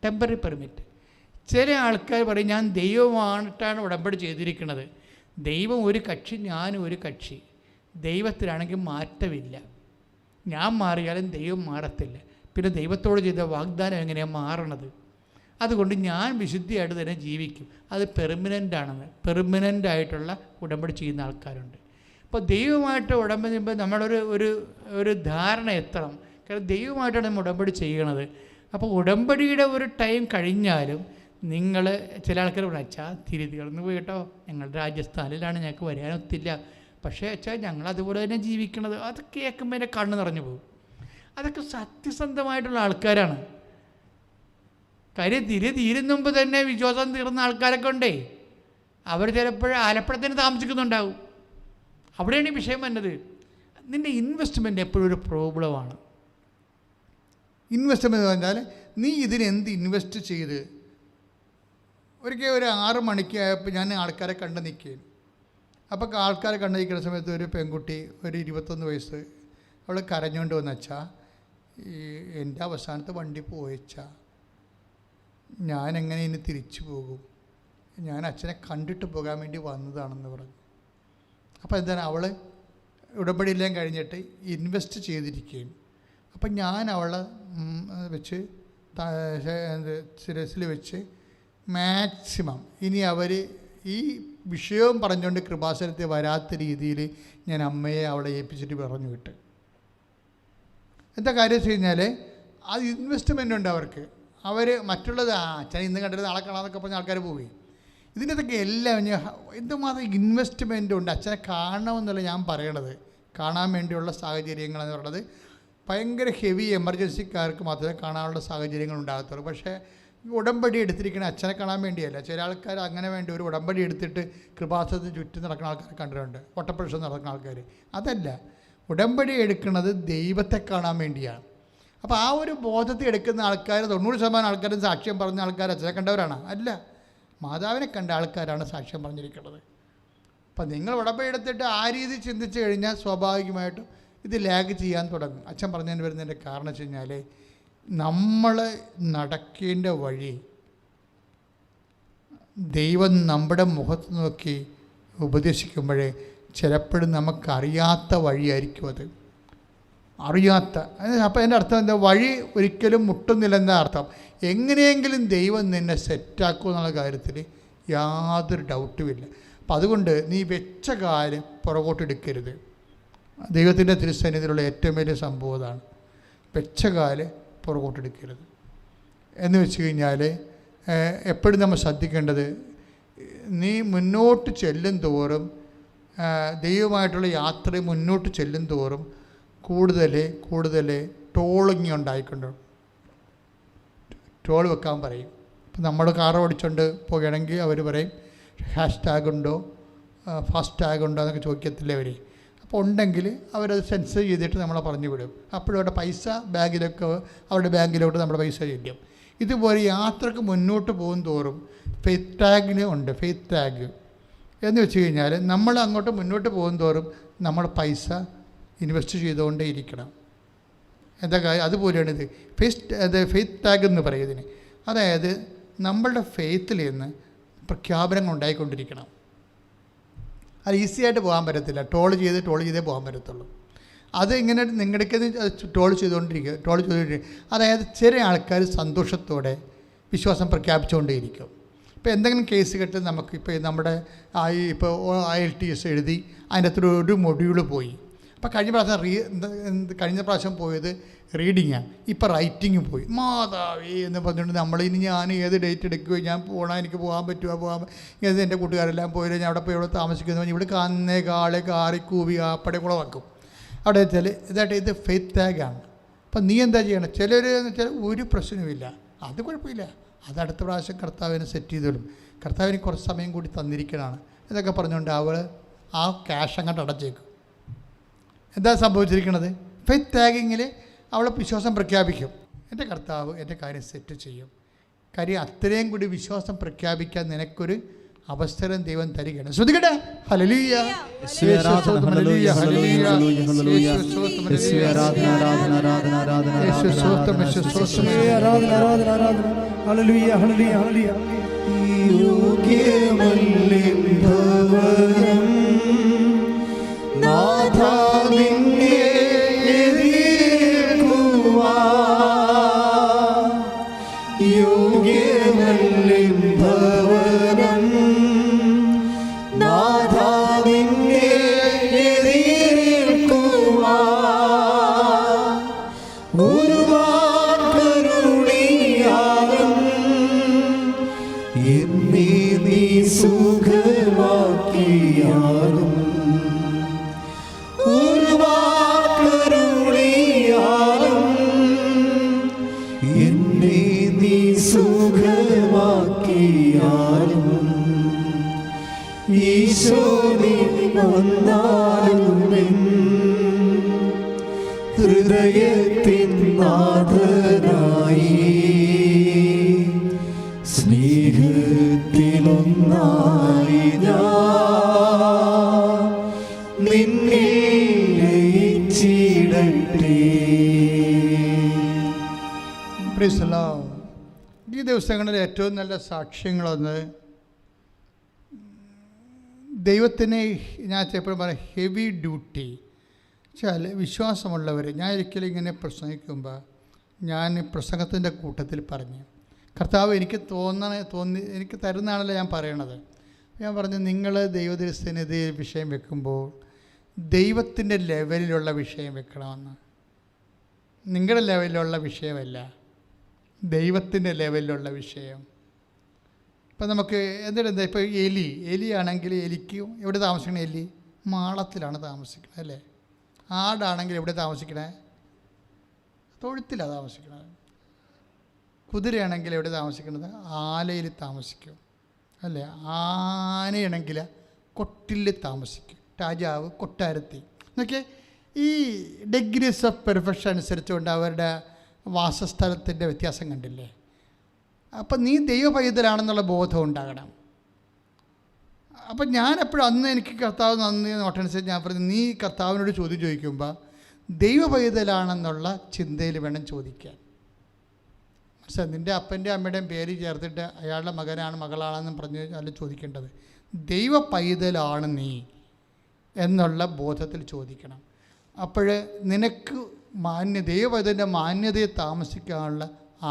ടെമ്പററി പെർമിറ്റ്. ചില ആൾക്കാർ പറയും, ഞാൻ ദൈവമായിട്ടാണ് ഉടമ്പടി ചെയ്തിരിക്കുന്നത്. ദൈവം ഒരു കക്ഷി, ഞാനും ഒരു കക്ഷി. ദൈവത്തിലാണെങ്കിൽ മാറ്റമില്ല. ഞാൻ മാറിയാലും ദൈവം മാറത്തില്ല. പിന്നെ ദൈവത്തോട് ചെയ്ത വാഗ്ദാനം എങ്ങനെയാണ് മാറണത്? അതുകൊണ്ട് ഞാൻ വിശുദ്ധിയായിട്ട് തന്നെ ജീവിക്കും. അത് പെർമനൻ്റായിട്ടുള്ള ഉടമ്പടി ചെയ്യുന്ന ആൾക്കാരുണ്ട്. അപ്പോൾ ദൈവമായിട്ട് ഉടമ്പടി ചെയ്യുമ്പോൾ നമ്മളൊരു ധാരണ എത്തണം. കാരണം ദൈവമായിട്ടാണ് നമ്മൾ ഉടമ്പടി ചെയ്യണത്. അപ്പോൾ ഉടമ്പടിയുടെ ഒരു ടൈം കഴിഞ്ഞാലും നിങ്ങൾ ചില ആൾക്കാർ വിളിച്ചാൽ തിരുതികളെന്ന് പോയി കേട്ടോ, ഞങ്ങളുടെ രാജസ്ഥാനിലാണ്, ഞങ്ങൾക്ക് വരാനൊത്തില്ല. പക്ഷേ വെച്ചാൽ ഞങ്ങൾ അതുപോലെ തന്നെ ജീവിക്കണത്. അത് കേൾക്കുമ്പോൾ എൻ്റെ കണ്ണ് നിറഞ്ഞു പോകും. അതൊക്കെ സത്യസന്ധമായിട്ടുള്ള ആൾക്കാരാണ്. കാര്യം തീരുന്ന മുമ്പ് തന്നെ വിശ്വാസം തീർന്ന ആൾക്കാരൊക്കെ ഉണ്ടേ. അവർ ചിലപ്പോൾ ആലപ്പുഴത്തിന് താമസിക്കുന്നുണ്ടാവും. അവിടെയാണ് ഈ വിഷയം വന്നത്. നിൻ്റെ ഇൻവെസ്റ്റ്മെൻറ്റ് എപ്പോഴും ഒരു പ്രോബ്ലമാണ്. ഇൻവെസ്റ്റ്മെൻറ്റ് എന്ന് പറഞ്ഞാൽ നീ ഇതിനെന്ത് ഇൻവെസ്റ്റ് ചെയ്ത്. ഒരിക്കൽ ഒരു 6 മണിക്കായപ്പോൾ ഞാൻ ആൾക്കാരെ കണ്ടു നിൽക്കുകയും, അപ്പോൾ ആൾക്കാരെ കണ്ടു നിൽക്കുന്ന സമയത്ത് ഒരു പെൺകുട്ടി, ഒരു 21 വയസ്സ്, അവൾ കരഞ്ഞുകൊണ്ട് വന്നു, വെച്ചാൽ എൻ്റെ അവസാനത്തെ വണ്ടി പോയച്ചാ, ഞാനെങ്ങനെ ഇനി തിരിച്ചു പോകും, ഞാൻ അച്ഛനെ കണ്ടിട്ട് പോകാൻ വേണ്ടി വന്നതാണെന്ന് പറഞ്ഞു. അപ്പോൾ എന്താണ്, അവൾ ഉടമ്പടിയെല്ലാം കഴിഞ്ഞിട്ട് ഇൻവെസ്റ്റ് ചെയ്തിരിക്കുകയും, അപ്പം ഞാൻ അവളെ വെച്ച് ശിരസിൽ വെച്ച് മാക്സിമം ഇനി അവർ ഈ വിഷയവും പറഞ്ഞുകൊണ്ട് കൃപാസനത്തിൽ വരാത്ത രീതിയിൽ ഞാൻ അമ്മയെ അവളെ ഏൽപ്പിച്ചിട്ട് പറഞ്ഞു വിട്ട്. എന്താ കാര്യം വെച്ച് കഴിഞ്ഞാൽ അത് ഇൻവെസ്റ്റ്മെൻ്റ് ഉണ്ട് അവർക്ക്. അവർ മറ്റുള്ളത് അച്ഛൻ ഇന്ന് കണ്ടിട്ട് നാളെ കാണാമെന്നൊക്കെ പറഞ്ഞ ആൾക്കാർ പോയി. ഇതിൻ്റെതൊക്കെ എല്ലാം എന്തുമാത്രം ഇൻവെസ്റ്റ്മെൻ്റ് ഉണ്ട്. അച്ഛനെ കാണണമെന്നല്ല ഞാൻ പറയണത്, കാണാൻ വേണ്ടിയുള്ള സാഹചര്യങ്ങളെന്ന് പറയുന്നത് ഭയങ്കര ഹെവി എമർജൻസിക്കാർക്ക് മാത്രമേ കാണാനുള്ള സാഹചര്യങ്ങൾ ഉണ്ടാകത്തുള്ളൂ. പക്ഷേ ഉടമ്പടി എടുത്തിരിക്കുന്ന അച്ഛനെ കാണാൻ വേണ്ടിയല്ല. ചില ആൾക്കാർ അങ്ങനെ വേണ്ടി ഒരു ഉടമ്പടി എടുത്തിട്ട് കൃപാസനത്തിന് ചുറ്റും നടക്കുന്ന ആൾക്കാരെ കണ്ടിട്ടുണ്ട്, ഒട്ടപ്രദക്ഷിണം നടക്കുന്ന ആൾക്കാർ. അതല്ല, ഉടമ്പടി എടുക്കുന്നത് ദൈവത്തെ കാണാൻ വേണ്ടിയാണ്. അപ്പോൾ ആ ഒരു ബോധത്തിൽ എടുക്കുന്ന ആൾക്കാർ 90% ആൾക്കാരും സാക്ഷ്യം പറഞ്ഞ ആൾക്കാർ അച്ഛനെ കണ്ടവരാണ്? അല്ല, മാതാവിനെ കണ്ട ആൾക്കാരാണ് സാക്ഷ്യം പറഞ്ഞിരിക്കുന്നത്. അപ്പം നിങ്ങൾ ഉടമ്പടി എടുത്തിട്ട് ആ രീതി ചിന്തിച്ച് കഴിഞ്ഞാൽ സ്വാഭാവികമായിട്ടും ഇത് ലാഗ് ചെയ്യാൻ തുടങ്ങും. അച്ഛൻ പറഞ്ഞതിന് വരുന്നതിൻ്റെ കാരണം വെച്ച് കഴിഞ്ഞാൽ നമ്മൾ നടക്കേണ്ട വഴി ദൈവം നമ്മുടെ മുഖത്ത് നോക്കി ഉപദേശിക്കുമ്പോഴേ ചിലപ്പോഴും നമുക്കറിയാത്ത വഴിയായിരിക്കും അത്, അറിയാത്ത. അപ്പോൾ എൻ്റെ അർത്ഥം എന്താ, വഴി ഒരിക്കലും മുട്ടുന്നില്ലെന്ന അർത്ഥം. എങ്ങനെയെങ്കിലും ദൈവം നിന്നെ സെറ്റാക്കും എന്നുള്ള കാര്യത്തിൽ യാതൊരു ഡൗട്ടുമില്ല. അപ്പം അതുകൊണ്ട് നീ വെച്ച കാര്യം പുറകോട്ടെടുക്കരുത്. ദൈവത്തിൻ്റെ തിരുസന്നിധിയിലുള്ള ഏറ്റവും വലിയ സംഭവം അതാണ്. വെച്ചകാല് പുറകോട്ടെടുക്കരുത് എന്ന് വെച്ച് കഴിഞ്ഞാൽ എപ്പോഴും നമ്മൾ ശ്രദ്ധിക്കേണ്ടത്, നീ മുന്നോട്ട് ചെല്ലും തോറും, ദൈവമായിട്ടുള്ള യാത്ര മുന്നോട്ട് ചെല്ലും തോറും കൂടുതൽ ടോളിങ് ഉണ്ടായിക്കൊണ്ട് ടോൾ വെക്കാൻ പറയും. ഇപ്പം നമ്മൾ കാർ ഓടിച്ചുകൊണ്ട് പോകുകയാണെങ്കിൽ അവർ പറയും #, ഉണ്ടോ, ഫാസ്റ്റ് ഉണ്ടോ എന്നൊക്കെ ചോദിക്കത്തില്ലേ അവർ. അപ്പോൾ ഉണ്ടെങ്കിൽ അവരത് സെൻസ് ചെയ്തിട്ട് നമ്മളെ പറഞ്ഞു വിടും. അപ്പോഴും അവരുടെ പൈസ അവരുടെ ബാങ്കിലോട്ട് നമ്മുടെ പൈസ ചെല്ലും. ഇതുപോലെ യാത്രക്ക് മുന്നോട്ട് പോകും തോറും ഫെയ്ത്ത് ടാഗിന് ഉണ്ട്. ഫെയ്ത്ത് ടാഗ് എന്ന് വെച്ച് കഴിഞ്ഞാൽ നമ്മൾ അങ്ങോട്ട് മുന്നോട്ട് പോകും തോറും നമ്മൾ പൈസ ഇൻവെസ്റ്റ് ചെയ്തുകൊണ്ടേ ഇരിക്കണം. എന്താ കാര്യം? അതുപോലെയാണ് ഇത് ഫെയ്ത്ത് ടാഗ് എന്ന് പറയുന്നതിന്. അതായത് നമ്മളുടെ ഫെയ്ത്തിൽ നിന്ന് പ്രഖ്യാപനങ്ങൾ ഉണ്ടായിക്കൊണ്ടിരിക്കണം. അത് ഈസിയായിട്ട് പോകാൻ പറ്റത്തില്ല. ടോൾ ചെയ്തേ പോകാൻ പറ്റത്തുള്ളൂ. അത് ഇങ്ങനെ നിങ്ങളുടെ ടോൾ ചെയ്തുകൊണ്ടിരിക്കുക. അതായത് ചില ആൾക്കാർ സന്തോഷത്തോടെ വിശ്വാസം പ്രഖ്യാപിച്ചുകൊണ്ടേയിരിക്കും. ഇപ്പോൾ എന്തെങ്കിലും കേസ് കേട്ട് നമുക്ക് ഇപ്പോൾ നമ്മുടെ IELTS എഴുതി അതിൻ്റെ അത്ര ഒരു മൊഡ്യൂൾ പോയി. അപ്പോൾ കഴിഞ്ഞ പ്രാവശ്യം പോയത് റീഡിങ്ങാണ്, ഇപ്പോൾ റൈറ്റിങ്ങും പോയി. മാതാവേ എന്ന് പറഞ്ഞുകൊണ്ട് നമ്മളിനി ഞാൻ ഏത് ഡേറ്റ് എടുക്കുകയോ ഞാൻ എനിക്ക് പോകാൻ പറ്റുമോ ഇത് എൻ്റെ കൂട്ടുകാരെല്ലാം പോയി ഞാൻ അവിടെ പോയി ഇവിടെ താമസിക്കുന്നു ഇവിടെ കാണുന്നേ കാറി കൂവി ആപ്പടെ കൂടെ വെക്കും. അവിടെ വെച്ചാൽ ഇത് ഫെയ്ത്ത് ടാഗാണ്. അപ്പം നീ എന്താ ചെയ്യണം? ചിലർ എന്ന് വെച്ചാൽ ഒരു പ്രശ്നവുമില്ല, അത് കുഴപ്പമില്ല, അത് അടുത്ത പ്രാവശ്യം കർത്താവിനെ സെറ്റ് ചെയ്തോളും, കർത്താവിന് കുറച്ച് സമയം കൂടി തന്നിരിക്കണതാണ് ഇതൊക്കെ പറഞ്ഞുകൊണ്ട് അവൾ ആ ക്യാഷ് അങ്ങോട്ട് അടച്ചേക്കും. എന്താ സംഭവിച്ചിരിക്കുന്നത്? ഫെയ്ത്ത് ടാഗിങ്ങിൽ അവൾ വിശ്വാസം പ്രഖ്യാപിക്കും, എൻ്റെ കർത്താവ് എൻ്റെ കാര്യം സെറ്റ് ചെയ്യും. കാര്യം അത്രയും കൂടി വിശ്വാസം പ്രഖ്യാപിക്കാൻ നിനക്കൊരു അവസരം ദൈവം തരികയാണ്. ശ്രദ്ധിക്കട്ടെ. ഹല്ലേലൂയ, ഹല്ലേലൂയ, ഹല്ലേലൂയ, ഹൃദയത്തിൻ നാഥനായി സ്നേഹത്തിലൊന്നായി ഞാൻ നിന്നെ ലയിച്ചിടട്ടെ. ഈ ദിവസങ്ങളിൽ ഏറ്റവും നല്ല സാക്ഷ്യങ്ങളൊന്ന് ദൈവത്തിന് ഞാൻ എപ്പോഴും പറയാം ഹെവി ഡ്യൂട്ടി വെച്ചാൽ വിശ്വാസമുള്ളവർ. ഞാൻ ഒരിക്കലും ഇങ്ങനെ പ്രസംഗിക്കുമ്പോൾ ഞാൻ പ്രസംഗത്തിൻ്റെ കൂട്ടത്തിൽ പറഞ്ഞു, കർത്താവ് എനിക്ക് എനിക്ക് തരുന്നതാണല്ലോ ഞാൻ പറയണത്. ഞാൻ പറഞ്ഞു, നിങ്ങൾ ദൈവദൃശ്യനിധി വിഷയം വെക്കുമ്പോൾ ദൈവത്തിൻ്റെ ലെവലിലുള്ള വിഷയം വെക്കണമെന്ന്. നിങ്ങളുടെ ലെവലിലുള്ള വിഷയമല്ല, ദൈവത്തിൻ്റെ ലെവലിലുള്ള വിഷയം. ഇപ്പം നമുക്ക് എന്താ ഇപ്പോൾ എലി ആണെങ്കിൽ എലിക്ക് എവിടെ താമസിക്കണേ? എലി മാളത്തിലാണ് താമസിക്കുന്നത് അല്ലേ? ആടാണെങ്കിൽ എവിടെ താമസിക്കണേ? തൊഴുത്തിലാണ് താമസിക്കണത്. കുതിരയാണെങ്കിൽ എവിടെ താമസിക്കുന്നത്? ആലയിൽ താമസിക്കും അല്ലേ? ആനയാണെങ്കിൽ കൊട്ടിൽ താമസിക്കും. രാജാവ് കൊട്ടാരത്തിൽ. എന്നൊക്കെ ഈ ഡിഗ്രീസ് ഓഫ് പെർഫെക്ഷൻ അനുസരിച്ചുകൊണ്ട് അവരുടെ വാസസ്ഥലത്തിൻ്റെ വ്യത്യാസം കണ്ടില്ലേ? അപ്പം നീ ദൈവ പൈതലാണെന്നുള്ള ബോധം ഉണ്ടാകണം. അപ്പം ഞാനെപ്പോഴും അന്ന് എനിക്ക് കർത്താവ് നന്ദി നോട്ടനുസരിച്ച് ഞാൻ പറഞ്ഞു, നീ കർത്താവിനോട് ചോദ്യം ചോദിക്കുമ്പോൾ ദൈവ പൈതലാണെന്നുള്ള ചിന്തയിൽ വേണം ചോദിക്കാൻ. മനസ്സിലായി? നിൻ്റെ അപ്പൻ്റെയും അമ്മയുടെയും പേര് ചേർത്തിട്ട് അയാളുടെ മകനാണ് മകളാണെന്നും പറഞ്ഞ് അല്ല ചോദിക്കേണ്ടത്. ദൈവ പൈതലാണ് നീ എന്നുള്ള ബോധത്തിൽ ചോദിക്കണം. അപ്പോൾ നിനക്ക് ദൈവ പൈതലിൻ്റെ മാന്യതയെ താമസിക്കാനുള്ള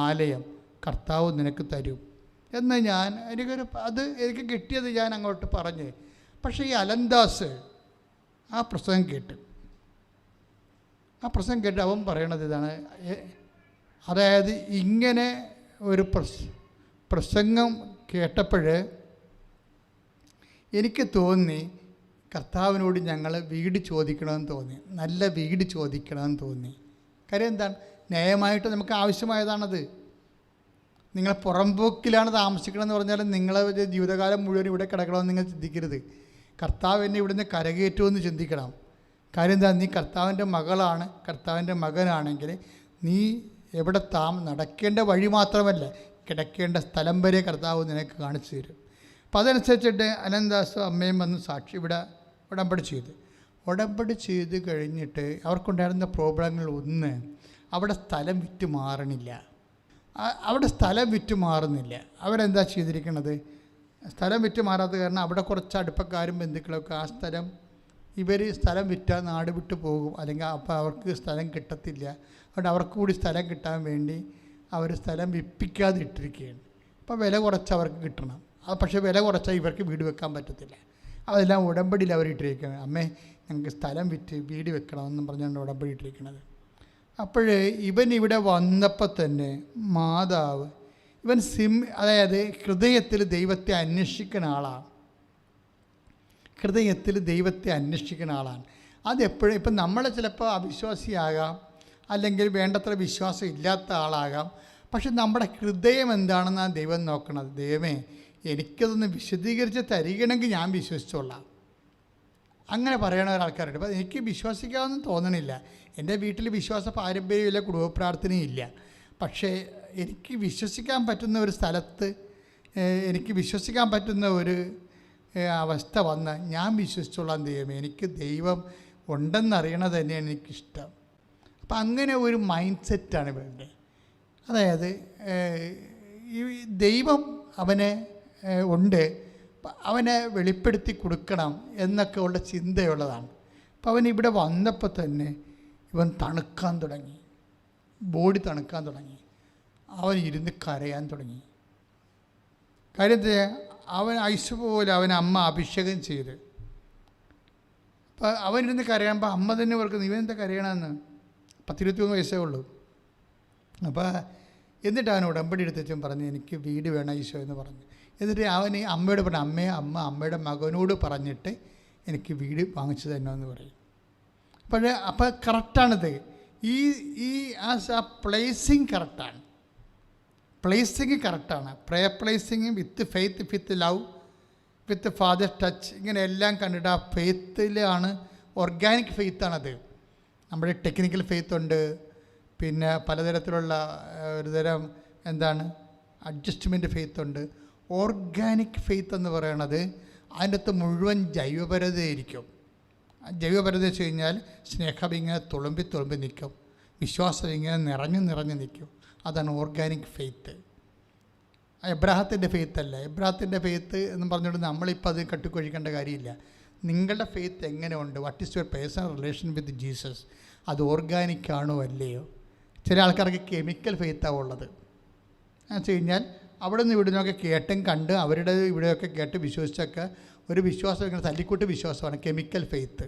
ആലയം കർത്താവ് നിനക്ക് തരും എന്ന് എനിക്ക് കിട്ടിയത് ഞാൻ അങ്ങോട്ട് പറഞ്ഞ്. പക്ഷേ ഈ അലന്ദാസ് ആ പ്രസംഗം കേട്ട് ആ പ്രസംഗം കേട്ട് അവൻ പറയണത് ഇതാണ്, അതായത് ഇങ്ങനെ ഒരു പ്രസംഗം കേട്ടപ്പോൾ എനിക്ക് തോന്നി കർത്താവിനോട് ഞങ്ങൾ വീട് ചോദിക്കണമെന്ന് തോന്നി, നല്ല വീട് ചോദിക്കണമെന്ന് തോന്നി. കാര്യം എന്താണ്? ന്യായമായിട്ട് നമുക്ക് ആവശ്യമായതാണത്. നിങ്ങൾ പുറംപോക്കിലാണ് താമസിക്കണമെന്ന് പറഞ്ഞാൽ നിങ്ങളെ ജീവിതകാലം മുഴുവൻ ഇവിടെ കിടക്കണമെന്ന് നിങ്ങൾ ചിന്തിക്കരുത്. കർത്താവ് എന്നെ ഇവിടുന്ന് കരകയറ്റുമെന്ന് ചിന്തിക്കണം. കാര്യം എന്താ? നീ കർത്താവിൻ്റെ മകളാണ്, കർത്താവിൻ്റെ മകനാണെങ്കിൽ നീ എവിടെ നടക്കേണ്ട വഴി മാത്രമല്ല, കിടക്കേണ്ട സ്ഥലം വരെ കർത്താവ് നിനക്ക് കാണിച്ചു തരും. അപ്പം അതനുസരിച്ചിട്ട് അനന്തദാസും അമ്മയും വന്ന് സാക്ഷി ഇവിടെ ഉടമ്പടി ചെയ്ത് കഴിഞ്ഞിട്ട് അവർക്കുണ്ടായിരുന്ന പ്രോബ്ലങ്ങൾ ഒന്ന്, അവിടെ സ്ഥലം വിറ്റ് മാറണില്ല. അവരെന്താ ചെയ്തിരിക്കണത്? സ്ഥലം വിറ്റ് മാറാത്ത കാരണം അവിടെ കുറച്ച് അടുപ്പക്കാരും ബന്ധുക്കളൊക്കെ ആ സ്ഥലം സ്ഥലം വിറ്റാൽ നാട് വിട്ട് പോകും, അല്ലെങ്കിൽ അപ്പോൾ അവർക്ക് സ്ഥലം കിട്ടത്തില്ല. അതുകൊണ്ട് അവർക്ക് കൂടി സ്ഥലം കിട്ടാൻ വേണ്ടി അവർ സ്ഥലം വിൽപ്പിക്കാതെ ഇട്ടിരിക്കുകയാണ്. അപ്പോൾ വില കുറച്ച് അവർക്ക് കിട്ടണം. പക്ഷേ വില കുറച്ചാൽ ഇവർക്ക് വീട് വെക്കാൻ പറ്റത്തില്ല. അതെല്ലാം ഉടമ്പടിയിൽ അവർ ഇട്ടിരിക്കുകയാണ്. അമ്മേ ഞങ്ങൾക്ക് സ്ഥലം വിറ്റ് വീട് വെക്കണമെന്നും പറഞ്ഞുകൊണ്ട് ഉടമ്പടി ഇട്ടിരിക്കുന്നത്. അപ്പോൾ ഇവൻ ഇവിടെ വന്നപ്പോൾ തന്നെ മാതാവ് അതായത് ഹൃദയത്തിൽ ദൈവത്തെ അന്വേഷിക്കുന്ന ആളാണ്. അതെപ്പോഴും ഇപ്പം നമ്മൾ ചിലപ്പോൾ അവിശ്വാസിയാകാം, അല്ലെങ്കിൽ വേണ്ടത്ര വിശ്വാസം ഇല്ലാത്ത ആളാകാം. പക്ഷെ നമ്മുടെ ഹൃദയം എന്താണെന്നാണ് ദൈവം നോക്കണത്. ദൈവമേ എനിക്കതൊന്ന് വിശദീകരിച്ച് തരികണമെങ്കിൽ ഞാൻ വിശ്വസിച്ചോളാം. അങ്ങനെ പറയണ ഒരാൾക്കാരുണ്ട്. അപ്പോൾ എനിക്ക് വിശ്വസിക്കാമെന്ന് തോന്നണില്ല. എൻ്റെ വീട്ടിൽ വിശ്വാസ പാരമ്പര്യമില്ല, കുടുംബ പ്രാർത്ഥനയില്ല. പക്ഷേ എനിക്ക് വിശ്വസിക്കാൻ പറ്റുന്ന ഒരു സ്ഥലത്ത്, എനിക്ക് വിശ്വസിക്കാൻ പറ്റുന്ന ഒരു അവസ്ഥ വന്നാൽ ഞാൻ വിശ്വസിച്ചോളാം. ദൈവമേ എനിക്ക് ദൈവം ഉണ്ടെന്നറിയണത് തന്നെയാണ് എനിക്കിഷ്ടം. അപ്പം അങ്ങനെ ഒരു മൈൻഡ് സെറ്റാണ് ഇവരുടെ. അതായത് ഈ ദൈവം അവനെ ഉണ്ട്, അവനെ വെളിപ്പെടുത്തി കൊടുക്കണം എന്നൊക്കെ ഉള്ള ചിന്തയുള്ളതാണ്. അപ്പോൾ അവൻ ഇവിടെ വന്നപ്പോൾ തന്നെ ഇവൻ തണുക്കാൻ തുടങ്ങി, ബോഡി തണുക്കാൻ തുടങ്ങി. അവൻ ഇരുന്ന് കരയാൻ തുടങ്ങി. കാര്യത്തെ അവൻ ഐസ് പോലെ അവൻ അമ്മ അഭിഷേകം ചെയ്ത്. അപ്പോൾ അവനിരുന്ന് കരയാകുമ്പോൾ അമ്മ തന്നെ ഓർക്കുന്നു ഇവൻ എന്താ കരയണമെന്ന്. 10-21 വയസ്സേ ഉള്ളൂ. അപ്പോൾ എന്നിട്ട് അവൻ ഉടമ്പടി എടുത്തും പറഞ്ഞ് എനിക്ക് വീട് വേണം ഈശോ എന്ന് പറഞ്ഞു. എന്നിട്ട് അവൻ അമ്മയോട് പറഞ്ഞു, അമ്മയുടെ മകനോട് പറഞ്ഞിട്ട് എനിക്ക് വീട് വാങ്ങിച്ചു തരണമെന്ന് പറയും. അപ്പോൾ കറക്റ്റാണിത്. ആ പ്ലേസിങ് കറക്റ്റാണ്. Prayer placing with faith, with love, with father touch, ഇങ്ങനെ എല്ലാം കണ്ടിട്ട് ആ ഫെയ്ത്തിലാണ്. ഓർഗാനിക് ഫെയ്ത്താണത്. നമ്മുടെ ടെക്നിക്കൽ ഫെയ്ത്തുണ്ട്, പിന്നെ പലതരത്തിലുള്ള ഒരുതരം അഡ്ജസ്റ്റ്മെൻറ്റ് ഫെയ്ത്തുണ്ട്. ഓർഗാനിക് ഫെയ്ത്ത് എന്ന് പറയണത് അതിൻ്റെ അകത്ത് മുഴുവൻ ജൈവപരതയായിരിക്കും. ജൈവപരത വെച്ച് കഴിഞ്ഞാൽ സ്നേഹം ഇങ്ങനെ തുളുമ്പി നിൽക്കും, വിശ്വാസം ഇങ്ങനെ നിറഞ്ഞു നിൽക്കും. അതാണ് ഓർഗാനിക് ഫെയ്ത്ത്. എബ്രാഹത്തിൻ്റെ ഫെയ്ത്ത് അല്ല. എബ്രാഹത്തിൻ്റെ ഫെയ്ത്ത് എന്ന് പറഞ്ഞുകൊണ്ട് നമ്മളിപ്പോൾ അത് കട്ടിക്കൊഴിക്കേണ്ട കാര്യമില്ല. നിങ്ങളുടെ ഫെയ്ത്ത് എങ്ങനെയുണ്ട്? What is your personal relation with Jesus? അത് ഓർഗാനിക് ആണോ അല്ലയോ? ചില ആൾക്കാർക്ക് കെമിക്കൽ ഫെയ്ത്താണ് ഉള്ളത്. എന്ന് വെച്ച് കഴിഞ്ഞാൽ അവിടെ നിന്ന് ഇവിടുന്നൊക്കെ കേട്ടും കണ്ട് അവരുടെ ഇവിടെയൊക്കെ കേട്ട് വിശ്വസിച്ചൊക്കെ ഒരു വിശ്വാസം ഇങ്ങനെ തല്ലിക്കൂട്ട് വിശ്വാസമാണ് കെമിക്കൽ ഫെയ്ത്ത്.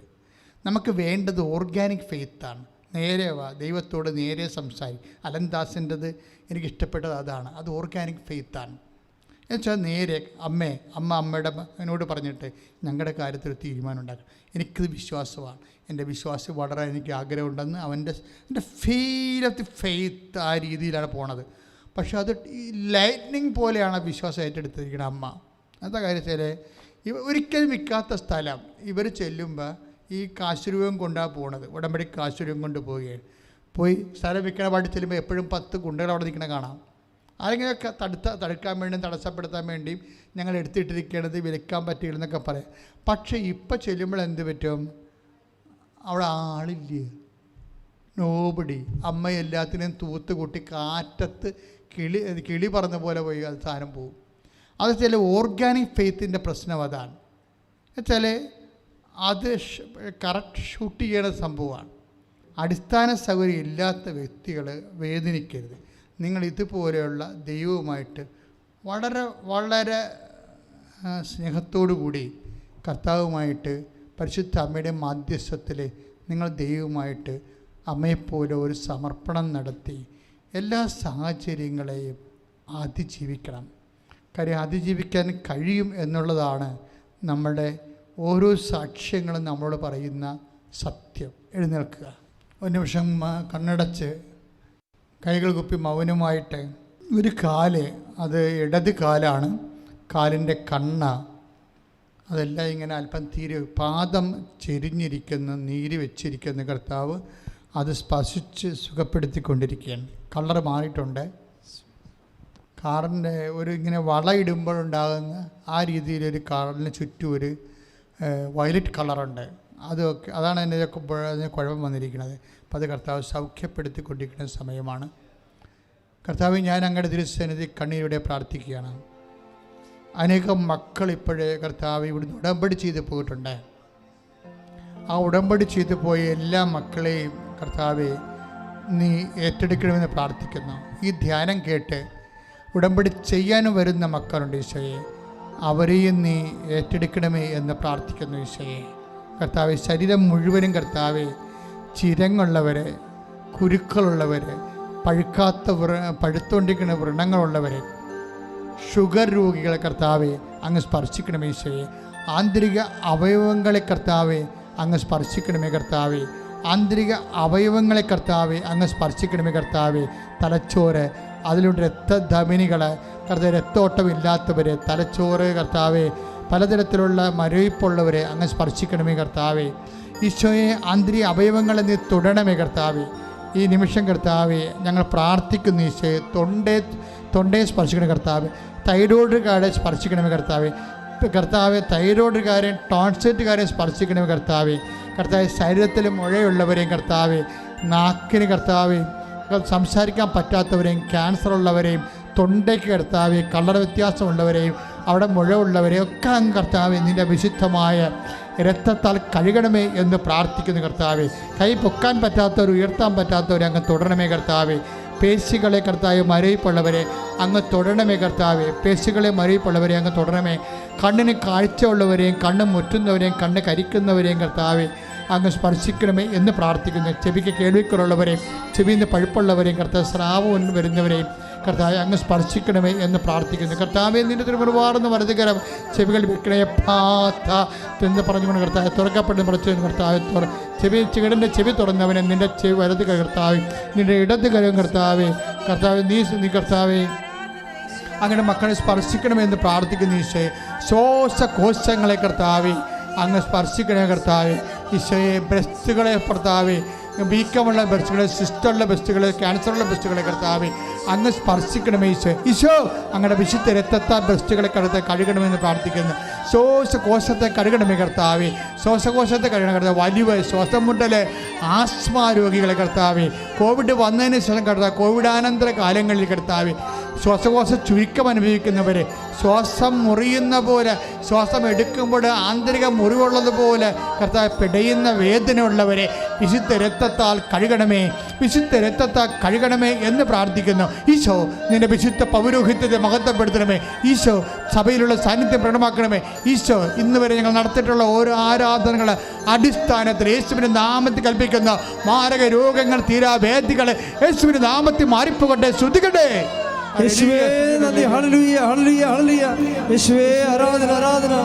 നമുക്ക് വേണ്ടത് ഓർഗാനിക് ഫെയ്ത്താണ്. നേരെ ദൈവത്തോട് നേരെ സംസാരിക്കും. അലൻദാസിൻ്റെത് എനിക്കിഷ്ടപ്പെട്ടത് അതാണ്. അത് ഓർഗാനിക് ഫെയ്ത്താണ്. എന്നുവെച്ചാൽ നേരെ അമ്മയുടെ എന്നോട് പറഞ്ഞിട്ട് ഞങ്ങളുടെ കാര്യത്തിൽ തീരുമാനം ഉണ്ടാക്കണം. എനിക്കത് വിശ്വാസമാണ്, എൻ്റെ വിശ്വാസം വളരാൻ എനിക്ക് ആഗ്രഹമുണ്ടെന്ന് എൻ്റെ ഫീൽ ഓഫ് ദി ഫെയ്ത്ത് ആ രീതിയിലാണ് പോണത്. പക്ഷെ അത് ലൈറ്റ്നിങ് പോലെയാണ് വിശ്വാസം ഏറ്റെടുത്തിരിക്കുന്നത് അമ്മ. എന്താ കാര്യത്തിൽ ഒരിക്കലും വിൽക്കാത്ത സ്ഥലം ഇവർ ചെല്ലുമ്പോൾ ഈ കാശുരൂപം കൊണ്ടാണ് പോണത്. ഉടമ്പടി കാശുരൂപം കൊണ്ട് പോയി സ്ഥലം വിൽക്കണ പാടി ചെല്ലുമ്പോൾ എപ്പോഴും 10 ഗുണ്ടകൾ അവിടെ നിൽക്കണ കാണാം. ആരെങ്കിലുമൊക്കെ തടുക്കാൻ വേണ്ടിയും തടസ്സപ്പെടുത്താൻ വേണ്ടിയും ഞങ്ങൾ എടുത്തിട്ടിരിക്കണത് വിൽക്കാൻ പറ്റില്ലെന്നൊക്കെ പറയാം. പക്ഷേ ഇപ്പം ചെല്ലുമ്പോൾ എന്ത് പറ്റും? അവിടെ ആളില്ലേ, നോബടി. അമ്മ എല്ലാത്തിനെയും തൂത്ത് കൂട്ടി കാറ്റത്ത് കിളി പറന്ന പോലെ പോയി അത് സാധനം പോകും. അത് ചില ഓർഗാനിക് ഫെയ്ത്തിൻ്റെ പ്രശ്നം അതാണ്. വെച്ചാൽ അത് കറക്റ്റ് ഷൂട്ട് ചെയ്യണ സംഭവമാണ്. അടിസ്ഥാന സൗകര്യം ഇല്ലാത്ത വ്യക്തികൾ വേദനിക്കരുത്. നിങ്ങൾ ഇതുപോലെയുള്ള ദൈവവുമായിട്ട് വളരെ വളരെ സ്നേഹത്തോടു കൂടി കർത്താവുമായിട്ട് പരിശുദ്ധ അമ്മയുടെ മാധ്യസ്ഥത്തിൽ നിങ്ങൾ ദൈവവുമായിട്ട് അമ്മയെപ്പോലെ ഒരു സമർപ്പണം നടത്തി എല്ലാ സാഹചര്യങ്ങളെയും അതിജീവിക്കണം. കാര്യം അതിജീവിക്കാൻ കഴിയും എന്നുള്ളതാണ് നമ്മുടെ ഓരോ സാക്ഷ്യങ്ങളും നമ്മളോട് പറയുന്ന സത്യം. എഴുന്നേൽക്കുക, ഒരു നിമിഷം കണ്ണടച്ച് കൈകൾ കുപ്പി മൗനമായിട്ട് ഒരു കാല്, അത് ഇടത് കാലാണ്, കാലിൻ്റെ കണ്ണ അതെല്ലാം ഇങ്ങനെ അല്പം പാദം ചെരിഞ്ഞിരിക്കുന്ന, നീര് വെച്ചിരിക്കുന്ന കർത്താവ് അത് സ്പർശിച്ച് സുഖപ്പെടുത്തിക്കൊണ്ടിരിക്കുകയാണ്. കളർ മാറിയിട്ടുണ്ട്. കാറിൻ്റെ ഒരു ഇങ്ങനെ വളയിടുമ്പോഴുണ്ടാകുന്ന ആ രീതിയിലൊരു കാറിന് ചുറ്റും ഒരു വയലറ്റ് കളറുണ്ട്. അതൊക്കെ അതാണ് അതിന് കുഴപ്പം വന്നിരിക്കുന്നത്. അപ്പം അത് കർത്താവ് സൗഖ്യപ്പെടുത്തിക്കൊണ്ടിരിക്കുന്ന സമയമാണ്. കർത്താവ്, ഞാൻ അങ്ങയുടെ തിരുസന്നിധി കണ്ണീരോടെ പ്രാർത്ഥിക്കുകയാണ്. അനേകം മക്കൾ ഇപ്പോഴേ കർത്താവ് ഇവിടുന്ന് ഉടമ്പടി ചെയ്ത് പോയിട്ടുണ്ട്. ആ ഉടമ്പടി ചെയ്ത് പോയ എല്ലാ മക്കളെയും കർത്താവെ നീ ഏറ്റെടുക്കണമെന്ന് പ്രാർത്ഥിക്കുന്നു. ഈ ധ്യാനം കേട്ട് ഉടമ്പടി ചെയ്യാനും വരുന്ന മക്കളുണ്ട് ഈശോയെ, അവരെയും നീ ഏറ്റെടുക്കണമേ എന്ന് പ്രാർത്ഥിക്കുന്നു ഈശോയെ. കർത്താവെ, ശരീരം മുഴുവനും കർത്താവെ ചിരങ്ങുള്ളവരെ, കുരുക്കളുള്ളവരെ, പഴുത്തുകൊണ്ടിരിക്കുന്ന വ്രണങ്ങളുള്ളവരെ, ഷുഗർ രോഗികളെ കർത്താവെ അങ്ങ് സ്പർശിക്കണമേ ഈശോയെ. ആന്തരിക അവയവങ്ങളെ കർത്താവെ അങ്ങ് സ്പർശിക്കണമേ കർത്താവെ. ആന്തരിക അവയവങ്ങളെ കർത്താവെ അങ്ങ് സ്പർശിക്കണമേ കർത്താവെ. തലച്ചോറ്, അതിലൂടെ രക്തധമനികൾ കർത്താവ്, രക്തോട്ടമില്ലാത്തവരെ, തലച്ചോറ് കർത്താവെ, പലതരത്തിലുള്ള മരവിപ്പുള്ളവരെ അങ്ങ് സ്പർശിക്കണമേ കർത്താവെ. ഈശോയെ, ആന്തരിക അവയവങ്ങളെ നീ തൊടണമേ കർത്താവെ. ഈ നിമിഷം കർത്താവെ ഞങ്ങൾ പ്രാർത്ഥിക്കുന്നു ഈശോയെ. തൊണ്ടയെ സ്പർശിക്കണമേ കർത്താവെ. തൈറോയിഡുകാരെ സ്പർശിക്കണമേ കർത്താവെ. കർത്താവെ, തൈറോയിഡുകാരെയും ടോൺസിറ്റുകാരെയും സ്പർശിക്കണമേ കർത്താവെ. കർത്താവെ, ശരീരത്തിൽ മുഴയുള്ളവരെയും കർത്താവെ, നാക്കിന് കർത്താവെ, സംസാരിക്കാൻ പറ്റാത്തവരെയും, ക്യാൻസർ ഉള്ളവരെയും, തൊണ്ടയ്ക്ക് കർത്താവെ, കളർ വ്യത്യാസമുള്ളവരെയും, അവിടെ മുഴവുള്ളവരെയും ഒക്കെ അങ്ങ് കർത്താവെ നിൻ്റെ വിശുദ്ധമായ രക്തത്താൽ കഴുകണമേ എന്ന് പ്രാർത്ഥിക്കുന്നു കർത്താവെ. കൈ പൊക്കാൻ പറ്റാത്തവർ, ഉയർത്താൻ പറ്റാത്തവരെ അങ്ങ് തുടരണമേ കർത്താവെ. പേശികളെ കർത്താവ്, മരവിപ്പുള്ളവരെ അങ്ങ് തൊടണമേ കർത്താവെ. പേശികളെ മരവിപ്പുള്ളവരെ അങ്ങ് തുടരണമേ. കണ്ണിന് കാഴ്ച ഉള്ളവരെയും, കണ്ണ് മുറ്റുന്നവരെയും, കണ്ണ് കരിക്കുന്നവരെയും കർത്താവെ അങ്ങ് സ്പർശിക്കണമേ എന്ന് പ്രാർത്ഥിക്കുന്നു. ചെവിക്ക് കേൾവിക്കുള്ളവരെയും, ചെവിയിൽ നിന്ന് പഴുപ്പുള്ളവരെയും കർത്താവ്, സ്രാവം വരുന്നവരെയും കർത്താവെ അങ്ങ് സ്പർശിക്കണമേ എന്ന് പ്രാർത്ഥിക്കുന്നു. കർത്താവെ, നിൻ്റെ തിരുമുറുവാർന്ന് വലതുകരം ചെവികൾ വെക്കണേ പാത്ത എന്ന് പറഞ്ഞുകൊണ്ട് കർത്താവ് തുറക്കപ്പെടുന്ന പറച്ചു കർത്താവ്. ചെവിയുടെ ചെവി തുറന്നവനെ നിൻ്റെ ചെവി വലത് കർത്താവ്, നിൻ്റെ ഇടത് കരം കർത്താവെ. കർത്താവ് നീ കർത്താവെ അങ്ങനെ മക്കളെ സ്പർശിക്കണമെന്ന് പ്രാർത്ഥിക്കുന്ന ഈശോയെ. ശ്വാസകോശങ്ങളെ കർത്താവെ അങ്ങ് സ്പർശിക്കണേ കർത്താവെ. ഈശോയെ, ബ്രസ്റ്റുകളെ കർത്താവെ, വീക്കമുള്ള ബ്രസ്റ്റുകളെ, സിസ്റ്റുള്ള ബ്രസ്റ്റുകളെ, ക്യാൻസറുള്ള ബ്രസ്റ്റുകളെ കർത്താവെ അങ്ങ് സ്പർശിക്കണമേ ഈശോ. ഈശോ, അങ്ങയുടെ വിശുദ്ധ രക്തത്താൽ ബ്രസ്റ്റുകളെ കഴുകണമെന്ന് പ്രാർത്ഥിക്കുന്നു. ശ്വാസകോശത്തെ കഴുകണമേ കർത്താവെ. ശ്വാസകോശത്തെ കഴുകണം കർത്താവ്. വലിവ്, ശ്വാസം മുട്ടല്, ആസ്മ രോഗികളെ കർത്താവെ, കോവിഡ് വന്നതിന് ശേഷം കർത്താവ്, കോവിഡാനന്തര കാലങ്ങളിൽ കർത്താവെ, ശ്വാസകോശ ചുരുക്കം അനുഭവിക്കുന്നവരെ, ശ്വാസം മുറിയുന്ന പോലെ, ശ്വാസം എടുക്കുമ്പോൾ ആന്തരിക മുറിവുള്ളതുപോലെ കർത്താവ് പിടയുന്ന വേദനയുള്ളവരെ വിശുദ്ധ രക്തത്താൽ കഴുകണമേ, വിശുദ്ധ രക്തത്താൽ കഴുകണമേ എന്ന് പ്രാർത്ഥിക്കുന്നു. ഈശോ, നിന്റെ വിശുദ്ധ പൗരോഹിത്യത്തെ മഹത്വപ്പെടുത്തണമേ. ഈശോ, സഭയിലുള്ള സാന്നിധ്യം പ്രകടമാക്കണമേ. ഈശോ, ഇന്ന് വരെ ഞങ്ങൾ നടത്തിയിട്ടുള്ള ഓരോ ആരാധനകളുടെ അടിസ്ഥാനത്തിൽ യേശുവിൻ്റെ നാമത്തിൽ കൽപ്പിക്കുന്ന മാരക രോഗങ്ങൾ, തീരാവേദികൾ യേശുവിൻ്റെ നാമത്തിൽ മാറിപ്പോകട്ടെ. ശ്രുതികട്ടെ. യേശുവേ നന്ദി. ഹല്ലേലൂയ, ഹല്ലേലൂയ, ഹല്ലേലൂയ. യേശുവേ ആരാധന, ആരാധന.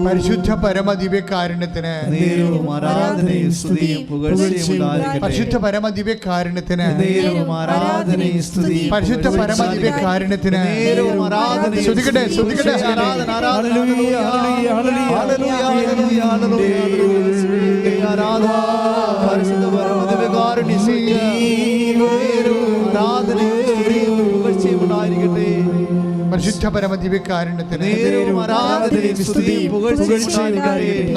പരിശുദ്ധ പരമദിവ്യകാരുണ്യത്തിന്, പരിശുദ്ധ പരമദിവ്യകാരുണ്യത്തിന്, പരിശുദ്ധ പരമദിവ്യകാരുണ്യത്തിന് ശ്രുതികട്ടെ, ശ്രുതികട്ടെ. ഹല്ലേലൂയ, ഹല്ലേലൂയ, ഹല്ലേലൂയ. പരിശുദ്ധ പരമദിവ്യകാരുണ്യത്തിന് ആരാധനയും സ്തുതിയും പുകഴ്ചയും ഉണ്ടായിരിക്കട്ടെ. പരിശുദ്ധ പരമദിവ്യകാരുണ്യത്തിന്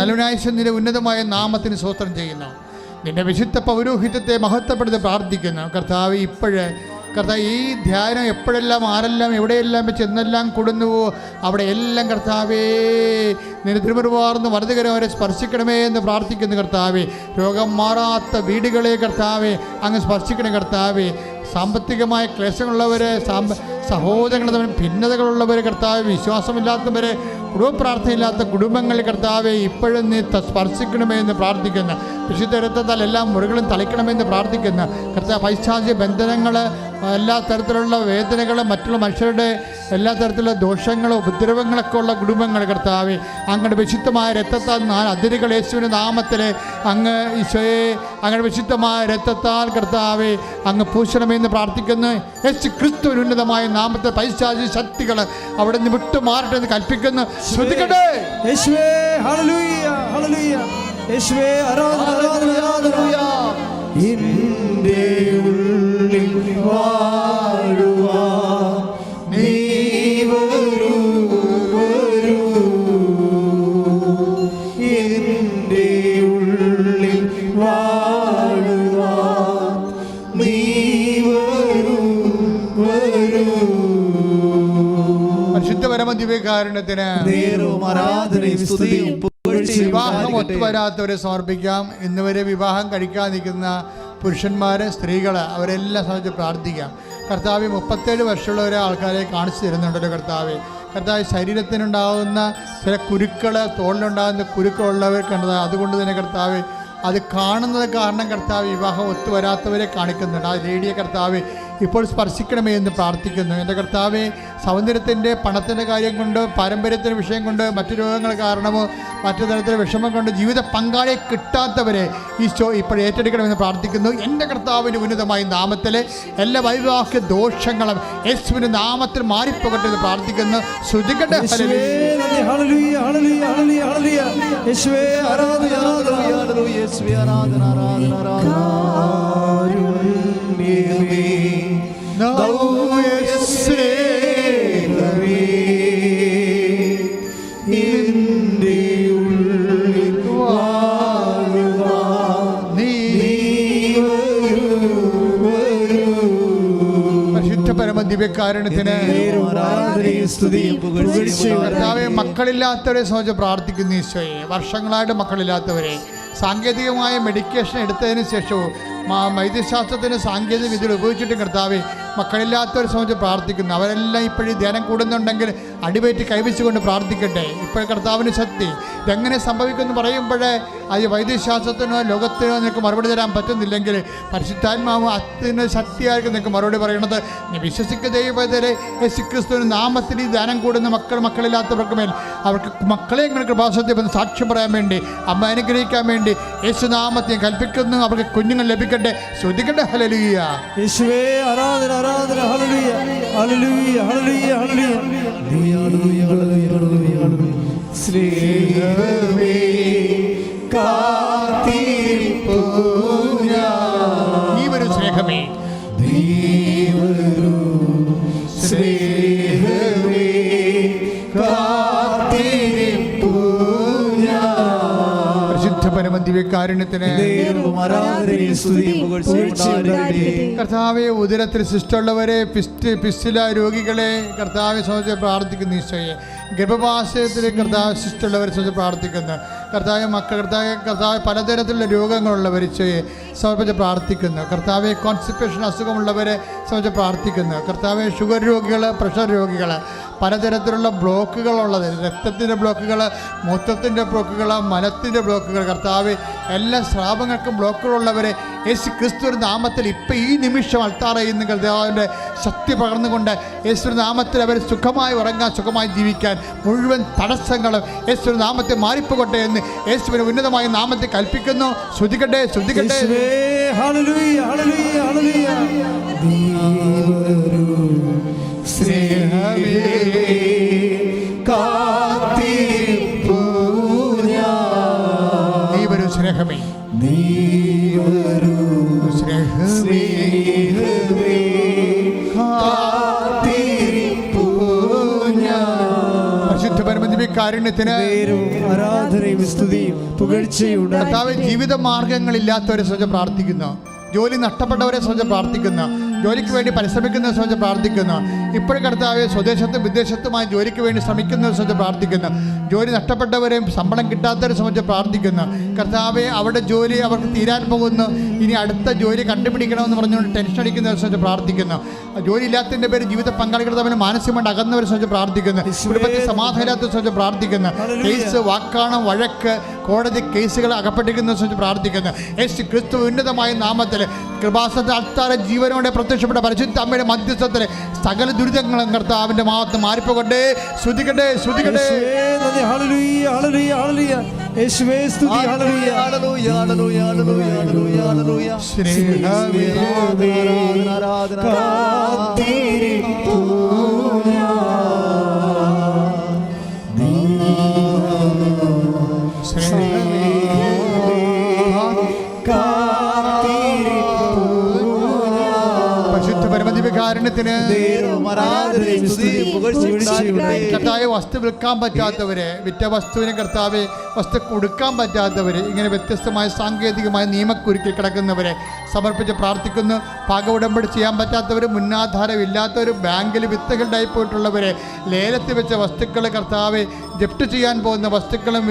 നല്ലവനായ ഉന്നതമായ നാമത്തിന് സ്തോത്രം ചെയ്യുന്നു. നിന്റെ വിശുദ്ധ പൗരോഹിത്യത്തെ മഹത്വപ്പെടുത്തി പ്രാർത്ഥിക്കുന്നു. കർത്താവ് ഇപ്പോഴ് കർത്താവ് ഈ ധ്യാനം എപ്പോഴെല്ലാം ആരെല്ലാം എവിടെയെല്ലാം വെച്ച് എന്നെല്ലാം കൊടുന്നുവോ അവിടെ എല്ലാം കർത്താവേ നിന്റെ തിരുമുറുവാർന്ന് വലതുകരം അവരെ സ്പർശിക്കണമേ എന്ന് പ്രാർത്ഥിക്കുന്നു. കർത്താവേ രോഗം മാറാത്ത വീടുകളെ കർത്താവേ അങ്ങ് സ്പർശിക്കണേ. കർത്താവേ സാമ്പത്തികമായ ക്ലേശങ്ങളുള്ളവരെ സഹോദരങ്ങൾ തമ്മിൽ ഭിന്നതകളുള്ളവരെ കർത്താവ് വിശ്വാസമില്ലാത്തവരെ കുടുംബ പ്രാർത്ഥനയില്ലാത്ത കുടുംബങ്ങളിൽ കർത്താവെ ഇപ്പോഴും നീ സ്പർശിക്കണമേ എന്ന് പ്രാർത്ഥിക്കുന്നു. വിശുദ്ധ രക്തത്താൽ എല്ലാ മുറികളും തളിക്കണമെന്ന് പ്രാർത്ഥിക്കുന്നു. കർത്താവ് പൈശാചിക ബന്ധനങ്ങൾ, എല്ലാ തരത്തിലുള്ള വേദനകൾ, മറ്റുള്ള മനുഷ്യരുടെ എല്ലാ തരത്തിലുള്ള ദോഷങ്ങളും ഉപദ്രവങ്ങളൊക്കെ ഉള്ള കുടുംബങ്ങൾ കർത്താവെ അങ്ങയുടെ വിശുദ്ധമായ രക്തത്താൽ അതിരുകൾ യേശുവിൻ്റെ നാമത്തിൽ അങ്ങ് ഈശോയെ അങ്ങയുടെ വിശുദ്ധമായ രക്തത്താൽ കർത്താവെ അങ്ങ് പൂശണമെന്ന് പ്രാർത്ഥിക്കുന്നു. യേശു ക്രിസ്തുവിന് ഉന്നതമായ നാമത്തിൽ പൈശാചിക ശക്തികൾ അവിടെ നിന്ന് വിട്ടുമാറട്ടെ എന്ന് കൽപ്പിക്കുന്നു. ശ്രദ്ധിക്കട്ടെ. യേശുവേ ഹല്ലേലൂയ ഹല്ലേലൂയ. യേശുവേ ആരാധന ആരാധന ആരാധന. എൻ്റെ ഉള്ളിൽ വാഴുവാൻ നീ വരൂ വരൂ. എൻ്റെ ഉള്ളിൽ വാഴുവാൻ നീ വരൂ വരൂ. പരിശുദ്ധ പരമദിവ്യകാരുണ്യത്തിന് വിവാഹം ഒത്തുവരാത്തവരെ സമർപ്പിക്കാം. ഇന്നുവരെ വിവാഹം കഴിക്കാൻ നിൽക്കുന്ന പുരുഷന്മാർ, സ്ത്രീകൾ അവരെല്ലാം സംബന്ധിച്ച് പ്രാർത്ഥിക്കാം. കർത്താവ് 37 വർഷമുള്ള ആൾക്കാരെ കാണിച്ചു തരുന്നുണ്ടല്ലോ. കർത്താവ് ശരീരത്തിനുണ്ടാകുന്ന ചില കുരുക്കൾ, തോളിലുണ്ടാകുന്ന കുരുക്കളുള്ളവർ കണ്ടത്. അതുകൊണ്ട് തന്നെ കർത്താവ് അത് കാണുന്നത് കാരണം കർത്താവ് വിവാഹം ഒത്തുവരാത്തവരെ കാണിക്കുന്നുണ്ട്. ആ ലേഡിയെ കർത്താവ് ഇപ്പോൾ സ്പർശിക്കണമേ എന്ന് പ്രാർത്ഥിക്കുന്നു. എൻ്റെ കർത്താവെ സൗന്ദര്യത്തിൻ്റെ പണത്തിൻ്റെ കാര്യം കൊണ്ട്, പാരമ്പര്യത്തിൻ്റെ വിഷയം കൊണ്ട്, മറ്റു രോഗങ്ങൾ കാരണമോ മറ്റു തരത്തിലുള്ള വിഷമം കൊണ്ട് ജീവിത പങ്കാളിയെ കിട്ടാത്തവരെ ഈശോ ഇപ്പോൾ ഏറ്റെടുക്കണമെന്ന് പ്രാർത്ഥിക്കുന്നു. എൻ്റെ കർത്താവിൻ്റെ ഉന്നതമായ നാമത്തിൽ എല്ലാ വൈവാഹിക ദോഷങ്ങളും യേശുവിൻ്റെ നാമത്തിൽ മാറിപ്പോകട്ടെ എന്ന് പ്രാർത്ഥിക്കുന്നു. ശ്രുതിക്കട്ടെ. ദിവ്യകാരുണ്യത്തിന് കർത്താവേ മക്കളില്ലാത്തവരെ സംബന്ധിച്ച് പ്രാർത്ഥിക്കുന്നു. ഈശോയെ വർഷങ്ങളായിട്ട് മക്കളില്ലാത്തവരെ സാങ്കേതികമായ മെഡിക്കേഷൻ എടുത്തതിന് ശേഷവും വൈദ്യശാസ്ത്രത്തിന് സാങ്കേതിക വിദ്യകൾ ഉപയോഗിച്ചിട്ടും കർത്താവെ മക്കളില്ലാത്തവരെ സംബന്ധിച്ച് പ്രാർത്ഥിക്കുന്നു. അവരെല്ലാം ഇപ്പോഴും ധ്യാനം കൂടുന്നുണ്ടെങ്കിൽ അടിവയറ്റി കൈവച്ചുകൊണ്ട് പ്രാർത്ഥിക്കട്ടെ. ഇപ്പോൾ കർത്താവിന് ശക്തി ഇതെങ്ങനെ സംഭവിക്കുമെന്ന് പറയുമ്പോഴേ അത് വൈദ്യശാസ്ത്രത്തിനോ ലോകത്തിനോ നിനക്ക് മറുപടി തരാൻ പറ്റുന്നില്ലെങ്കിൽ പരിശുദ്ധാത്മാവ് അതിന് ശക്തിയായിരിക്കും നിനക്ക് മറുപടി പറയണത്. നീ വിശ്വസിക്കുന്ന ദൈവത്തിലെ യേശുക്രിസ്തുവിന്റെ നാമത്തിൽ ഈ ധ്യാനം കൂടുന്ന മക്കളില്ലാത്തവർക്ക് മേൽ അവർക്ക് മക്കളെ ഇങ്ങനെ കൃപാസത്യത്തിൽ സാക്ഷ്യം പറയാൻ വേണ്ടി, അമ്മ അനുഗ്രഹിക്കാൻ വേണ്ടി യേശുനാമത്തെ കൽപ്പിക്കുന്നു. അവർക്ക് കുഞ്ഞുങ്ങൾ ലഭിക്കട്ടെ. ശ്രദ്ധിക്കട്ടെ. ഹല്ലേലൂയ. യേശുവേ ആരാധന ആരാധന. ഹല്ലേലൂയ ഹല്ലേലൂയ ഹല്ലേലൂയ ഹല്ലേലൂയ. സ്നേഹമേ കാത്തിരിപ്പൂ ഞാൻ. നീ വരൂ സ്നേഹമേ, നീ വരൂ സ്നേഹമേ കാത്തിരിപ്പൂ ഞാൻ. പരിശുദ്ധ പരമദിവ്യകാരുണ്യത്തിന് കർത്താവെ ഉദരത്തിൽ ശിഷ്ടമുള്ളവരെ, പിസ്റ്റില രോഗികളെ കർത്താവെ സംബന്ധിച്ച് പ്രാർത്ഥിക്കുന്നു. ഈശോയെ ഗർഭപാശയത്തിൽ കർത്താവ് ശിഷ്ടമുള്ളവരെ സംബന്ധിച്ച് പ്രാർത്ഥിക്കുന്നു. കർത്താവ് കർത്താവ് പലതരത്തിലുള്ള രോഗങ്ങളുള്ളവർ ഈശോയെ സമർപ്പിച്ച് പ്രാർത്ഥിക്കുന്നു. കർത്താവെ കോൺസ്റ്റിപ്പേഷൻ അസുഖമുള്ളവരെ സംബന്ധിച്ച് പ്രാർത്ഥിക്കുന്നു. കർത്താവെ ഷുഗർ രോഗികൾ, പ്രഷർ രോഗികൾ, പലതരത്തിലുള്ള ബ്ലോക്കുകളുള്ളത്, രക്തത്തിൻ്റെ ബ്ലോക്കുകൾ, മൂത്രത്തിൻ്റെ ബ്ലോക്കുകൾ, മലത്തിൻ്റെ ബ്ലോക്കുകൾ, കർത്താവ് എല്ലാ സ്രാവങ്ങൾക്കും ബ്ലോക്കുകളുള്ളവരെ യേശു ക്രിസ്തു നാമത്തിൽ ഇപ്പം ഈ നിമിഷം അൾത്താറയുന്ന കർത്താവിൻ്റെ ശക്തി പകർന്നുകൊണ്ട് യേശു നാമത്തിൽ അവർ സുഖമായി ഉറങ്ങാൻ, സുഖമായി ജീവിക്കാൻ മുഴുവൻ തടസ്സങ്ങളും യേശു നാമത്തിൽ മാറിപ്പോകട്ടെ എന്ന് യേശുവിന് ഉന്നതമായ നാമത്തിൽ കൽപ്പിക്കുന്നു. ശ്രുതിക്കട്ടെ, ശ്രുതിക്കട്ടെ. ഹല്ലേലൂയ ഹല്ലേലൂയ ഹല്ലേലൂയ. സ്നേഹമേ കാത്തിരിപ്പൂ ഞാൻ. നീ വരൂ സ്നേഹമേ, നീ വരൂ സ്നേഹമേ കാത്തിരിപ്പൂ ദിവ്യകാരുണ്യത്തിന് ആരാധനയും സ്തുതിയും പുകഴ്ചയും കർത്താവേ, ജീവിത മാർഗങ്ങളില്ലാത്തവരെ സംബന്ധിച്ച് പ്രാർത്ഥിക്കുന്നു. ജോലി നഷ്ടപ്പെട്ടവരെ സംബന്ധിച്ച് പ്രാർത്ഥിക്കുന്നു. ജോലിക്ക് വേണ്ടി പരിശ്രമിക്കുന്നവരെ സംബന്ധിച്ച് പ്രാർത്ഥിക്കുന്നു. ഇപ്പോഴും കർത്താവെ, സ്വദേശത്തും വിദേശത്തുമായി ജോലിക്ക് വേണ്ടി ശ്രമിക്കുന്നവരെ സംബന്ധിച്ച് പ്രാർത്ഥിക്കുന്നു. ജോലി നഷ്ടപ്പെട്ടവരെയും ശമ്പളം കിട്ടാത്തവരെ സംബന്ധിച്ച് പ്രാർത്ഥിക്കുന്നു. കർത്താവെ, അവരുടെ ജോലി അവർക്ക് തീരാൻ പോകുന്നു, ഇനി അടുത്ത ജോലി കണ്ടുപിടിക്കണമെന്ന് പറഞ്ഞുകൊണ്ട് ടെൻഷൻ അടിക്കുന്നവരെ സംബന്ധിച്ച് പ്രാർത്ഥിക്കുന്നു. ജോലി ഇല്ലാത്തതിൻ്റെ പേര് ജീവിത പങ്കാളികൾ തമ്മിൽ മാനസികമായിട്ട് അകന്നവരെ സംബന്ധിച്ച് പ്രാർത്ഥിക്കുന്നു. കുടുംബത്തിൽ സമാധാനത്തെ സംബന്ധിച്ച് പ്രാർത്ഥിക്കുന്നു. കേസ്, വാക്കാണം, വഴക്ക്, കോടതി കേസുകൾ അകപ്പെട്ടിരിക്കുന്നതിനെ സംബന്ധിച്ച് പ്രാർത്ഥിക്കുന്നു. യേശു ക്രിസ്തു ഉന്നതമായ നാമത്തിൽ കൃപാസനത്തിൽ അൾത്താര ജീവനോടെ പ്രത്യക്ഷപ്പെട്ട പരിശുദ്ധ അമ്മയുടെ മധ്യസ്ഥത്തിൽ സകല ദുരിതങ്ങളും കർത്താവിന്റെ മാവത്ത് മാറിപ്പോകട്ടെ. ശ്രുതികട്ടെ, ശ്രുതികട്ടെ. ഹല്ലേലൂയ, ഹല്ലേലൂയ, ഹല്ലേലൂയ. യേശുവേ സ്തുതി. ഹല്ലേലൂയ, ഹല്ലേലൂയ, ഹല്ലേലൂയ, ഹല്ലേലൂയ, ഹല്ലേലൂയ, ഹല്ലേലൂയ. സ്നേഹമേ, ആരാധന, കാത്തിരിപ്പൂ കാരുണ്യത്തിന് കർത്താവെ, വസ്തു വിൽക്കാൻ പറ്റാത്തവരെ, വിറ്റ വസ്തുവിനെ കർത്താവെ വസ്തു കൊടുക്കാൻ പറ്റാത്തവരെ, ഇങ്ങനെ വ്യത്യസ്തമായ സാങ്കേതികമായ നിയമക്കുരുക്കിൽ കിടക്കുന്നവരെ സമർപ്പിച്ച് പ്രാർത്ഥിക്കുന്നു. പാക ഉടമ്പടി ചെയ്യാൻ പറ്റാത്തവർ, മുന്നാധാരം ഇല്ലാത്തവർ, ബാങ്കിൽ വിത്തുകളുണ്ടായി പോയിട്ടുള്ളവരെ, ലേലത്തിൽ വെച്ച വസ്തുക്കൾ കർത്താവെ, ജപ്റ്റ് ചെയ്യാൻ പോകുന്ന വസ്തുക്കളും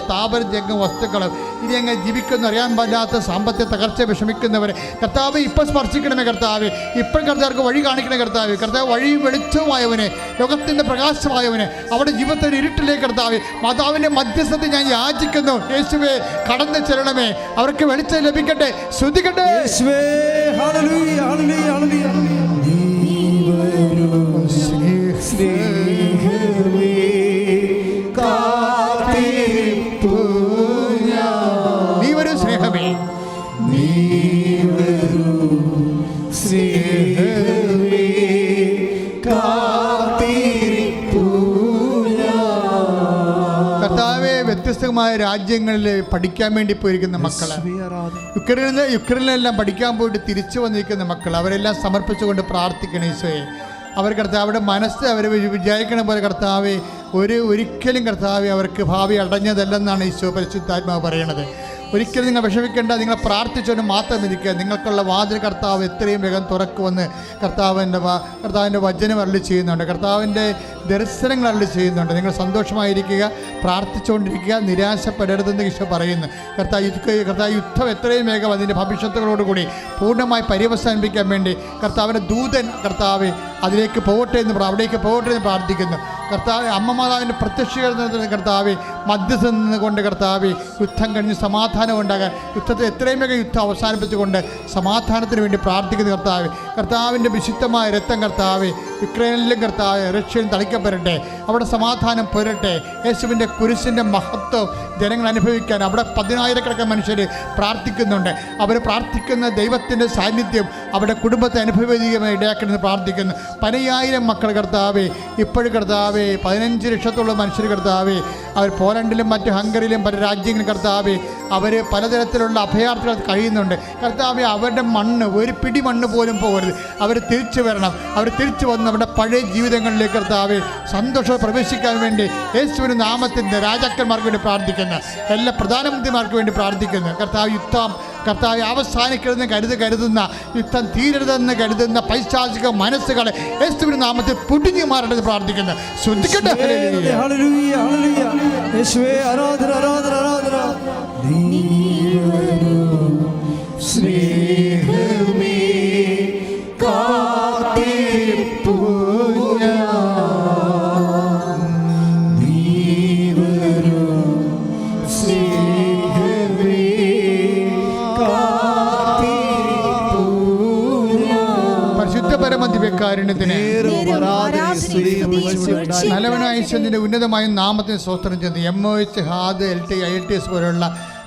സ്ഥാപന ജംഗം വസ്തുക്കളും, ഇനി എങ്ങനെ ജീവിക്കുന്ന അറിയാൻ പാടില്ലാത്ത സാമ്പത്തിക തകർച്ച വിഷമിക്കുന്നവരെ കർത്താവ് ഇപ്പം സ്പർശിക്കണമേ. കർത്താവ് ഇപ്പം കർത്താവർക്ക് വഴി കാണിക്കണേ. കർത്താവ് വഴിയും വെളിച്ചവുമായവനെ, ലോകത്തിൻ്റെ പ്രകാശമായവനെ, അവിടെ ജീവിതത്തിൽ ഇരുട്ടിലേക്ക് കർത്താവ് മാതാവിൻ്റെ മധ്യസ്ഥത്തിൽ ഞാൻ യാചിക്കുന്നു. യേശുവേ, കടന്നു ചെല്ലണമേ, അവർക്ക് വെളിച്ചം ലഭിക്കട്ടെ. ശ്രുതിക്കട്ടെ. ഹല്ലേലൂയ, ഹല്ലേലൂയ, ഹല്ലേലൂയ. നീ വരൂ സ്നേഹമേ, നീ വരൂ സ്നേഹമേ, കാത്തിരിപ്പൂ. കർത്താവേ, വ്യത്യസ്തമായ രാജ്യങ്ങളിൽ പഠിക്കാൻ വേണ്ടി പോയിരിക്കുന്ന മക്കള്, യുക്രൈനിലെല്ലാം പഠിക്കാൻ പോയിട്ട് തിരിച്ചു വന്നിരിക്കുന്ന മക്കൾ, അവരെല്ലാം സമർപ്പിച്ചുകൊണ്ട് പ്രാർത്ഥിക്കണം. ഈശോയെ, അവർ കർത്താവിടെ മനസ്സ് അവർ വിചാരിക്കണ പോലെ കർത്താവെ ഒരിക്കലും കർത്താവെ അവർക്ക് ഭാവി അടഞ്ഞതല്ലെന്നാണ് ഈശോ പരിശുദ്ധാത്മാവ് പറയണത്. ഒരിക്കലും നിങ്ങൾ വിഷമിക്കേണ്ട, നിങ്ങൾ പ്രാർത്ഥിച്ചുകൊണ്ട് മാത്രം ഇരിക്കുക. നിങ്ങൾക്കുള്ള വാതിൽ കർത്താവ് എത്രയും വേഗം തുറക്കുമെന്ന് കർത്താവിൻ്റെ വചനം അരുളി ചെയ്യുന്നുണ്ട്. കർത്താവിൻ്റെ ദർശനങ്ങൾ അരുളി ചെയ്യുന്നുണ്ട്. നിങ്ങൾ സന്തോഷമായിരിക്കുക, പ്രാർത്ഥിച്ചുകൊണ്ടിരിക്കുക, നിരാശപ്പെടരുതെന്ന് ഈശോ പറയുന്നു. കർത്താവ് യുദ്ധം എത്രയും വേഗം അതിൻ്റെ ഭവിഷ്യത്തുകളോടുകൂടി പൂർണ്ണമായി പര്യവസാനിപ്പിക്കാൻ വേണ്ടി കർത്താവിൻ്റെ ദൂതൻ കർത്താവ് അതിലേക്ക് പോകട്ടെ എന്ന് പ്രാർത്ഥിക്കുന്നു. കർത്താവ് അമ്മ മാതാവിൻ്റെ പ്രത്യക്ഷീകരണത്തിന് കർത്താവ് മധ്യസ്ഥ നിന്നുകൊണ്ട് കർത്താവ് യുദ്ധം കഴിഞ്ഞ് സമാധാനം ഉണ്ടാകാൻ, യുദ്ധത്തെ എത്രയും വേഗം യുദ്ധം അവസാനിപ്പിച്ചുകൊണ്ട് സമാധാനത്തിന് വേണ്ടി പ്രാർത്ഥിക്കുന്ന കർത്താവിൻ്റെ വിശുദ്ധമായ രക്തം കർത്താവ് യുക്രൈനിലും കർത്താവ് റഷ്യയിലും തളിക്കപ്പെടട്ടെ. അവിടെ സമാധാനം പുരട്ടെ. യേശുവിൻ്റെ കുരിശിൻ്റെ മഹത്വം ജനങ്ങൾ അനുഭവിക്കാൻ അവിടെ 10,000 മനുഷ്യർ പ്രാർത്ഥിക്കുന്നുണ്ട്. അവർ പ്രാർത്ഥിക്കുന്ന ദൈവത്തിൻ്റെ സാന്നിധ്യം അവരുടെ കുടുംബത്തെ അനുഭവിക്കുകമായി ഇടയാക്കണമെന്ന് പ്രാർത്ഥിക്കുന്നു. 10,000 മക്കൾ കർത്താവേ, ഇപ്പോഴും കർത്താവേ 15 ലക്ഷത്തോളം മനുഷ്യർ കർത്താവേ, അവർ പോലണ്ടിലും മറ്റ് ഹംഗറിയിലും പല രാജ്യങ്ങളും കർത്താവേ, അവർ പലതരത്തിലുള്ള അഭയാർത്ഥികൾ കഴിയുന്നുണ്ട്. കർത്താവേ, അവരുടെ മണ്ണ്, ഒരു പിടി മണ്ണ് പോലും പോകരുത്. അവർ തിരിച്ചു വരണം. അവർ തിരിച്ചു വന്ന് നമ്മുടെ പഴയ ജീവിതങ്ങളിലേക്ക് കർത്താവേ സന്തോഷം പ്രവേശിക്കാൻ വേണ്ടി യേശുവിൻ്റെ നാമത്തിൻ്റെ രാജാക്കന്മാർക്ക് വേണ്ടി പ്രാർത്ഥിക്കുന്നു. എല്ലാ പ്രധാനമന്ത്രിമാർക്ക് വേണ്ടി പ്രാർത്ഥിക്കുന്നു. കർത്താവ് അവസാനിക്കരുതെന്ന് കരുതുന്ന യുദ്ധം തീരരുതെന്ന് കരുതുന്ന പൈശാചിക മനസ്സുകളെ യേശുവിന്റെ നാമത്തിൽ പൊടിഞ്ഞു മാറണമെന്ന് പ്രാർത്ഥിക്കുന്നു. ശ്രദ്ധിക്കട്ടെ. ഹല്ലേലൂയ, ഹല്ലേലൂയ. യേശുവേ, ആരാധന, ആരാധന, ആരാധന. നീ വരൂ സ്നേഹമേ, കാത്തിരിപ്പൂ ഞാൻ. നീ വരൂ സ്നേഹമേ, പരിശുദ്ധ പരമദിവ്യകാരുണ്യത്തിന് നല്ലവനായ ഈശ്വരന്റെ ഉന്നതമായ നാമത്തിന് സ്തോത്രം ചെയ്യുന്നു. MOH, ഹാദ്, LT, IITS പോലുള്ള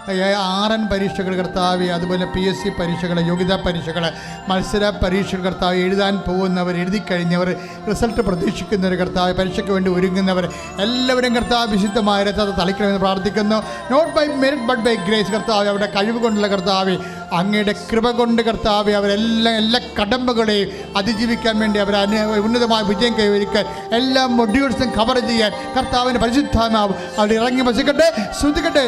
RN പരീക്ഷകൾ കർത്താവ്, അതുപോലെ PSC പരീക്ഷകൾ, യോഗ്യതാ പരീക്ഷകൾ, മത്സര പരീക്ഷകൾ കർത്താവ് എഴുതാൻ പോകുന്നവർ, എഴുതി കഴിഞ്ഞവർ, റിസൾട്ട് പ്രതീക്ഷിക്കുന്നവർ കർത്താവ്, പരീക്ഷയ്ക്ക് വേണ്ടി ഒരുങ്ങുന്നവർ എല്ലാവരും കർത്താവ് വിശുദ്ധമായ രഥത്തെ തളിക്കണമെന്ന് പ്രാർത്ഥിക്കുന്നു. Not by merit but by grace കർത്താവ്, അവരുടെ കഴിവ് കൊണ്ടുള്ള കർത്താവ് അങ്ങയുടെ കൃപ കൊണ്ട് കർത്താവെ എല്ലാ കടമ്പകളെയും അതിജീവിക്കാൻ വേണ്ടി അവർ ഉന്നതമായ വിജയം കൈവരിക്കാൻ എല്ലാ മൊഡ്യൂൾസും കവർ ചെയ്യാൻ കർത്താവിൻ്റെ പരിശുദ്ധാത്മാവ് അവർ ഇറങ്ങി വസിക്കട്ടെ. ശ്രുതിക്കട്ടെ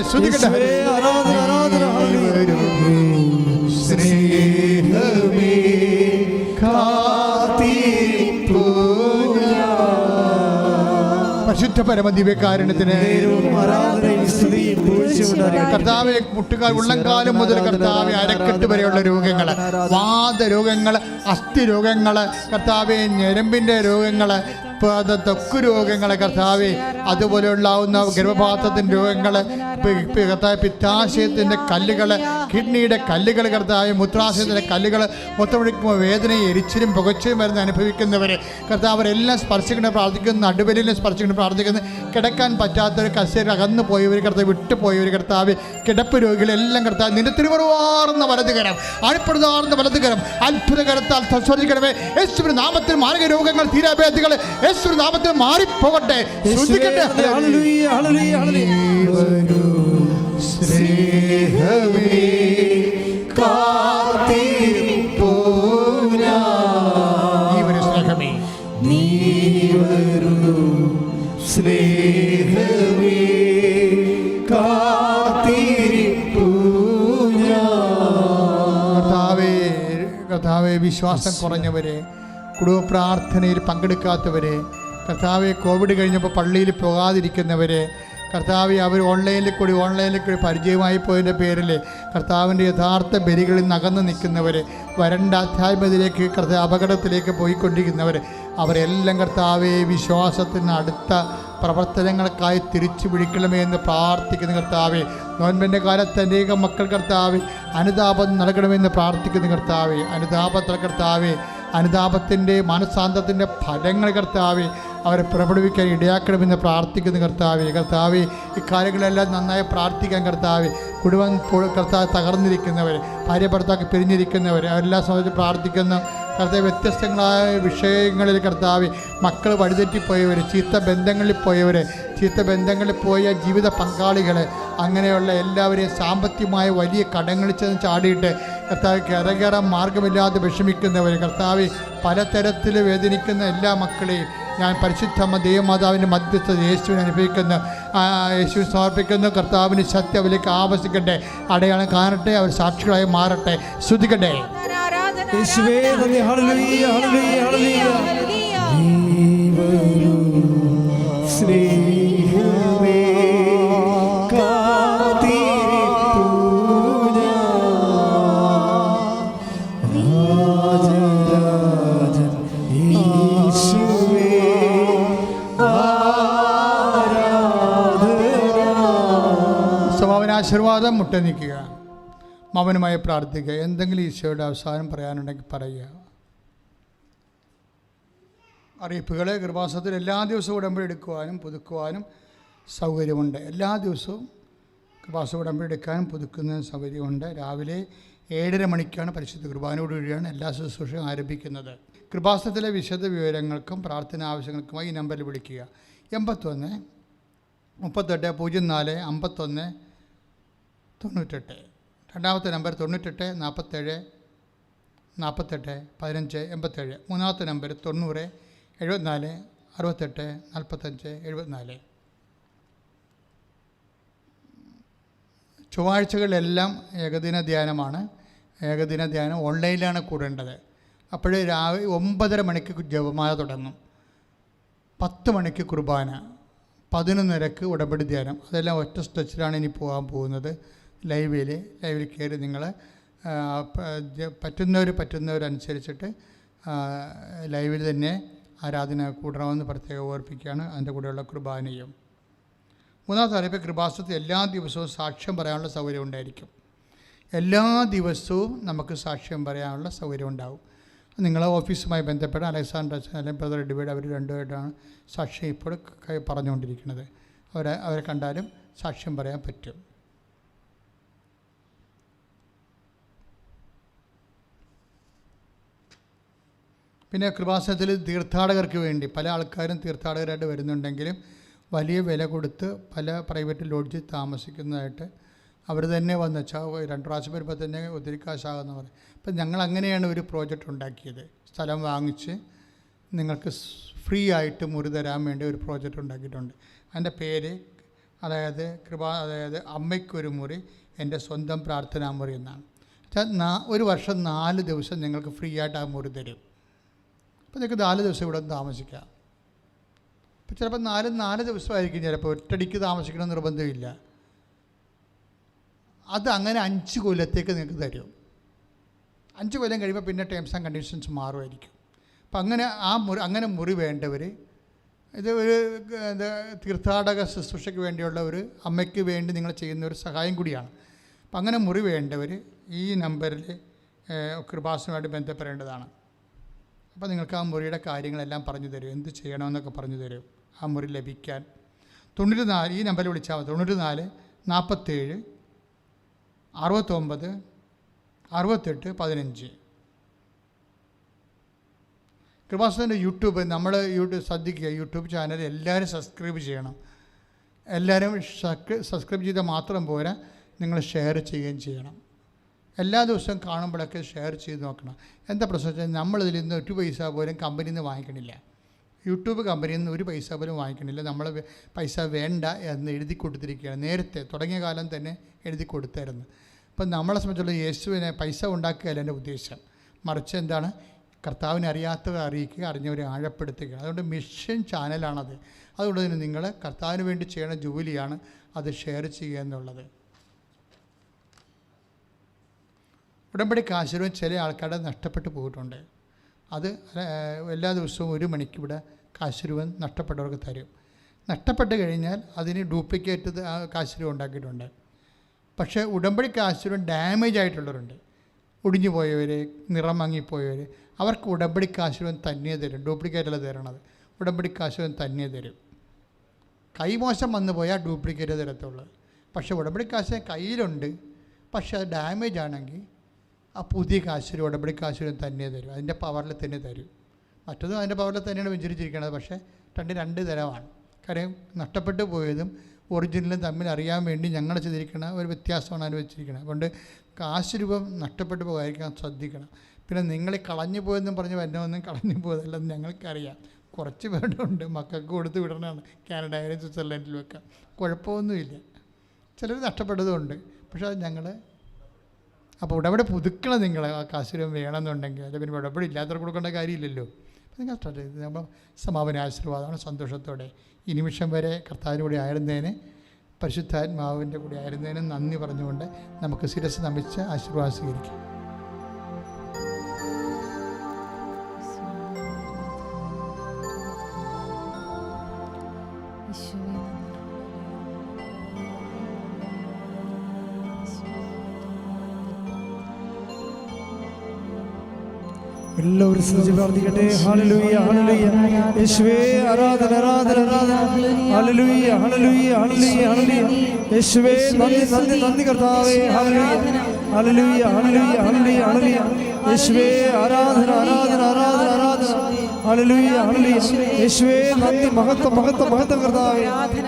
പരിശുദ്ധ പരമദിവ്യകാരുണ്യത്തിന് കർത്താവെ, മുട്ടുകാൽ ഉള്ളംകാലം മുതൽ കർത്താവെ അരക്കെട്ട് വരെയുള്ള രോഗങ്ങൾ, വാതരോഗങ്ങൾ, അസ്ഥി രോഗങ്ങൾ, കർത്താവെ ഞരമ്പിൻ്റെ രോഗങ്ങൾ, ത്വക്ക് രോഗങ്ങൾ, കർത്താവെ അതുപോലെ ഉണ്ടാവുന്ന ഗർഭപാത്രത്തിൻ്റെ രോഗങ്ങൾ, കർത്താവ് പിത്താശയത്തിൻ്റെ കല്ലുകൾ, കിഡ്നിയുടെ കല്ലുകൾ, കർത്താവ് മൂത്രാശയത്തിൻ്റെ കല്ലുകൾ, മൊത്തമൊഴിക്കുമ്പോൾ വേദനയും എരിച്ചിലും പുകച്ചയും വരുന്ന അനുഭവിക്കുന്നവർ കർത്താവ് അവരെല്ലാം സ്പർശിക്കണം പ്രാർത്ഥിക്കുന്നു. നടുവലിനെ സ്പർശിക്കണം പ്രാർത്ഥിക്കുന്നു. കിടക്കാൻ പറ്റാത്തവർ, കസേര അകന്നു പോയവർ, കർത്താവ് വിട്ടുപോയവർ, കർത്താവ് കിടപ്പ് രോഗികളെല്ലാം കർത്താവ് നിന്റെ തിരുവറുവാർന്ന വലതുകരം, അഴിപ്പെടുതാർന്ന വലതുകരം അത്ഭുതകരത്താൽ സ്പർശിക്കണമേ. യേശുവിന്റെ നാമത്തിൽ മാർഗ രോഗങ്ങൾ, തീരാഭേദികൾ യേശുവിന്റെ നാമത്തിൽ മാറിപ്പോകട്ടെ. ശ്രദ്ധിക്കട്ടെ. കർത്താവേ, വിശ്വാസം കുറഞ്ഞവരെ, കുടുംബ പ്രാർത്ഥനയിൽ പങ്കെടുക്കാത്തവരെ, കർത്താവെ കോവിഡ് കഴിഞ്ഞപ്പോൾ പള്ളിയിൽ പോകാതിരിക്കുന്നവരെ, കർത്താവെ അവർ ഓൺലൈനിൽ കൂടി പരിചയമായി പോയതിൻ്റെ പേരിൽ കർത്താവിൻ്റെ യഥാർത്ഥ ബലികളിൽ നിന്ന് അകന്നു നിൽക്കുന്നവർ, വരണ്ട അധ്യാത്മത്തിലേക്ക് കർത്താവ് അപകടത്തിലേക്ക് പോയിക്കൊണ്ടിരിക്കുന്നവർ, അവരെല്ലാം കർത്താവെ വിശ്വാസത്തിന് അടുത്ത പ്രവർത്തനങ്ങൾക്കായി തിരിച്ചു പിടിക്കണമേ എന്ന് പ്രാർത്ഥിക്കുന്ന കർത്താവെ, നോൻപിൻ്റെ കാലത്ത് അനേകം മക്കൾ കർത്താവെ അനുതാപം നൽകണമെന്ന് പ്രാർത്ഥിക്കുന്ന കർത്താവെ, അനുതാപത്തിൻ്റെ മനസാന്തത്തിൻ്റെ ഫലങ്ങൾ കർത്താവെ അവരെ പ്രകടിപ്പിക്കാൻ ഇടയാക്കണമെന്ന് പ്രാർത്ഥിക്കുന്ന കർത്താവെ, ഇക്കാര്യങ്ങളെല്ലാം നന്നായി പ്രാർത്ഥിക്കാൻ കർത്താവെ, കുടുംബം കർത്താവ് തകർന്നിരിക്കുന്നവർ, ഭാര്യ ഭർത്താവ് പിരിഞ്ഞിരിക്കുന്നവർ, അവരെല്ലാം സംബന്ധിച്ച് പ്രാർത്ഥിക്കുന്ന കർത്താവ്, വ്യത്യസ്തങ്ങളായ വിഷയങ്ങളിൽ കർത്താവ്, മക്കൾ വഴിതെറ്റിപ്പോയവർ, ചീത്ത ബന്ധങ്ങളിൽ പോയ ജീവിത പങ്കാളികൾ, അങ്ങനെയുള്ള എല്ലാവരെയും സാമ്പത്തികമായ വലിയ കടങ്ങളിൽ ചെന്ന് ചാടിയിട്ട് കർത്താവ് കരകയറാൻ മാർഗമില്ലാതെ വിഷമിക്കുന്നവർ, കർത്താവ് പലതരത്തിൽ വേദനിക്കുന്ന എല്ലാ മക്കളെയും ഞാൻ പരിശുദ്ധ ദേവമാതാവിൻ്റെ മധ്യസ്ഥ യേശുവിനെ യേശുവിന് സമർപ്പിക്കുന്നു. കർത്താവിന് സത്യം അവരിലേക്ക് ആവശ്യിക്കട്ടെ, അടയാളം കാണട്ടെ, അവർ സാക്ഷികളായി മാറട്ടെ. ശ്രദ്ധിക്കട്ടെ. ആശീർവാദം മുട്ട നിൽക്കുക, മൗനമായി പ്രാർത്ഥിക്കുക. എന്തെങ്കിലും ഈശോയുടെ അവസാനം പറയാനുണ്ടെങ്കിൽ പറയുക. അറിയിപ്പുകൾ കൃപാസനത്തിൽ എല്ലാ ദിവസവും ഉടമ്പടി എടുക്കുവാനും പുതുക്കുവാനും സൗകര്യമുണ്ട്. എല്ലാ ദിവസവും കൃപാസന ഉടമ്പടി എടുക്കാനും പുതുക്കുന്നതിന് സൗകര്യമുണ്ട്. രാവിലെ 7:30 മണിക്കാണ് പരിശുദ്ധ കുർബാനയോടുകൂടിയാണ് എല്ലാ ശുശ്രൂഷയും ആരംഭിക്കുന്നത്. കൃപാസനത്തിലെ വിശദ വിവരങ്ങൾക്കും പ്രാർത്ഥന ആവശ്യങ്ങൾക്കുമായി ഈ നമ്പറിൽ വിളിക്കുക. 81 38 04 51 98. രണ്ടാമത്തെ നമ്പർ 98 47 48 15 87. മൂന്നാമത്തെ നമ്പർ 90 74 68 45 74. ചൊവ്വാഴ്ചകളിലെല്ലാം ഏകദിന ധ്യാനമാണ്. ഏകദിന ധ്യാനം ഓൺലൈനിലാണ് കൂടേണ്ടത്. അപ്പോൾ രാവിലെ 9:30 മണിക്ക് ജപമാല തുടങ്ങും, 10 മണിക്ക് കുർബാന, 11:30 ഉടമ്പടി ധ്യാനം. അതെല്ലാം ഒറ്റ സ്ട്രെച്ചിലാണ് ഇനി പോകാൻ പോകുന്നത്. ലൈവിൽ കയറി നിങ്ങൾ പറ്റുന്നവരനുസരിച്ചിട്ട് ലൈവിൽ തന്നെ ആരാധന കൂടണമെന്ന് പ്രത്യേകം ഓർപ്പിക്കുകയാണ്. അതിൻ്റെ കൂടെയുള്ള കുർബാനയും. മൂന്നാമത്തെ അറിയിപ്പ്, കൃപാസനത്തിൽ എല്ലാ ദിവസവും സാക്ഷ്യം പറയാനുള്ള സൗകര്യം ഉണ്ടായിരിക്കും. എല്ലാ ദിവസവും നമുക്ക് സാക്ഷ്യം പറയാനുള്ള സൗകര്യം ഉണ്ടാകും. നിങ്ങളെ ഓഫീസുമായി ബന്ധപ്പെട്ട അലക്സാണ്ടർ അല്ലെങ്കിൽ ബ്രദർ ഡിവൈഡ്, അവർ രണ്ടുപേരാണ് സാക്ഷ്യം ഇപ്പോൾ പറഞ്ഞുകൊണ്ടിരിക്കുന്നത്. അവരെ കണ്ടാലും സാക്ഷ്യം പറയാൻ പറ്റും. പിന്നെ കൃപാസനത്തിൽ തീർത്ഥാടകർക്ക് വേണ്ടി പല ആൾക്കാരും തീർത്ഥാടകരായിട്ട് വരുന്നുണ്ടെങ്കിലും വലിയ വില കൊടുത്ത് പല പ്രൈവറ്റ് ലോഡ്ജിൽ താമസിക്കുന്നതായിട്ട് അവർ തന്നെ വന്ന് 2 പ്രാവശ്യം വരുമ്പോൾ തന്നെ ഒത്തിരി കാശാകുമെന്ന് പറയും. അപ്പം ഞങ്ങൾ അങ്ങനെയാണ് ഒരു പ്രോജക്റ്റ് ഉണ്ടാക്കിയത്. സ്ഥലം വാങ്ങിച്ച് നിങ്ങൾക്ക് ഫ്രീ ആയിട്ട് മുറി തരാൻ വേണ്ടി ഒരു പ്രോജക്റ്റ് ഉണ്ടാക്കിയിട്ടുണ്ട്. അതിൻ്റെ പേര് അതായത് അമ്മയ്ക്കൊരു മുറി, എൻ്റെ സ്വന്തം പ്രാർത്ഥനാ മുറി എന്നാണ്. ഒരു വർഷം 4 ദിവസം നിങ്ങൾക്ക് ഫ്രീ ആയിട്ട് ആ മുറി തരും. അപ്പോൾ നിങ്ങൾക്ക് 4 ദിവസം ഇവിടെ താമസിക്കാം. അപ്പോൾ ചിലപ്പോൾ 4 ദിവസമായിരിക്കും, ചിലപ്പോൾ ഒറ്റടിക്ക് താമസിക്കണം നിർബന്ധമില്ല. അത് അങ്ങനെ 5 കൊല്ലത്തേക്ക് നിങ്ങൾക്ക് തരും. 5 കൊല്ലം കഴിയുമ്പോൾ പിന്നെ ടേംസ് ആൻഡ് കണ്ടീഷൻസ് മാറുമായിരിക്കും. അപ്പം അങ്ങനെ മുറി വേണ്ടവർ, ഇത് ഒരു തീർത്ഥാടക ശുശ്രൂഷയ്ക്ക് വേണ്ടിയുള്ള ഒരു അമ്മയ്ക്ക് വേണ്ടി നിങ്ങൾ ചെയ്യുന്ന ഒരു സഹായം കൂടിയാണ്. അപ്പം അങ്ങനെ മുറി വേണ്ടവർ ഈ നമ്പറിൽ കൃപാസനമായിട്ട് ബന്ധപ്പെടേണ്ടതാണ്. അപ്പോൾ നിങ്ങൾക്ക് ആ മുറിയുടെ കാര്യങ്ങളെല്ലാം പറഞ്ഞു തരും, എന്ത് ചെയ്യണമെന്നൊക്കെ പറഞ്ഞു തരും ആ മുറി ലഭിക്കാൻ. 94 ഈ നമ്പറിൽ വിളിച്ചാൽ മതി. 94 47 69 68 15. കൃപാസനത്തിൻ്റെ യൂട്യൂബ് ശ്രദ്ധിക്കുക, യൂട്യൂബ് ചാനൽ എല്ലാവരും സബ്സ്ക്രൈബ് ചെയ്യണം. എല്ലാവരും സബ്സ്ക്രൈബ് ചെയ്താൽ മാത്രം പോരാ, നിങ്ങൾ ഷെയർ ചെയ്യുകയും ചെയ്യണം. എല്ലാ ദിവസവും കാണുമ്പോഴൊക്കെ ഷെയർ ചെയ്ത് നോക്കണം. എന്താ പ്രശ്നം വെച്ചാൽ നമ്മളിതിൽ നിന്ന് 1 പൈസ പോലും കമ്പനിയിൽ നിന്ന് വാങ്ങിക്കണില്ല. യൂട്യൂബ് കമ്പനിയിൽ നിന്ന് 1 പൈസ പോലും വാങ്ങിക്കണില്ല. നമ്മൾ പൈസ വേണ്ട എന്ന് എഴുതി കൊടുത്തിരിക്കുകയാണ്. നേരത്തെ തുടങ്ങിയ കാലം തന്നെ എഴുതി കൊടുത്തായിരുന്നു. അപ്പം നമ്മളെ സംബന്ധിച്ചുള്ള യേശുവിനെ പൈസ ഉണ്ടാക്കുകയല്ല എൻ്റെ ഉദ്ദേശം, മറിച്ച് എന്താണ്, കർത്താവിനെ അറിയാത്തവരെ അറിയിക്കുക, അറിഞ്ഞവരെ ആഴപ്പെടുത്തുക. അതുകൊണ്ട് മിഷൻ ചാനലാണത്. അതുകൊണ്ട് തന്നെ നിങ്ങൾ കർത്താവിന് വേണ്ടി ചെയ്യുന്ന ജോലിയാണ് അത് ഷെയർ ചെയ്യുക എന്നുള്ളത്. ഉടമ്പടിക്ക് ആശീർവാദം ചില ആൾക്കാരുടെ നഷ്ടപ്പെട്ടു പോയിട്ടുണ്ട്. അത് എല്ലാ ദിവസവും 1 മണിക്ക് ഇവിടെ കാശുരൂപം നഷ്ടപ്പെട്ടവർക്ക് തരും. നഷ്ടപ്പെട്ട് കഴിഞ്ഞാൽ അതിന് ഡ്യൂപ്ലിക്കേറ്റ് കാശുരൂപം ഉണ്ടാക്കിയിട്ടുണ്ട്. പക്ഷേ ഉടമ്പടി കാശുരൂപം ഡാമേജ് ആയിട്ടുള്ളവരുണ്ട്, ഒടിഞ്ഞു പോയവർ, നിറം മങ്ങിപ്പോയവർ, അവർക്ക് ഉടമ്പടി കാശുരൂപം തന്നെ തരും. ഡ്യൂപ്ലിക്കേറ്റല്ല തരണത്, ഉടമ്പടി കാശുരൂപം തന്നെ തരും. കൈമോശം വന്നു പോയാൽ ഡ്യൂപ്ലിക്കേറ്റ് തരത്തുള്ളൂ. പക്ഷേ ഉടമ്പടി കാശ് കയ്യിലുണ്ട്, പക്ഷേ അത് ഡാമേജ് ആണെങ്കിൽ ആ പുതിയ കാശുരൂപം ഉടമ്പടി കാശുരൂപം തന്നെ തരും. അതിൻ്റെ പവറിൽ തന്നെ തരും. മറ്റതും അതിൻ്റെ പവറിൽ തന്നെയാണ് വെഞ്ചരിച്ചിരിക്കുന്നത്. പക്ഷേ 2 തരമാണ്. കാര്യം നഷ്ടപ്പെട്ടു പോയതും ഒറിജിനലും തമ്മിൽ അറിയാൻ വേണ്ടി ഞങ്ങൾ ചെയ്തിരിക്കുന്ന ഒരു വ്യത്യാസമാണ് അതിന് വെച്ചിരിക്കുന്നത്. അതുകൊണ്ട് കാശുരൂപം നഷ്ടപ്പെട്ടു പോകാതിരിക്കാൻ ശ്രദ്ധിക്കണം. പിന്നെ നിങ്ങൾ കളഞ്ഞു പോയെന്നും പറഞ്ഞ് വരുന്നതൊന്നും കളഞ്ഞു പോയതല്ലെന്ന് ഞങ്ങൾക്കറിയാം. കുറച്ച് പേരുടെ ഉണ്ട്, മക്കൾക്ക് കൊടുത്ത് വിടണമാണ്, കാനഡയിലും സ്വിറ്റ്സർലൻഡിലും ഒക്കെ. കുഴപ്പമൊന്നുമില്ല. ചിലർ നഷ്ടപ്പെട്ടതുമുണ്ട്. പക്ഷേ അത് ഞങ്ങൾ അപ്പോൾ ഉടമ്പടി പുതുക്കണം. നിങ്ങൾ ആ കാശുരൂപം വേണമെന്നുണ്ടെങ്കിൽ, അല്ലെങ്കിൽ പിന്നെ ഉടമ്പടി ഇല്ലാത്തവർക്ക് കൊടുക്കേണ്ട കാര്യമില്ലല്ലോ. അപ്പോൾ നിങ്ങൾ സ്റ്റാർട്ട് ചെയ്ത് നമ്മൾ സമാപന ആശീർവാദമാണ്. സന്തോഷത്തോടെ ഈ നിമിഷം വരെ കർത്താവിൻ്റെ കൂടെ ആയിരുന്നതിന്, പരിശുദ്ധാത്മാവിൻ്റെ കൂടെ ആയിരുന്നതിന് നന്ദി പറഞ്ഞുകൊണ്ട് നമുക്ക് ശിരസ് നമിച്ച് ആശീർവാദം സ്വീകരിക്കാം. എല്ലാവരും ശ്രദ്ധിച്ച് പ്രാർത്ഥിക്കട്ടെ. ഹല്ലേലൂയ ഹല്ലേലൂയ. യേശുവേ ആരാധന ആരാധന ആരാധന. ഹല്ലേലൂയ ഹല്ലേലൂയ ഹല്ലേലൂയ ഹല്ലേലൂയ. യേശുവേ നന്ദി നന്ദി നന്ദി കർത്താവേ. ഹല്ലേലൂയ ഹല്ലേലൂയ ഹല്ലേലൂയ ഹല്ലേലൂയ ഹല്ലേലൂയ. യേശുവേ ആരാധന ആരാധന ആരാധന ആരാധന. ഹല്ലേലൂയ ഹല്ലേലൂയ. യേശുവേ നന്ദി മഹത്വം മഹത്വം മഹത്വം കർത്താവേ.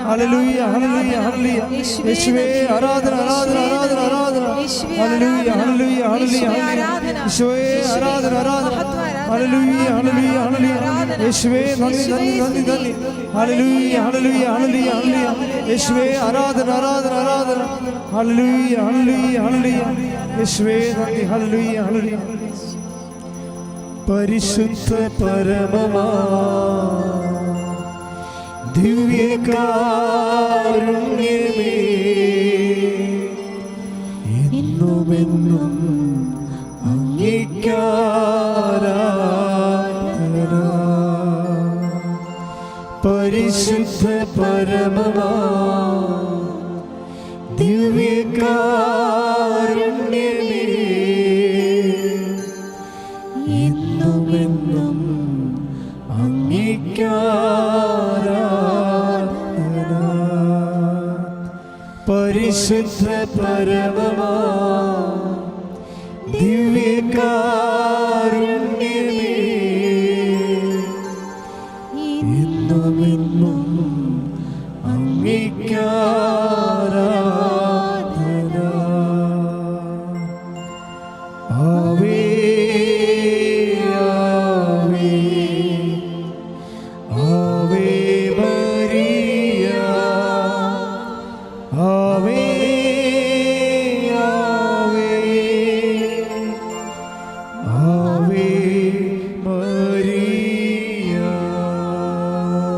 ഹല്ലേലൂയ ഹല്ലേലൂയ ഹല്ലേലൂയ. യേശുവേ ആരാധന ആരാധന ആരാധന ആരാധന. ഹല്ലേലൂയ ഹല്ലേലൂയ ഹല്ലേലൂയ ഹല്ലേലൂയ. യേശുവേ ആരാധന ആരാധന. ഹല്ലേലൂയ ഹല്ലേലൂയ ഹല്ലേലൂയ. യേശുവേ നന്ദി നന്ദി നന്ദി നന്ദി. ഹല്ലേലൂയ ഹല്ലേലൂയ ഹല്ലേലൂയ ഹല്ലേലൂയ. യേശുവേ ആരാധന ആരാധന ആരാധന. ഹല്ലേലൂയ ഹല്ലേലൂയ ഹല്ലേലൂയ. യേശുവേ നന്ദി. ഹല്ലേലൂയ ഹല്ലേലൂയ. പരിശുദ്ധ പരമമാ ദിവ്യകാരുണ്യമേ, എന്നുമെന്നും അങ്ങേക്കാരാധന. പരിശുദ്ധ പരമമാ ദിവ്യകാരുണ്യമേ, എന്നുമെന്നും അങ്ങേക്കാരാധന. പരിശുദ്ധ പരമമാ ദിവ്യകാരുണ്യമേ,